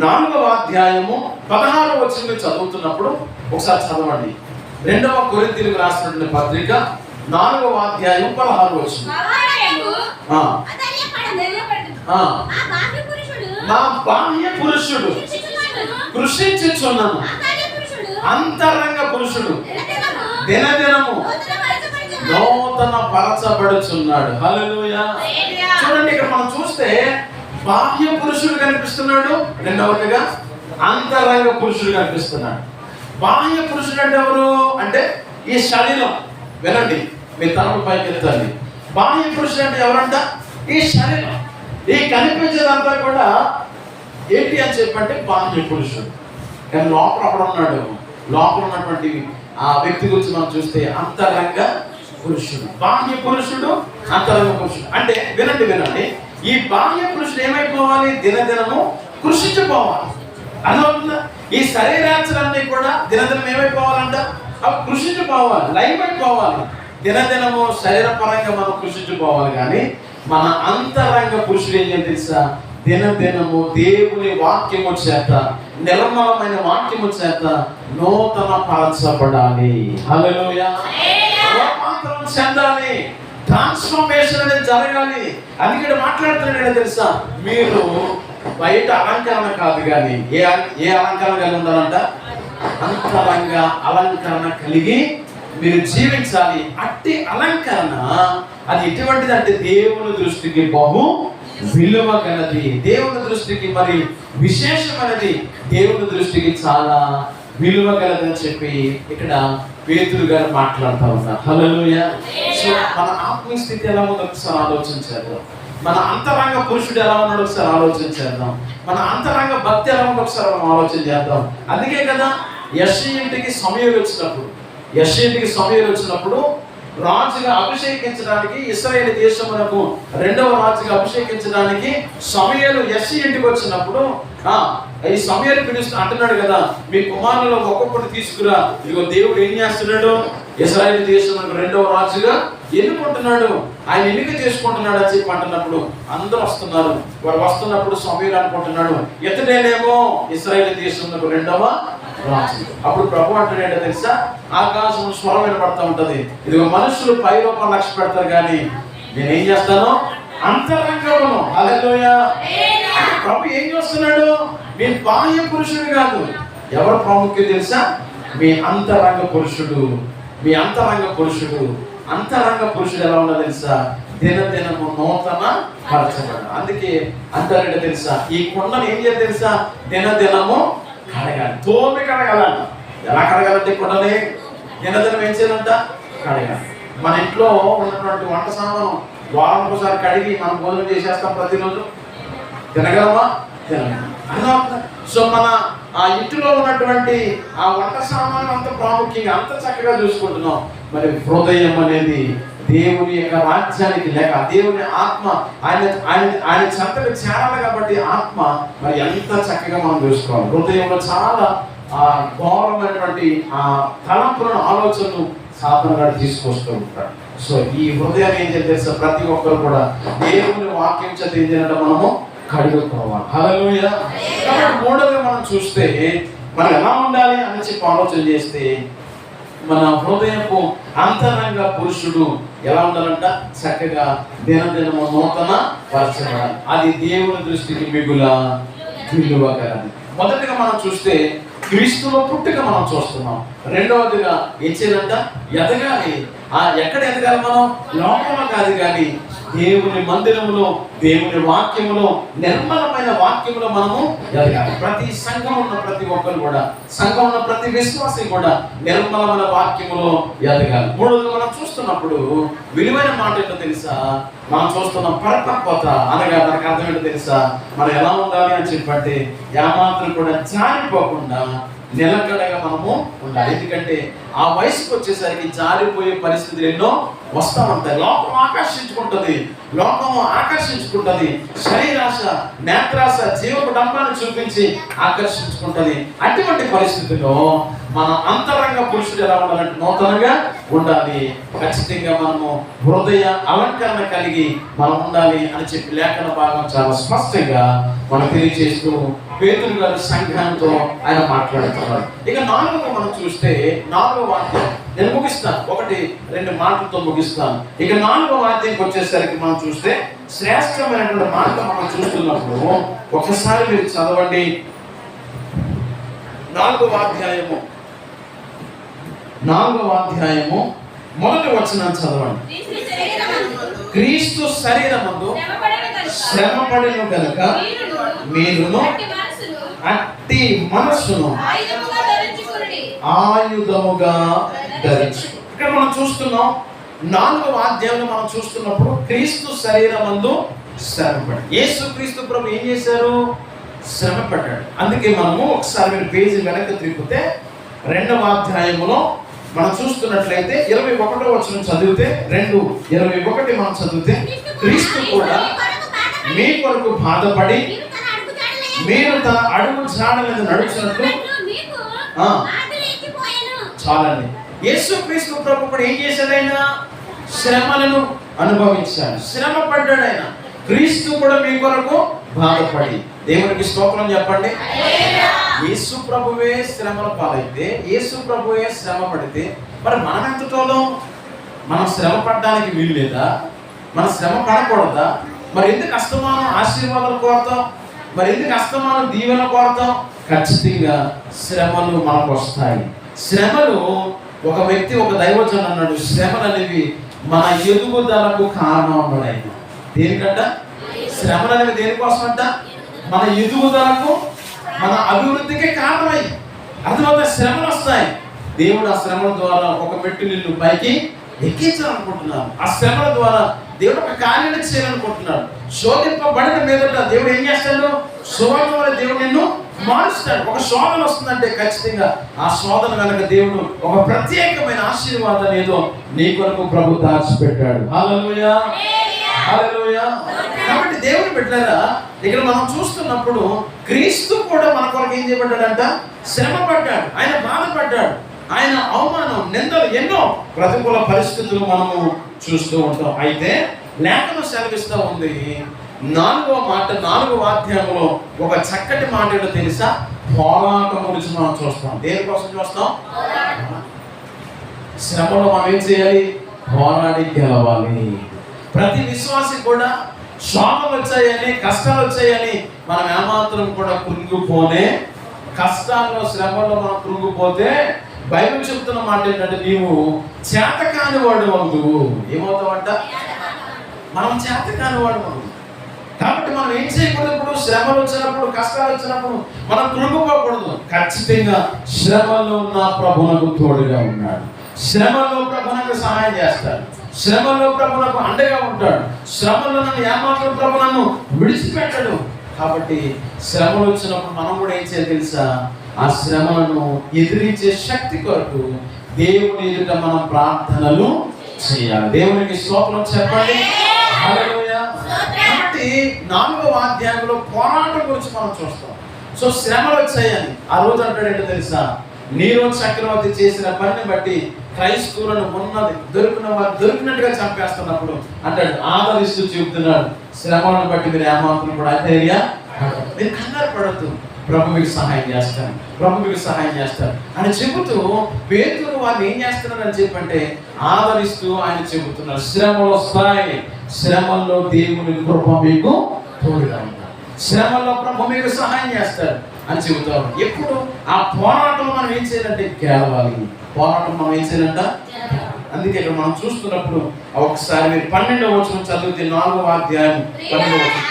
[SPEAKER 2] 4వ అధ్యాయము 16వ వచనం చదువుతున్నప్పుడు ఒకసారి చదవండి. 2వ కొరింథీయులకు రాసినటువంటి పత్రిక 4వ అధ్యాయం 16వ వచనం. నా బాహ్య పురుషుడు కృషించుచున్నాను, అంతరంగ పురుషుడు దినదినము నూతన పరచబడుచున్నాడు. హల్లెలూయా. చూడండి, ఇక్కడ మనం చూస్తే బాహ్య పురుషుడు కనిపిస్తున్నాడు, రెండవదిగా అంతరంగ పురుషుడు కనిపిస్తున్నాడు. బాహ్య పురుషుడు అంటే ఎవరు అంటే ఈ శరీరం. వినండి, మీ తలపై పైకి ఎత్తండి. బాహ్య పురుషుడు అంటే ఎవరంట? ఈ శరీరం. ఈ కనిపించేదంతా కూడా ఏంటి అని చెప్పంటే బాహ్య పురుషుడు. కానీ లోపల అక్కడ ఉన్నాడు. లోపల ఉన్నటువంటి ఆ వ్యక్తి గురించి మనం చూస్తే అంతరంగ పురుషుడు. బాహ్య పురుషుడు, అంతరంగ పురుషుడు. అంటే వినండి, ఈ బాహ్య పురుషుడు ఏమైపోవాలి? దినదినము కృషించిపోవాలి. అర్థమవుతుందా? ఈ శరీరాచలన్నీ కూడా దినదినం ఏమైపోవాలంట? అవి కృషించిపోవాలి, లైవ్ అయిపోవాలి. దినదినము శరీరపరంగా మనం కృషించిపోవాలి. కానీ మన అంతరంగ పురుషుడు ఏం చేయాలి తెలుసా? దినదినము దేవుని వాక్యము చేత, నిర్మలమైన వాక్యము చేత నూతన పరచబడాలి. హల్లెలూయా. రూపాంతరం చెందాలి, ట్రాన్స్ఫర్మేషన్ అనేది జరగాలి. అందుకే మాట్లాడుతున్నాడు తెలుసా? మీరు బయట అలంకరణ కాదు కానీ ఏ అలంకరణ కలిగి ఉండాలంట? అంతరంగ అలంకరణ కలిగి మీరు జీవించాలి. అట్టి అలంకరణ అది ఎటువంటిది అంటే దేవుని దృష్టికి బహు విలువ గలది, దేవుని దృష్టికి మరి విశేషమైనది, దేవుని దృష్టికి చాలా విలువ గలదని చెప్పి ఇక్కడ పేతురు గారు మాట్లాడుతూ ఉన్నారు. హల్లెలూయా. సో మన ఆత్మీయ స్థితి ఎలా ఉందో ఒకసారి ఆలోచించేద్దాం. మన అంతరంగ పురుషుడు ఎలా ఉన్నాడో ఒకసారి ఆలోచించేద్దాం. మన అంతరంగ భక్తి ఎలా ఉందో ఒకసారి మనం ఆలోచన చేద్దాం. అందుకే కదా యెషయా ఇంటికి సమూయేలు వచ్చినప్పుడు రాజుగా అభిషేకించడానికి, ఇశ్రాయేలు దేశమునకు రెండవ రాజుగా అభిషేకించడానికి సమూయేలు యెషయా ఇంటికి వచ్చినప్పుడు ఈ సమూయేలు పిలుస్తూ అంటున్నాడు కదా, మీ కుమారులలో ఒక్కొక్కటి తీసుకురా. ఇదిగో దేవుడు ఏం చేస్తున్నాడు? ఇశ్రాయేలు దేశమునకు రెండవ రాజుగా ఎన్నుకుంటున్నాడు, ఆయన ఎన్నిక చేసుకుంటున్నాడు అని చెప్పి అంటున్నప్పుడు అందరూ వస్తున్నారు. వాడు వస్తున్నప్పుడు సమూయేలు అనుకుంటున్నాడు, ఇతడేనేమో ఇశ్రాయేలు దేశమునకు రెండవ రాజు. అప్పుడు ప్రభు అంటున్నాడు తెలుసా? ఆకాశం స్వరం వినపడతా ఉంటది, ఇదిగో మనుషులు పై రూపం లక్ష్య పెడతారు కానీ నేనేం చేస్తాను? అంతరంగమును. హల్లెలూయా. ప్రభు ఏం చేస్తున్నాడు? మీ బాహ్య పురుషుడు కాదు. ఎవరు ప్రాముఖ్యం తెలుసా? మీ అంతరంగ పురుషుడు. మీ అంతరంగ పురుషుడు. అంతరంగ పురుషుడు ఎలా ఉన్నా తెలుసా? దినదినము నూతన పరచబడ. అందుకే అంటారంటే తెలుసా? ఈ కొండను ఏం చేయాలి తెలుసా? దినదినము కడగాలి, తోమి కడగాలంట. ఎలా కడగాలంటే కొండని దినదినం ఏం చేయాలంట? కడగాలి. మన ఇంట్లో ఉన్నటువంటి వంట సామాను వారానికి ఒకసారి కడిగి మనం భోజనం చేసేస్తాం ప్రతిరోజు. తినగలమా? తినగలం. సో మన ఆ ఇంటిలో ఉన్నటువంటి ఆ వంట సామాను అంత ప్రాముఖ్యంగా అంత చక్కగా చూసుకుంటున్నాం. మరి హృదయం అనేది దేవుని యొక్క రాజ్యానికి, లేక దేవుని ఆత్మ ఆయన చెంతకు చేరాలి కాబట్టి ఆత్మ మరి ఎంత చక్కగా మనం చూసుకోవాలి. హృదయంలో చాలా ఘోరమైనటువంటి ఆ తలంపులను, ఆలోచనలు సాధన గారు తీసుకొస్తూ ఉంటాడు. సో ఈ హృదయాన్ని ఏం చేస్తే ప్రతి ఒక్కరు కూడా దేవుని వాక్యం చేత ఏం చేయాలంటే మనము కడుగుకోవాలి. హల్లెలూయా. కాబట్టి మూడోగా మనం చూస్తే మనం ఎలా ఉండాలి అని చెప్పి ఆలోచన చేస్తే మన హృదయపు అంతరంగ పురుషుడు ఎలా ఉండాలంట? చక్కగా దినదినము నూతన పరచబడాలి. అది దేవుని దృష్టికి మిగుల విలువ గలది. మొదటిగా మనం చూస్తే క్రీస్తులో పుట్టుక మనం చూస్తున్నాం. రెండవదిగా ఏం చేయాలంట? ఎదగాలి. ఎక్కడ ఎదగాలి మనం? లోకంలో కాదు కానీ దేవుని మందిరములో, దేవుని వాక్యములో, నిర్మలమైన వాక్యములో మనము ఎదగాలి. ప్రతి సంఘం ఉన్న ప్రతి ఒక్కరు కూడా, సంఘం ఉన్న ప్రతి విశ్వాసి కూడా నిర్మలమైన వాక్యములో ఎదగాలి. మూడోది మనం చూస్తున్నప్పుడు విలువైన మాట ఏంటో తెలుసా? మనం చూస్తున్నాం పరిపక్వత అనగా మనకు అర్థం ఏంటో తెలుసా? మనం ఎలా ఉండాలి అని చెప్పంటే ఏమాత్రం కూడా జారిపోకుండా నిలకడగా మనము ఉండాలి. ఎందుకంటే ఆ వయసుకు వచ్చేసరికి జారిపోయే పరిస్థితులు ఎన్నో వస్తూ ఉంటాయి. లోకం ఆకర్షించుకుంటుంది. శరీరాశ, నేత్రాశ, జీవపు డంబాన్ని చూపించి ఆకర్షించుకుంటుంది. అటువంటి పరిస్థితుల్లో మన అంతరంగ పురుషుడు ఎలా ఉండాలంటే నూతనంగా ఉండాలి. ఖచ్చితంగా మనము హృదయ అలంకరణ కలిగి మనం ఉండాలి అని చెప్పి లేఖన భాగం చాలా స్పష్టంగా మనం తెలియజేస్తూ పేతురు గారు సంఘంతో ఆయన మాట్లాడుతున్నారు. ఇక నాలుగవ మనం చూస్తే నాలుగవ వాక్యం నేను ముగిస్తాను, 1-2 మాటలతో ముగిస్తాను. ఇక నాలుగవ వాక్యంకి వచ్చేసరికి మనం చూస్తే శ్రేష్టమైనటువంటి మాట మనం చూస్తున్నప్పుడు ఒకసారి మీరు చదవండి. 4వ అధ్యాయము 1వ వచనం చదవండి. క్రీస్తు శరీరమందు శ్రమపడెను గనుక మీరును అట్టి మనస్సును ఆయుధముగా ధరించు. ఇక్కడ మనం చూస్తున్నాం 4వ అధ్యాయంలో మనం చూస్తున్నప్పుడు క్రీస్తు శరీరమందు శ్రమపడి. యేసుక్రీస్తు ప్రభు ఏం చేశారు? శ్రమపడ్డాడు. అందుకే మనము ఒకసారి మీరు పేజీ వెనక్కి తిప్పితే 2వ అధ్యాయములో మనం చూస్తున్నట్లయితే 21వ వచనం చదివితే 2:21 మనం చదివితే, క్రీస్తు కూడా మీ కొరకు బాధపడి మీరు తన అడుగు జాడల మీద నడుచున్నట్లు. చాలండి. యేసుక్రీస్తు ప్రభు కూడా ఏం చేశాడు? ఆయన శ్రమలను అనుభవించాడు, శ్రమ పడ్డాడు. ఆయన క్రీస్తు కూడా మీ కొరకు బాధపడి. దేవునికి స్తోత్రం చెప్పండి. యేసు ప్రభువే శ్రమల పాలైతే, యేసు ప్రభువే శ్రమ పడితే మరి మనం ఎంతటోలో? మనం శ్రమ పడడానికి వీలు లేదా? మనం శ్రమ పడకూడదా? మరి ఎందుకు అస్తమానం ఆశీర్వాదాలు కోరుతాం? మరి ఎందుకు అస్తమానం దీవెన కోరుతాం? ఖచ్చితంగా శ్రమలు మనకు వస్తాయి. శ్రమలు, ఒక వ్యక్తి, ఒక దైవజనుడు అన్నాడు, శ్రమలు అనేవి మన ఎదుగుదలకు కారణం అన్నాడు ఆయన. దేనికంట? శ్రమలు అనేవి దేనికోసం అంట? మన ఎదుగుదలకు, మన అభివృద్ధికి కారణమై. అందువల్ల శ్రమలు వస్తాయి. దేవుడు ఆ శ్రమల ద్వారా ఒక మెట్టు నిన్ను పైకి ఎక్కించాలనుకుంటున్నాను. ఆ శ్రమల ద్వారా దేవుడు ఒక కార్యాన్ని చేయాలనుకుంటున్నాడు. శోధింపబడిన మీదట దేవుడు ఏం చేస్తాడు? శోధన వల్ల దేవుడు నిన్ను మారుస్తాడు. ఒక శోధన వస్తుందంటే ఖచ్చితంగా ఆ శోధన వెనక దేవుడు ఒక ప్రత్యేకమైన ఆశీర్వాదం ఏదో నీ కొరకు ప్రభు దాచిపెట్టాడు. హల్లెలూయా, హల్లెలూయా. కాబట్టి దేవుని బిడ్డలారా, ఇక్కడ మనం చూస్తున్నప్పుడు క్రీస్తు కూడా మన కొరకు ఏం చేయబడ్డాడంట? శ్రమ పడ్డాడు. ఆయన బాధపడ్డాడు. ఆయన అవమానం, నిందలు, ఎన్నో ప్రతికూల పరిస్థితులు మనము చూస్తూ ఉంటాం. అయితే లేఖనం సెలవిస్తూ ఉంది, 4వ మాట, 4వ అధ్యాయంలో ఒక చక్కటి మాట ఏంటో తెలుసా? పోరాటం గురించి మనం చూస్తాం. దేనికోసం చూస్తాం? శ్రమలో మనం ఏం చేయాలి? పోరాడి గెలవాలి. ప్రతి విశ్వాసి కూడా శోధనలు వచ్చాయని, కష్టాలు వచ్చాయని మనం ఏమాత్రం కూడా కృంగిపోనే. కష్టాల్లో, శ్రమల్లో మనం కృంగిపోతే బైబిల్ చెప్తున్న మాట ఏంటంటే, నీవు చేతకాని వాడు అవుతావు. ఏమవుతావంట? మనం చేతకాని వాడు అవుతాం. కాబట్టి మనం ఏం చేయకూడదు? ఇప్పుడు శ్రమలు వచ్చినప్పుడు, కష్టాలు వచ్చినప్పుడు మనం కృంగిపోకూడదు. ఖచ్చితంగా శ్రమలో నా ప్రభువునకు తోడుగా ఉన్నాడు. శ్రమలో ప్రభువునకు సహాయం చేస్తాడు. శ్రమలో ప్రభువునకు అండగా ఉంటాడు. శ్రమలో నన్ను ఏమాత్రం ప్రభు నన్ను విడిచిపెట్టడు. కాబట్టి శ్రమలు వచ్చినప్పుడు మనం కూడా ఏం చేయాలి తెలుసా? ఆ శ్రమలను ఎదిరించే శక్తి కొరకు దేవుని ఎదుట మనం ప్రార్థనలు చేయాలి. దేవునికి స్తోత్రం చెప్పండి. హల్లెలూయా. కాబట్టి 4వ అధ్యాయంలో పోరాటం గురించి మనం చూస్తాం. సో శ్రమలు వచ్చాయని ఆ రోజు అంటాడు ఏంటో తెలుసా? నీరో చక్రవర్తి చేసిన పనిని బట్టి క్రైస్తవులను ఉన్నది దొరికిన వారు దొరికినట్టుగా చంపేస్తున్నప్పుడు అంటాడు, ఆదరిస్తూ చెబుతున్నాడు, శ్రమలను బట్టి మీరు ఏమాత్రం కూడా అధైర్య మీరు కంగారు పడద్దు, ప్రభు మీకు సహాయం చేస్తాను, ప్రభు మీకు సహాయం చేస్తాను అని చెబుతూ పేతురు వాళ్ళు ఏం చేస్తున్నారని చెప్పంటే ఆదరిస్తూ ఆయన చెబుతున్నారు, శ్రమలు వస్తాయి, శ్రమల్లో దేవుని కృప మీకు తోడుగా ఉంటారు, శ్రమల్లో ప్రభు మీకు సహాయం చేస్తారు అని చెబుతారు. ఎప్పుడు ఆ పోరాటం మనం ఏం చేయాలంటే గెలవాలి. పోరాటం మనం ఏం చేయాలంట? అందుకే ఇక్కడ మనం చూస్తున్నప్పుడు ఒకసారి మీరు 12వ వచనం చదివితే 4వ అధ్యాయం 12వ వచనం,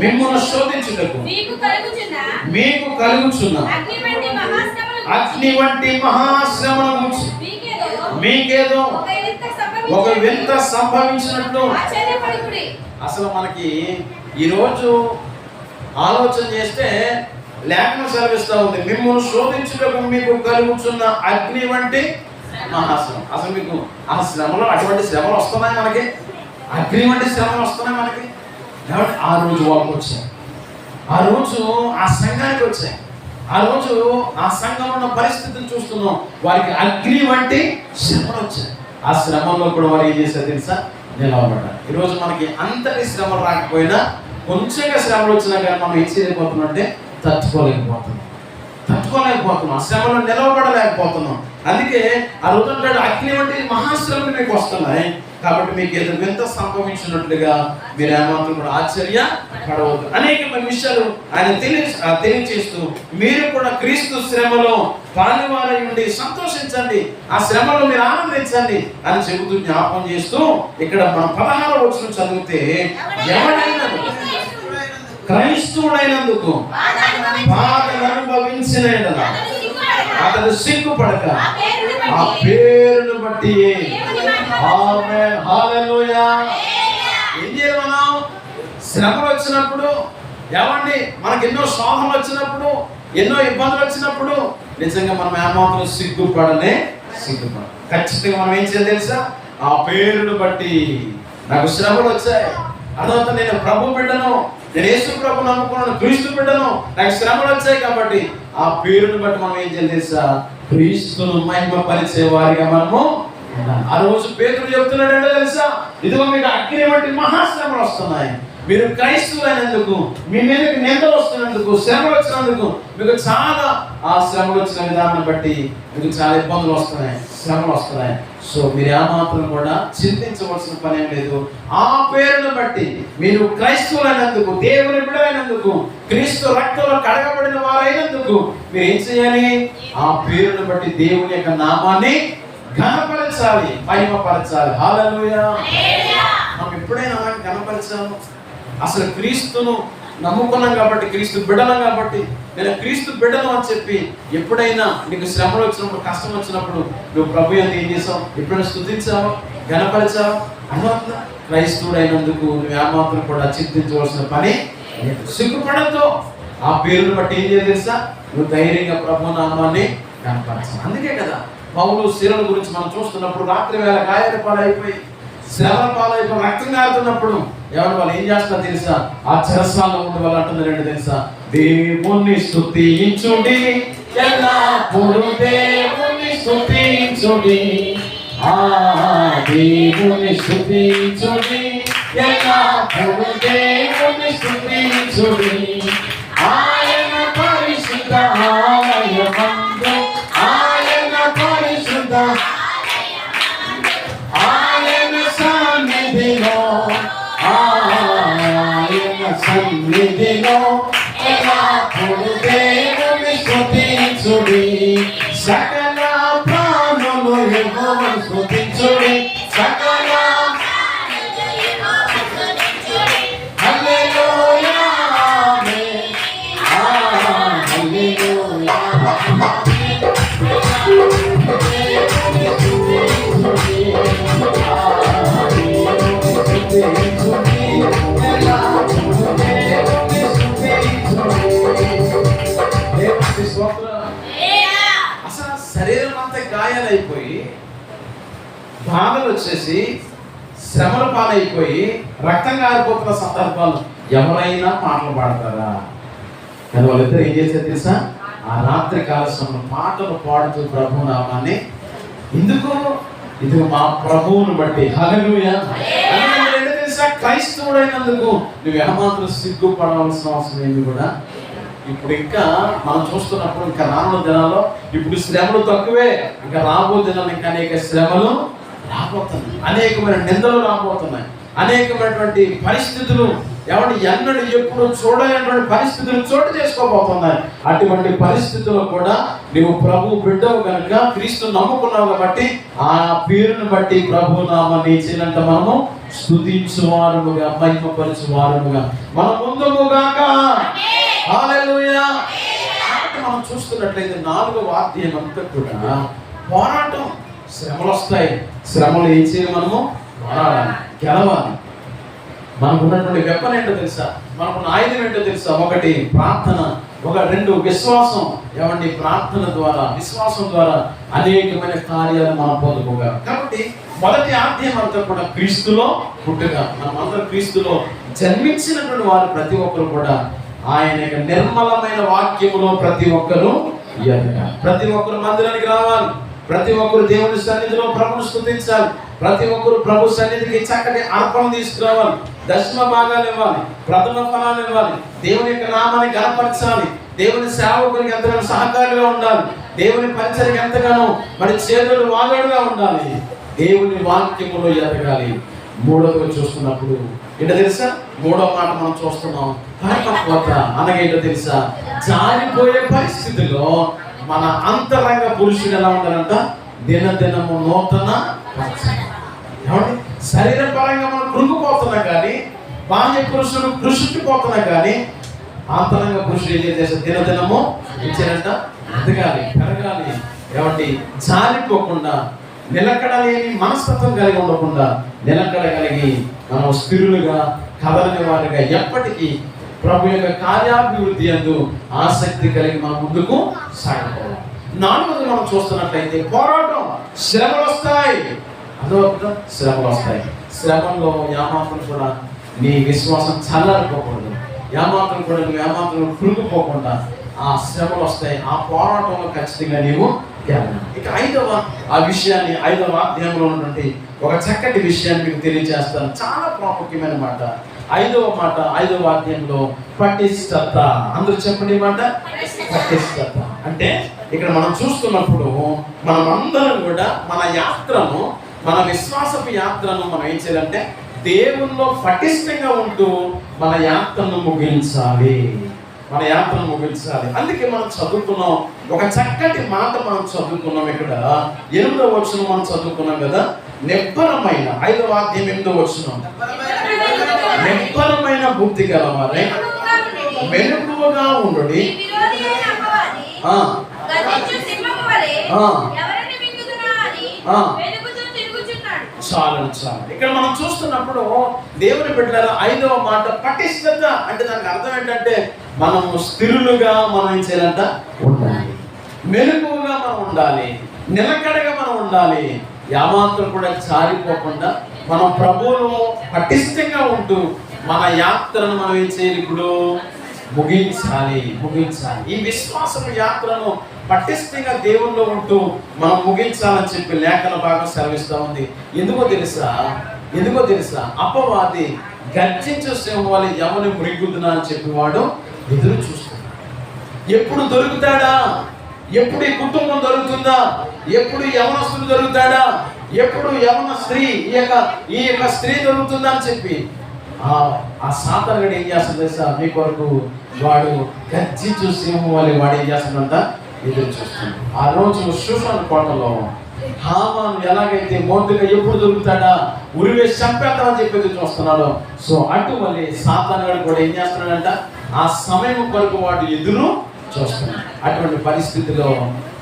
[SPEAKER 2] మిమ్మల్ని శోధించుటకు మీకు కలుగుచున్న అగ్ని వంటి మహాశ్రమల గురించి మీకేదో ఒక వింత సంభవించినట్లు. అసలు మనకి ఈరోజు ఆలోచన చేస్తే లేఖనం సెలవిస్తూ ఉంది, మిమ్మల్ని శోధించుటకు మీకు కలుగుచున్న అగ్ని వంటి మహాశ్రమం. అసలు మీకు ఆ శ్రమలో అటువంటి శ్రమలు వస్తున్నాయి మనకి, అగ్ని వంటి శ్రమలు వస్తున్నాయి మనకి. ఆ రోజు వాళ్ళకి వచ్చాయి, ఆ రోజు ఆ సంఘానికి వచ్చాయి, ఆ రోజు ఆ సంఘంలో ఉన్న పరిస్థితిని చూస్తున్నాం, వారికి అగ్ని వంటి శ్రమలు వచ్చాయి. ఆ శ్రమంలో కూడా వారు ఏం చేశారు తెలుసా? నిలవబడ్డారు. ఈరోజు మనకి అంతటి శ్రమలు రాకపోయినా కొంచెంగా శ్రమలు వచ్చినా కానీ మనం ఏం చేయలేకపోతున్నాం అంటే తట్టుకోలేకపోతున్నాం. ఆ శ్రమలో నిలవబడలేకపోతున్నాం. అందుకే ఆ రోజు అంటాడు, అగ్ని వంటి మహాశ్రమలు మీకు వస్తున్నాయి, కాబట్టి మీకు ఏదో వింత సంభవించినట్లుగా మీరు ఏమాత్రం కూడా ఆశ్చర్య పడవద్దు. అనేకమైన విషయాలు ఆయన తెలియచేస్తూ మీరు కూడా క్రీస్తు శ్రమలో పాలువారై ఉండి సంతోషించండి, ఆ శ్రమలో మీరు ఆనందించండి అని చెబుతూ జ్ఞాపకం చేస్తూ ఇక్కడ మనం 16వ వచనం చదివితే, ఎవరైనా క్రైస్తవుడైనందుకు బాధలు అనుభవించిన అతడు సిగ్గుపడక ఆ పేరును బట్టి ఆమేన్ హల్లెలూయా. శ్రమలు వచ్చినప్పుడు, ఏమండి మనకు ఎన్నో శోధనలు వచ్చినప్పుడు, ఎన్నో ఇబ్బందులు వచ్చినప్పుడు నిజంగా మనం ఏమాత్రం సిగ్గుపడలే. ఖచ్చితంగా మనం ఏం చేయాలి తెలుసా? ఆ పేరును బట్టి నాకు శ్రమలు వచ్చాయి, అదంతా నేను ప్రభు బిడ్డను, నేను యేసు ప్రభు నమ్ముకున్నాను, క్రీస్తు బిడ్డను, నాకు శ్రమలు వచ్చాయి కాబట్టి ఆ పేరును బట్టి మనం ఏం చేయాలి తెలుసా? క్రీస్తును మహిమపరిచే వారిగా మనము. ఆ రోజు పేతురు చెప్తున్నాడు ఏంటో తెలుసా? ఇదిగో మీకు అగ్ని వంటి మహాశ్రమలు వస్తున్నాయి, మీరు క్రైస్తవులైనందుకు మీ మీదకి నిందలు వస్తున్నందుకు, శ్రమలు వచ్చినందుకు, మీకు చాలా ఆ శ్రమలు వచ్చిన విధానం బట్టి మీకు చాలా ఇబ్బందులు వస్తున్నాయి, శ్రమలు వస్తున్నాయి. సో మీరు ఏమాత్రం కూడా చింతించవలసిన పని ఏం లేదు. ఆ పేరును బట్టి మీరు క్రైస్తవులైనందుకు, దేవుని బిడ్డలైనందుకు, క్రీస్తు రక్తంలో కడగబడిన వారైనందుకు మీరు ఏం చేయాలి? ఆ పేరును బట్టి దేవుని యొక్క నామాన్ని ఘనపరచాలి, మహిమపరచాలి. హల్లెలూయా. మనం ఎప్పుడైనా ఘనపరచాము? అసలు క్రీస్తును నమ్ముకున్నాం కాబట్టి, క్రీస్తు బిడ్డలం కాబట్టి, నేను క్రీస్తు బిడ్డను అని చెప్పి ఎప్పుడైనా నీకు శ్రమలు వచ్చినప్పుడు, కష్టం వచ్చినప్పుడు నువ్వు ప్రభు అని ఏం చేసావు? ఎప్పుడైనా స్తుతించావా, ఘనపరిచావా? అన్నట్ల క్రైస్తవుడు అయినందుకు నువ్వు ఏమాత్రం కూడా చింతించవలసిన పని సిగ్గుపడద్దు. ఆ పేరును బట్టి ఏం చేయాలి తెలుసా? నువ్వు ధైర్యంగా ప్రభు నామాన్ని ఘనపరచాలి. అందుకే కదా పౌలు శిరల గురించి మనం చూస్తున్నప్పుడు రాత్రి వేళ గాయాల పాలైపోయి, శ్రమల పాలైపోయి, రక్తం కారుతున్నప్పుడు ఎవరు వాళ్ళు ఏం చేస్తారో తెలుసా? ఆ చెరసాలలో ఉండే వాళ్ళు అంటున్నారు ఏంటో తెలుసా? దేవుణ్ణి స్తుతించుడి, ఎల్లప్పుడూ దేవుణ్ణి స్తుతించుడి, ఆ దేవుణ్ణి స్తుతించుడి, ఎల్లప్పుడూ దేవుణ్ణి స్తుతించుడి, ఆయన పరిశుద్ధ ఆలయమందు, ఆయన పరిశుద్ధ ఆయన సన్నిధిలో, ఆయన సన్నిధిలో ఎల్లప్పుడూ దేవుని స్తుతించుడి, సకల ప్రాణులు యెహోవాను స్తుతించుడి, సకల హల్లెలూయా ఆమేన్, హల్లెలూయా. అసలు శరీరం అంతా గాయాలైపోయి, బాధలు వచ్చేసి, శ్రమల పాలైపోయి, రక్తం కారిపోతున్న సందర్భాలు ఎవరైనా పాటలు పాడతారా? కానీ వాళ్ళిద్దరు ఏం చేశారు తెలుసా? ఆ రాత్రి కాల సమయంలో పాటలు పాడుతూ ప్రభు నామాన్ని, ఎందుకు? ఇది మా ప్రభువును బట్టి. హల్లెలూయా. ఏంటో తెలుసా? క్రైస్తవుడైనందుకు నువ్వు ఏమాత్రం సిగ్గుపడవలసిన అవసరం ఏమి కూడా. ఇప్పుడు ఇంకా మనం చూస్తున్నప్పుడు ఇంకా రానున్న దినాల్లో ఇప్పుడు శ్రమలు తక్కువే, ఇంకా రాబో దినాలు ఇంకా అనేక శ్రమలు రాబోతున్నాయి, అనేకమైన నిందలు రాబోతున్నాయి, అనేకమైనటువంటి పరిస్థితులు ఎవరు ఎన్నడూ ఎప్పుడు చూడలేనటువంటి పరిస్థితులు చోటు చేసుకోబోతున్నాయి. అటువంటి పరిస్థితుల్లో కూడా నువ్వు ప్రభు బిడ్డవు కనుక, క్రీస్తు నమ్ముకున్నావు కాబట్టి ఆ పేరును బట్టి ప్రభు నామాన్ని చేయాలంట మనము స్తుతించువారుగా, మహిమపరచువారుగా మనం ముందుగాక. హల్లెలూయా. మనం చూస్తున్నట్లయితే 4వ అధ్యాయం అంతా కూడా పోరాటం. శ్రమలు వస్తాయి, శ్రమలు ఏం చేయాలి? మనము పోరాడాలి, గెలవాలి. మనకు ఉన్నటువంటి వెపన్ ఏంటో తెలుసా? మనకున్న ఆయుధం ఏంటో తెలుసా? 1 ప్రార్థన, 2 విశ్వాసం. ఏమండి? ప్రార్థన ద్వారా, విశ్వాసం ద్వారా అనేకమైన కార్యాలు మనం పొందుకోగలం. కాబట్టి మొదటి అధ్యాయం అంతా కూడా క్రీస్తులో పుట్టుగా, మనం అందరం క్రీస్తులో జన్మించినటువంటి వారు ప్రతి ఒక్కరు కూడా ఆయన నిర్మలమైన వాక్యములో ప్రతి ఒక్కరు ఎదగాలి, ప్రతి ఒక్కరు మందిరానికి రావాలి, ప్రతి ఒక్కరు దేవుని సన్నిధిలో ప్రభువును స్తుతించాలి, ప్రతి ఒక్కరు ప్రభు సన్నిధికి చక్కటి అర్పణ తీసుకురావాలి, దశమ భాగాలు ఇవ్వాలి, ప్రథమ ఫలాలు ఇవ్వాలి, దేవుని యొక్క నామాన్ని ఘనపరచాలి, దేవుని సేవకునికి ఎంతగానో సహకారిగా ఉండాలి, దేవుని పరిచర్యకు ఎంతగానో మరి చేతులు వాగాడుగా ఉండాలి, దేవుని వాక్యములో ఎదగాలి. 3వదిగా చూస్తున్నప్పుడు ఏంటో తెలుసా? 3వ మాట మనం చూస్తున్నాం, పరిపక్వత. అనగా ఏంటో తెలుసా? జారిపోయే పరిస్థితుల్లో మన అంతరంగ పురుషుడు ఎలా ఉండాలంట? దినదినము నూతన. శరీర పరంగా మనం కృంగిపోతున్నా కానీ, బాహ్య పురుషుడు కృషిపోతున్నా కానీ, అంతరంగ పురుషుడు ఏం చేసే దినదినము ఇచ్చారంట ఎదగాలి, పెరగాలి. ఏమంటే జారిపోకుండా, నిలకడ లేని మనస్తత్వం కలిగి ఉండకుండా, నిలకడ కలిగి మనం స్థిరులుగా కదలని వారిగా ఎప్పటికీ ప్రభు యొక్క కార్యాభివృద్ధి యందు ఆసక్తి కలిగి మనం ముందుకు సాగిపోవాలి. 4వది మనం చూస్తున్నట్లయితే పోరాటం, శ్రమలు వస్తాయి. అదొక శ్రమలు వస్తాయి. శ్రమంలో ఏమాత్రం కూడా నీ విశ్వాసం చల్లారిపోకూడదు. ఏమాత్రం కూడా నువ్వు ఏమాత్రం కృంగిపోకుండా ఆ శ్రమలు వస్తాయి. ఆ పోరాటంలో ఖచ్చితంగా నీవు గెలవాలి. ఇక 5వ అధ్యాయంలో ఉన్నటువంటి ఒక చక్కటి విషయాన్ని మీకు తెలియజేస్తాను. చాలా ప్రాముఖ్యమైన మాట. 5వ అధ్యాయంలో పటిష్టత. అందరూ చెప్పండి మాట పటిష్టత. అంటే ఇక్కడ మనం చూస్తున్నప్పుడు మనం అందరం కూడా మన యాత్రను, మన విశ్వాసపు యాత్రను మనం ఏం చేయాలంటే దేవుల్లో పటిష్టంగా ఉంటూ మన యాత్రను ముగించాలి. అందుకే మనం చదువుకున్నాం, ఒక చక్కటి మాట మనం చదువుకున్నాం. ఇక్కడ 8వ వచనం మనం చదువుకున్నాం కదా, నిబ్బరమైన 5వ అధ్యాయం 8వ వచనం, నిబ్బరమైన బుద్ధి గలవారై మెలకువగా ఉండుడి. చాలు. ఇక్కడ మనం చూస్తున్నప్పుడు దేవుని బిడ్డలారా 5వ మాట పటిష్టత అంటే దానికి అర్థం ఏంటంటే మనము స్థిరులుగా మనం ఏం చేయాలంట ఉండాలి, మెలకువగా మనం ఉండాలి, నిలకడగా మనం ఉండాలి. ఏమాత్రం కూడా జారిపోకుండా మనం ప్రభువును పటిష్టంగా ఉంటూ మన యాత్రను మనం ఏం చేయాలి, ఇప్పుడు ముగించాలి. ఈ విశ్వాసం యాత్రను పటిష్టంగా దేవుల్లో ఉంటూ మనం ముగించాలని చెప్పి లేఖన భాగం సెలవిస్తూ ఉంది. ఎందుకో తెలుసా అపవాది గర్జించే సింహం వలె ఎవరిని మృంగుతున్నా అని చెప్పి వాడు ఎదురు చూస్తున్నాడు. ఎప్పుడు దొరుకుతాడా, ఎప్పుడు ఈ కుటుంబం దొరుకుతుందా, ఎప్పుడు యవనస్తులు దొరుకుతాడా, ఎప్పుడు యవన స్త్రీ ఈ యొక్క స్త్రీ దొరుకుతుందా అని చెప్పి ఆ సాతానుడు ఏం చేస్తాడు తెలుసా, మీ కొరకు వాడు గర్జించు సింహం వలె వాడు ఏం చేస్తాడంట ఎదురు చూస్తున్నాడు. ఆ రోజు షూషాను కోటలో హామాను ఎలాగైతే మోర్దుగా ఎప్పుడు దొరుకుతాడా, ఉరివేసి చంపేద్దామని చెప్పి ఎదురు చూస్తున్నాడు. సో అటువలే సాతానుడు కూడా ఏం చేస్తున్నాడంట, ఆ సమయం కొరకు వాడు ఎదురు చూస్తున్నాడు. అటువంటి పరిస్థితిలో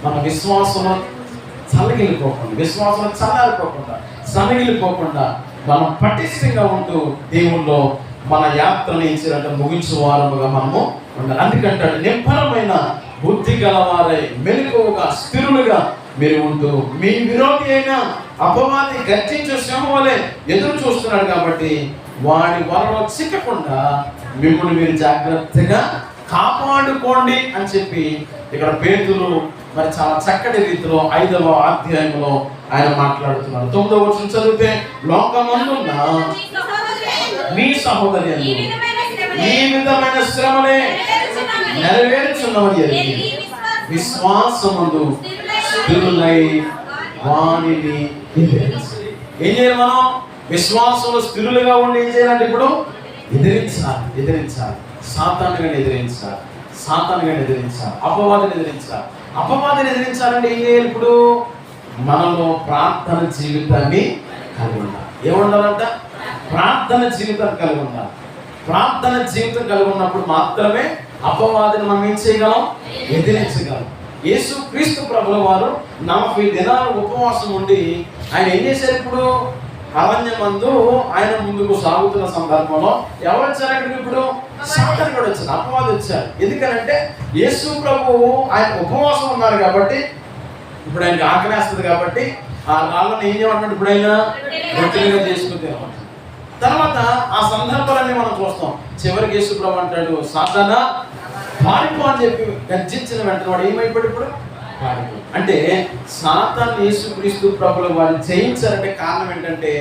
[SPEAKER 2] మన విశ్వాసం చల్లారిపోకుండా సన్నగిలిపోకుండా మనం పటిష్టంగా ఉంటూ దేవుల్లో మన యాత్రను ఇచ్చినట్టు ముగించు వారముగా మనము ఉండాలి. అందుకంటాడు నిబ్బరమైన బుద్ధి గలవారై మెలకువగా స్థిరులుగా మీరు ఉంటూ మీ విరోధి అయిన అపవాది గర్జించే సింహం వలె ఎదురు చూస్తున్నాడు కాబట్టి వాడి వలలో చిక్కకుండా మిమ్మల్ని మీరు జాగ్రత్తగా కాపాడుకోండి అని చెప్పి ఇక్కడ పేతురు మరి చాలా చక్కటి రీతిలో 5వ అధ్యాయంలో ఆయన మాట్లాడుతున్నారు. 9వ వచనం చదివితే లోకమందున్న మీ సహోదరులు ఈ విధమైన శ్రమలే నెరవేర్చున్నవని ఎరిగి విశ్వాసమందు స్థిరులై వానిని ఏం చేయాలి, మనం విశ్వాసంలో స్థిరులుగా ఉండి ఏం చేయాలంటే ఇప్పుడు ఎదిరించాలి. సాతానుని ఎదిరించాలి, అపవాదిని ఎదిరించాలంటే ఏం చేయాలి, ఇప్పుడు మనలో ప్రార్థన జీవితాన్ని కలిగి ఉండాలి. ఏముండాలంట, ప్రార్థన జీవితాన్ని కలిగి ఉండాలి. ప్రార్థన జీవితం కలిగి ఉన్నప్పుడు మాత్రమే అపవాదిని మనం ఏం చేయగలం, ఎదిరించగలం. యేసు క్రీస్తు ప్రభుల వారు 40 దినాలు ఉపవాసం ఉండి ఆయన ఏం చేశారు, ఇప్పుడు అరణ్యమందు ఆయన ముందుకు సాగుతున్న సందర్భంలో ఎవరు వచ్చారు అక్కడికి, ఇప్పుడు సాతాను కూడా వచ్చారు, అపవాది వచ్చారు. ఎందుకనంటే యేసు ప్రభు ఆయన ఉపవాసం ఉన్నారు కాబట్టి ఇప్పుడు ఆయనకి ఆకలేస్తుంది కాబట్టి ఆ రాళ్ళని ఏం చేయమంటాడు, ఇప్పుడు ఆయన రొట్టెలుగా చేసుకుని తినమంటాడు. తర్వాత ఆ సందర్భాలన్నీ మనం చూస్తాం. చివరికి యేసు ప్రభు అంటాడు, సాతానా పారిపో అని చెప్పి గర్జించిన వెంటనే వాడు ఏమైపోయాడు, ఇప్పుడు పారిపో. అంటే సాతాను యేసు క్రీస్తు ప్రభుల వారిని జయించారంటే కారణం ఏంటంటే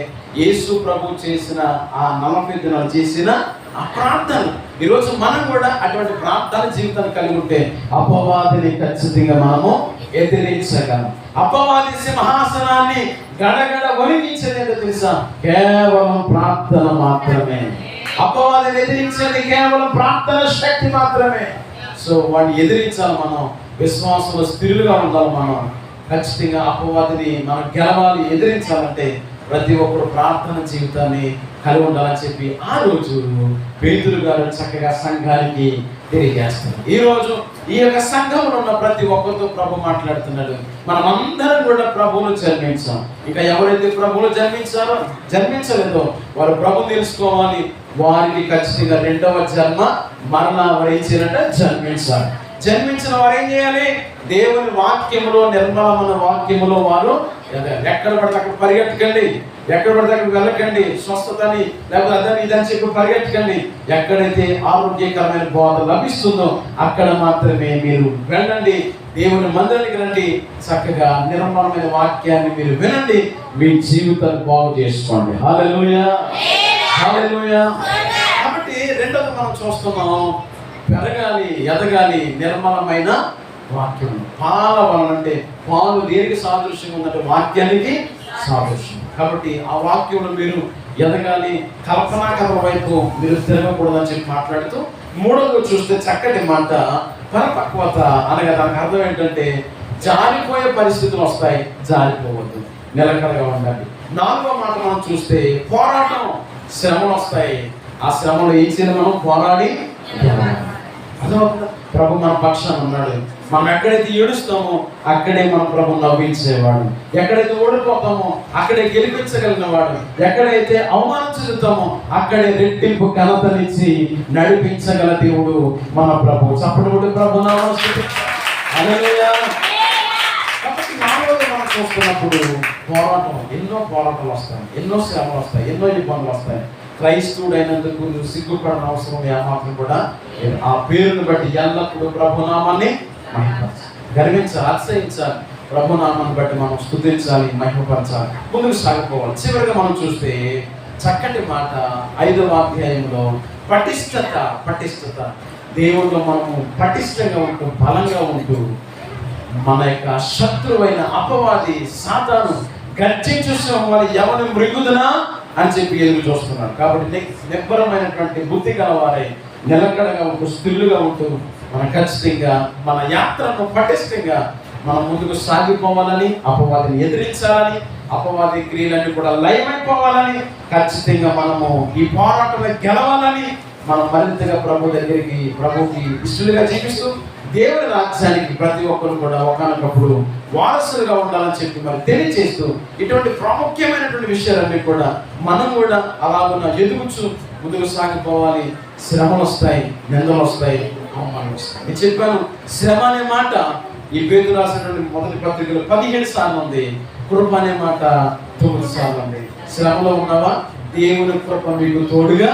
[SPEAKER 2] యేసు ప్రభు చేసిన ఆ 40 దినాలు చేసిన ఆ ప్రార్థన. ఈరోజు మనం కూడా అటువంటి ప్రార్థన జీవితాన్ని కలిగి ఉంటే అపవాదిని ఖచ్చితంగా మనము ఎదిరించగలం. అపవాది సింహాసనాన్ని గడగడ వణికించేది ఏంటో తెలుసా, కేవలం ప్రార్థన మాత్రమే. అపవాదిని ఎదిరించేది కేవలం ప్రార్థన శక్తి మాత్రమే. సో వాడిని ఎదిరించాలి, మనం విశ్వాసంలో స్థిరులుగా ఉండాలి. మనం ఖచ్చితంగా అపవాదిని మనం గెలవాలి, ఎదిరించాలంటే ప్రతి ఒక్కరు ప్రార్థన జీవితాన్ని కలిగి ఉండాలని చెప్పి ఆ రోజు పేతురు గారు చక్కగా సంఘానికి తెలియజేస్తారు. ఈ రోజు ఈ యొక్క సంఘంలో ఉన్న ప్రతి ఒక్కరితో ప్రభు మాట్లాడుతున్నాడు. మనం అందరం కూడా ప్రభువును జన్మించాం. ఇంకా ఎవరైతే ప్రభువును జన్మించలేదో వారు ప్రభువు తెలుసుకోవాలి. వారికి ఖచ్చితంగా రెండవ జన్మ మరలా వారు ఏం చేయాలంటే జన్మించాలి. జన్మించిన వారు ఏం చేయాలి? దేవుని వాక్యములో, నిర్మలమైన వాక్యములో వారు ఎక్కడ పడితే అక్కడ పరిగెట్టకండి, ఎక్కడ పడితే అక్కడ వెళ్ళకండి, స్వస్థతని లేకపోతే అదని ఇదని చెప్పి పరిగెట్టకండి. ఎక్కడైతే ఆరోగ్యకరమైన బోధ లభిస్తుందో అక్కడ మాత్రమే మీరు వెళ్ళండి. దేవుని మందిరానికి రండి, చక్కగా నిర్మలమైన వాక్యాన్ని మీరు వినండి, మీ జీవితాన్ని బాగు చేసుకోండి. హల్లెలూయా, హల్లెలూయా. కాబట్టి రెండోది మనం చూస్తున్నాం, పెరగాలి, ఎదగాలి నిర్మలమైన వాక్యం. పాల వలనంటే పాలు దేనికి సాదృశ్యంగా ఉందంటే వాక్యానికి సాదృశ్యం. కాబట్టి ఆ వాక్యంలో మీరు ఎదగాలి, కల్పనా కథ వైపు మీరు తిరగకూడదని చెప్పి మాట్లాడుతూ మూడోది చూస్తే చక్కటి మాట పరిపక్వత అనగా దానికి అర్థం ఏంటంటే జారిపోయే పరిస్థితులు వస్తాయి, జారిపోవద్దు, నిలకడగా ఉండాలి. నాలుగో మాట మనం చూస్తే పోరాటం, శ్రమలు వస్తాయి. ఆ శ్రమలు ఏం చేయాలి? మనం పోరాడి ప్రభు మన పక్షాన ఉన్నాడు. మనం ఎక్కడైతే ఏడుస్తామో అక్కడే మన ప్రభు నవ్వించేవాడు, ఎక్కడైతే ఓడిపోతామో అక్కడే గెలిపించగలిగిన వాడు, ఎక్కడైతే అవమానం చెందుతామో అక్కడే రెట్టింపు ఘనతనిచ్చి నడిపించగల దేవుడు మన ప్రభు. చప్పటి ప్రభు నామమున హల్లెలూయా. కాబట్టి నాలుగోది మనం చూస్తున్నప్పుడు పోరాటం, ఎన్నో పోరాటాలు వస్తాయి, ఎన్నో శ్రమలు వస్తాయి, ఎన్నో ఇబ్బందులు వస్తాయి. క్రైస్తవుడైనందుకు నువ్వు సిగ్గుపడిన అవసరం ఏమాత్రం కూడా ఆ పేరును బట్టి ఎల్లప్పుడూ ప్రభునామాన్ని గర్వించాలి, అతిశయించాలి. ప్రభునామాన్ని బట్టి మనం స్తుతించాలి, మహిమపరచాలి, ముందుకు సాగిపోవాలి. చివరిగా మనం చూస్తే చక్కటి మాట 5వ అధ్యాయంలో పటిష్టత. దేవుడిలో మనము పటిష్టంగా ఉంటూ బలంగా ఉంటూ మన యొక్క శత్రువైన అపవాది సాతాను గర్జించు సింహం ఎవరిని మృగుదునా అని చెప్పి ఎదురు చూస్తున్నాడు. కాబట్టి నిబ్బరమైనటువంటి బుద్ధి గలవారై నిలకడగా ఉంటూ స్థిరులుగా ఉంటూ మనం ఖచ్చితంగా మన యాత్రను పటిష్టంగా మనం ముందుకు సాగిపోవాలని, అపవాదిని ఎదిరించాలని, అపవాది క్రియలన్నీ కూడా లయమైపోవాలని, ఖచ్చితంగా మనము ఈ పోరాటంలో గెలవాలని మనం మరింతగా ప్రభు దగ్గరికి, ప్రభుకి ఇష్టలుగా జీవిస్తూ దేవుని రాజ్యానికి ప్రతి ఒక్కరు కూడా ఒకనొకప్పుడు వారసులుగా ఉండాలని చెప్పి మరి తెలియజేస్తూ ఇటువంటి ప్రాముఖ్యమైనటువంటి విషయాలన్నీ కూడా మనం కూడా అలాగున్న ఎదుగుచు ముందుకు సాగిపోవాలి. శ్రమలు వస్తాయి, నిందలు వస్తాయి, అవమానాలు వస్తాయి. నేను చెప్పాను, శ్రమ అనే మాట ఈ పేతురు రాసినటువంటి మొదటి పత్రికలో 17 సార్లు ఉంది, కృప అనే మాట 9 సార్లు ఉంది. శ్రమలో ఉన్నావా? దేవుని కృప మీకు తోడుగా,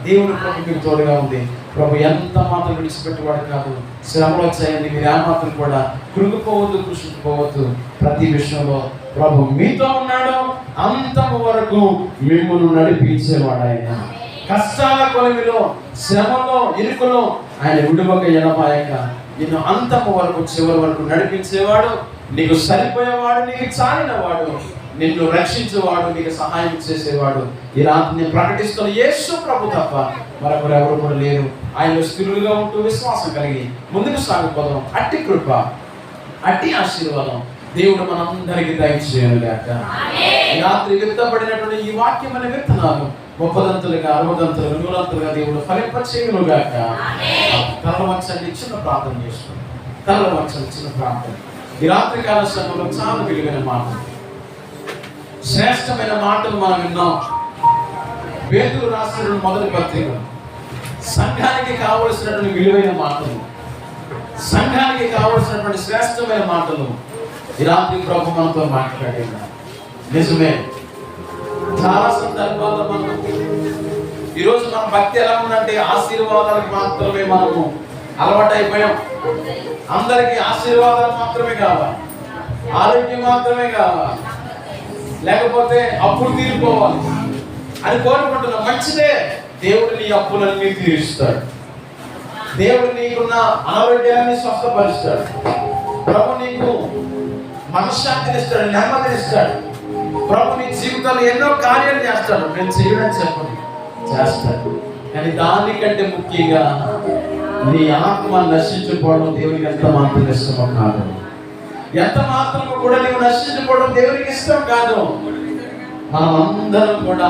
[SPEAKER 2] దేవుని కృప మీకు తోడుగా ఉంది. ప్రభు ఎంత మాత్రం విడిచిపెట్టేవాడు కాదు. శ్రమలు వచ్చాయండి, మీరు ఏమాత్రం కూడా కృంగిపోవద్దు, కృషిపోవద్దు. ప్రతి విషయంలో ప్రభు మీతో ఉన్నాడు, అంతము వరకు మిమ్మల్ని నడిపించేవాడు. ఆయన కష్టాల కొలమిలో, శ్రమలో, ఇరుకులో ఆయన విడువక ఎడబాయక నిన్ను అంతము వరకు, చివరి వరకు నడిపించేవాడు. నీకు సరిపోయేవాడు, నీకు చాలినవాడు, నిన్ను రక్షించేవాడు, నీకు సహాయం చేసేవాడు. ఈ రాత్రి నేను ప్రకటిస్తున్న యేసు ప్రభు తప్ప మరొకరు ఎవరు కూడా లేరు. ఆయనలో స్థిరులుగా ఉంటూ విశ్వాసం కలిగి ముందుకు సాగిపోదాం. అట్టి కృప, అట్టి ఆశీర్వాదం దేవుడు మనందరికీ దయచేయనుగాక. ఈ రాత్రి విత్తబడినటువంటి ఈ వాక్యం అనే విత్తనాలు 30దంతులుగా, 60దంతులుగా, 100దంతులుగా దేవుడు ఫలింపచేయునుగాక. తలలు వంచండి, చిన్న ప్రార్థన చేసుకోండి. తలలు వంచండి, చిన్న ప్రార్థన. ఈ రాత్రి కాల సమయంలో చాలా విలువైన మాటలు, శ్రేష్టమైన మాటలు మనం విన్నాం. పేతురు రాసిన మొదటి పత్రిక సంఘానికి కావలసినటువంటి విలువైన మాటలు, సంఘానికి కావలసినటువంటి శ్రేష్టమైన మాటలు ఈ రాత్రి ప్రభు మనతో మాట్లాడారు. నిజమే, చాలా సందర్భాల్లో మనం ఈరోజు మన భక్తి ఎలా ఉందంటే ఆశీర్వాదాలకు మాత్రమే మనము అలవాటు అయిపోయాం. అందరికీ ఆశీర్వాదాలు మాత్రమే కావాలి, ఆరోగ్యం మాత్రమే కావాలి, లేకపోతే అప్పులు తీరిపోవాలి అని కోరుకుంటున్నాం. మంచిదే, దేవుడు నీ అప్పులన్నీ తీరుస్తాడు, దేవుడు నీకున్న అనారోగ్యాన్ని స్వస్థపరుస్తాడు, ప్రభు నీకు మనశ్శాంతిని ఇస్తాడు, నెమ్మదిని ఇస్తాడు. ప్రభు నీ జీవితంలో ఎన్నో కార్యాలు చేస్తాడు. నేను చేయడం చెప్పను, చేస్తాడు. కానీ దానికంటే ముఖ్యంగా నీ ఆత్మ నశించుకోవడం దేవునికి ఎంత మాత్రం ఇష్టమో కాదు. ఎంత మాత్రం కూడా నీవు నశించుకోవడం దేవునికి ఇష్టం కాదు. మనం అందరం కూడా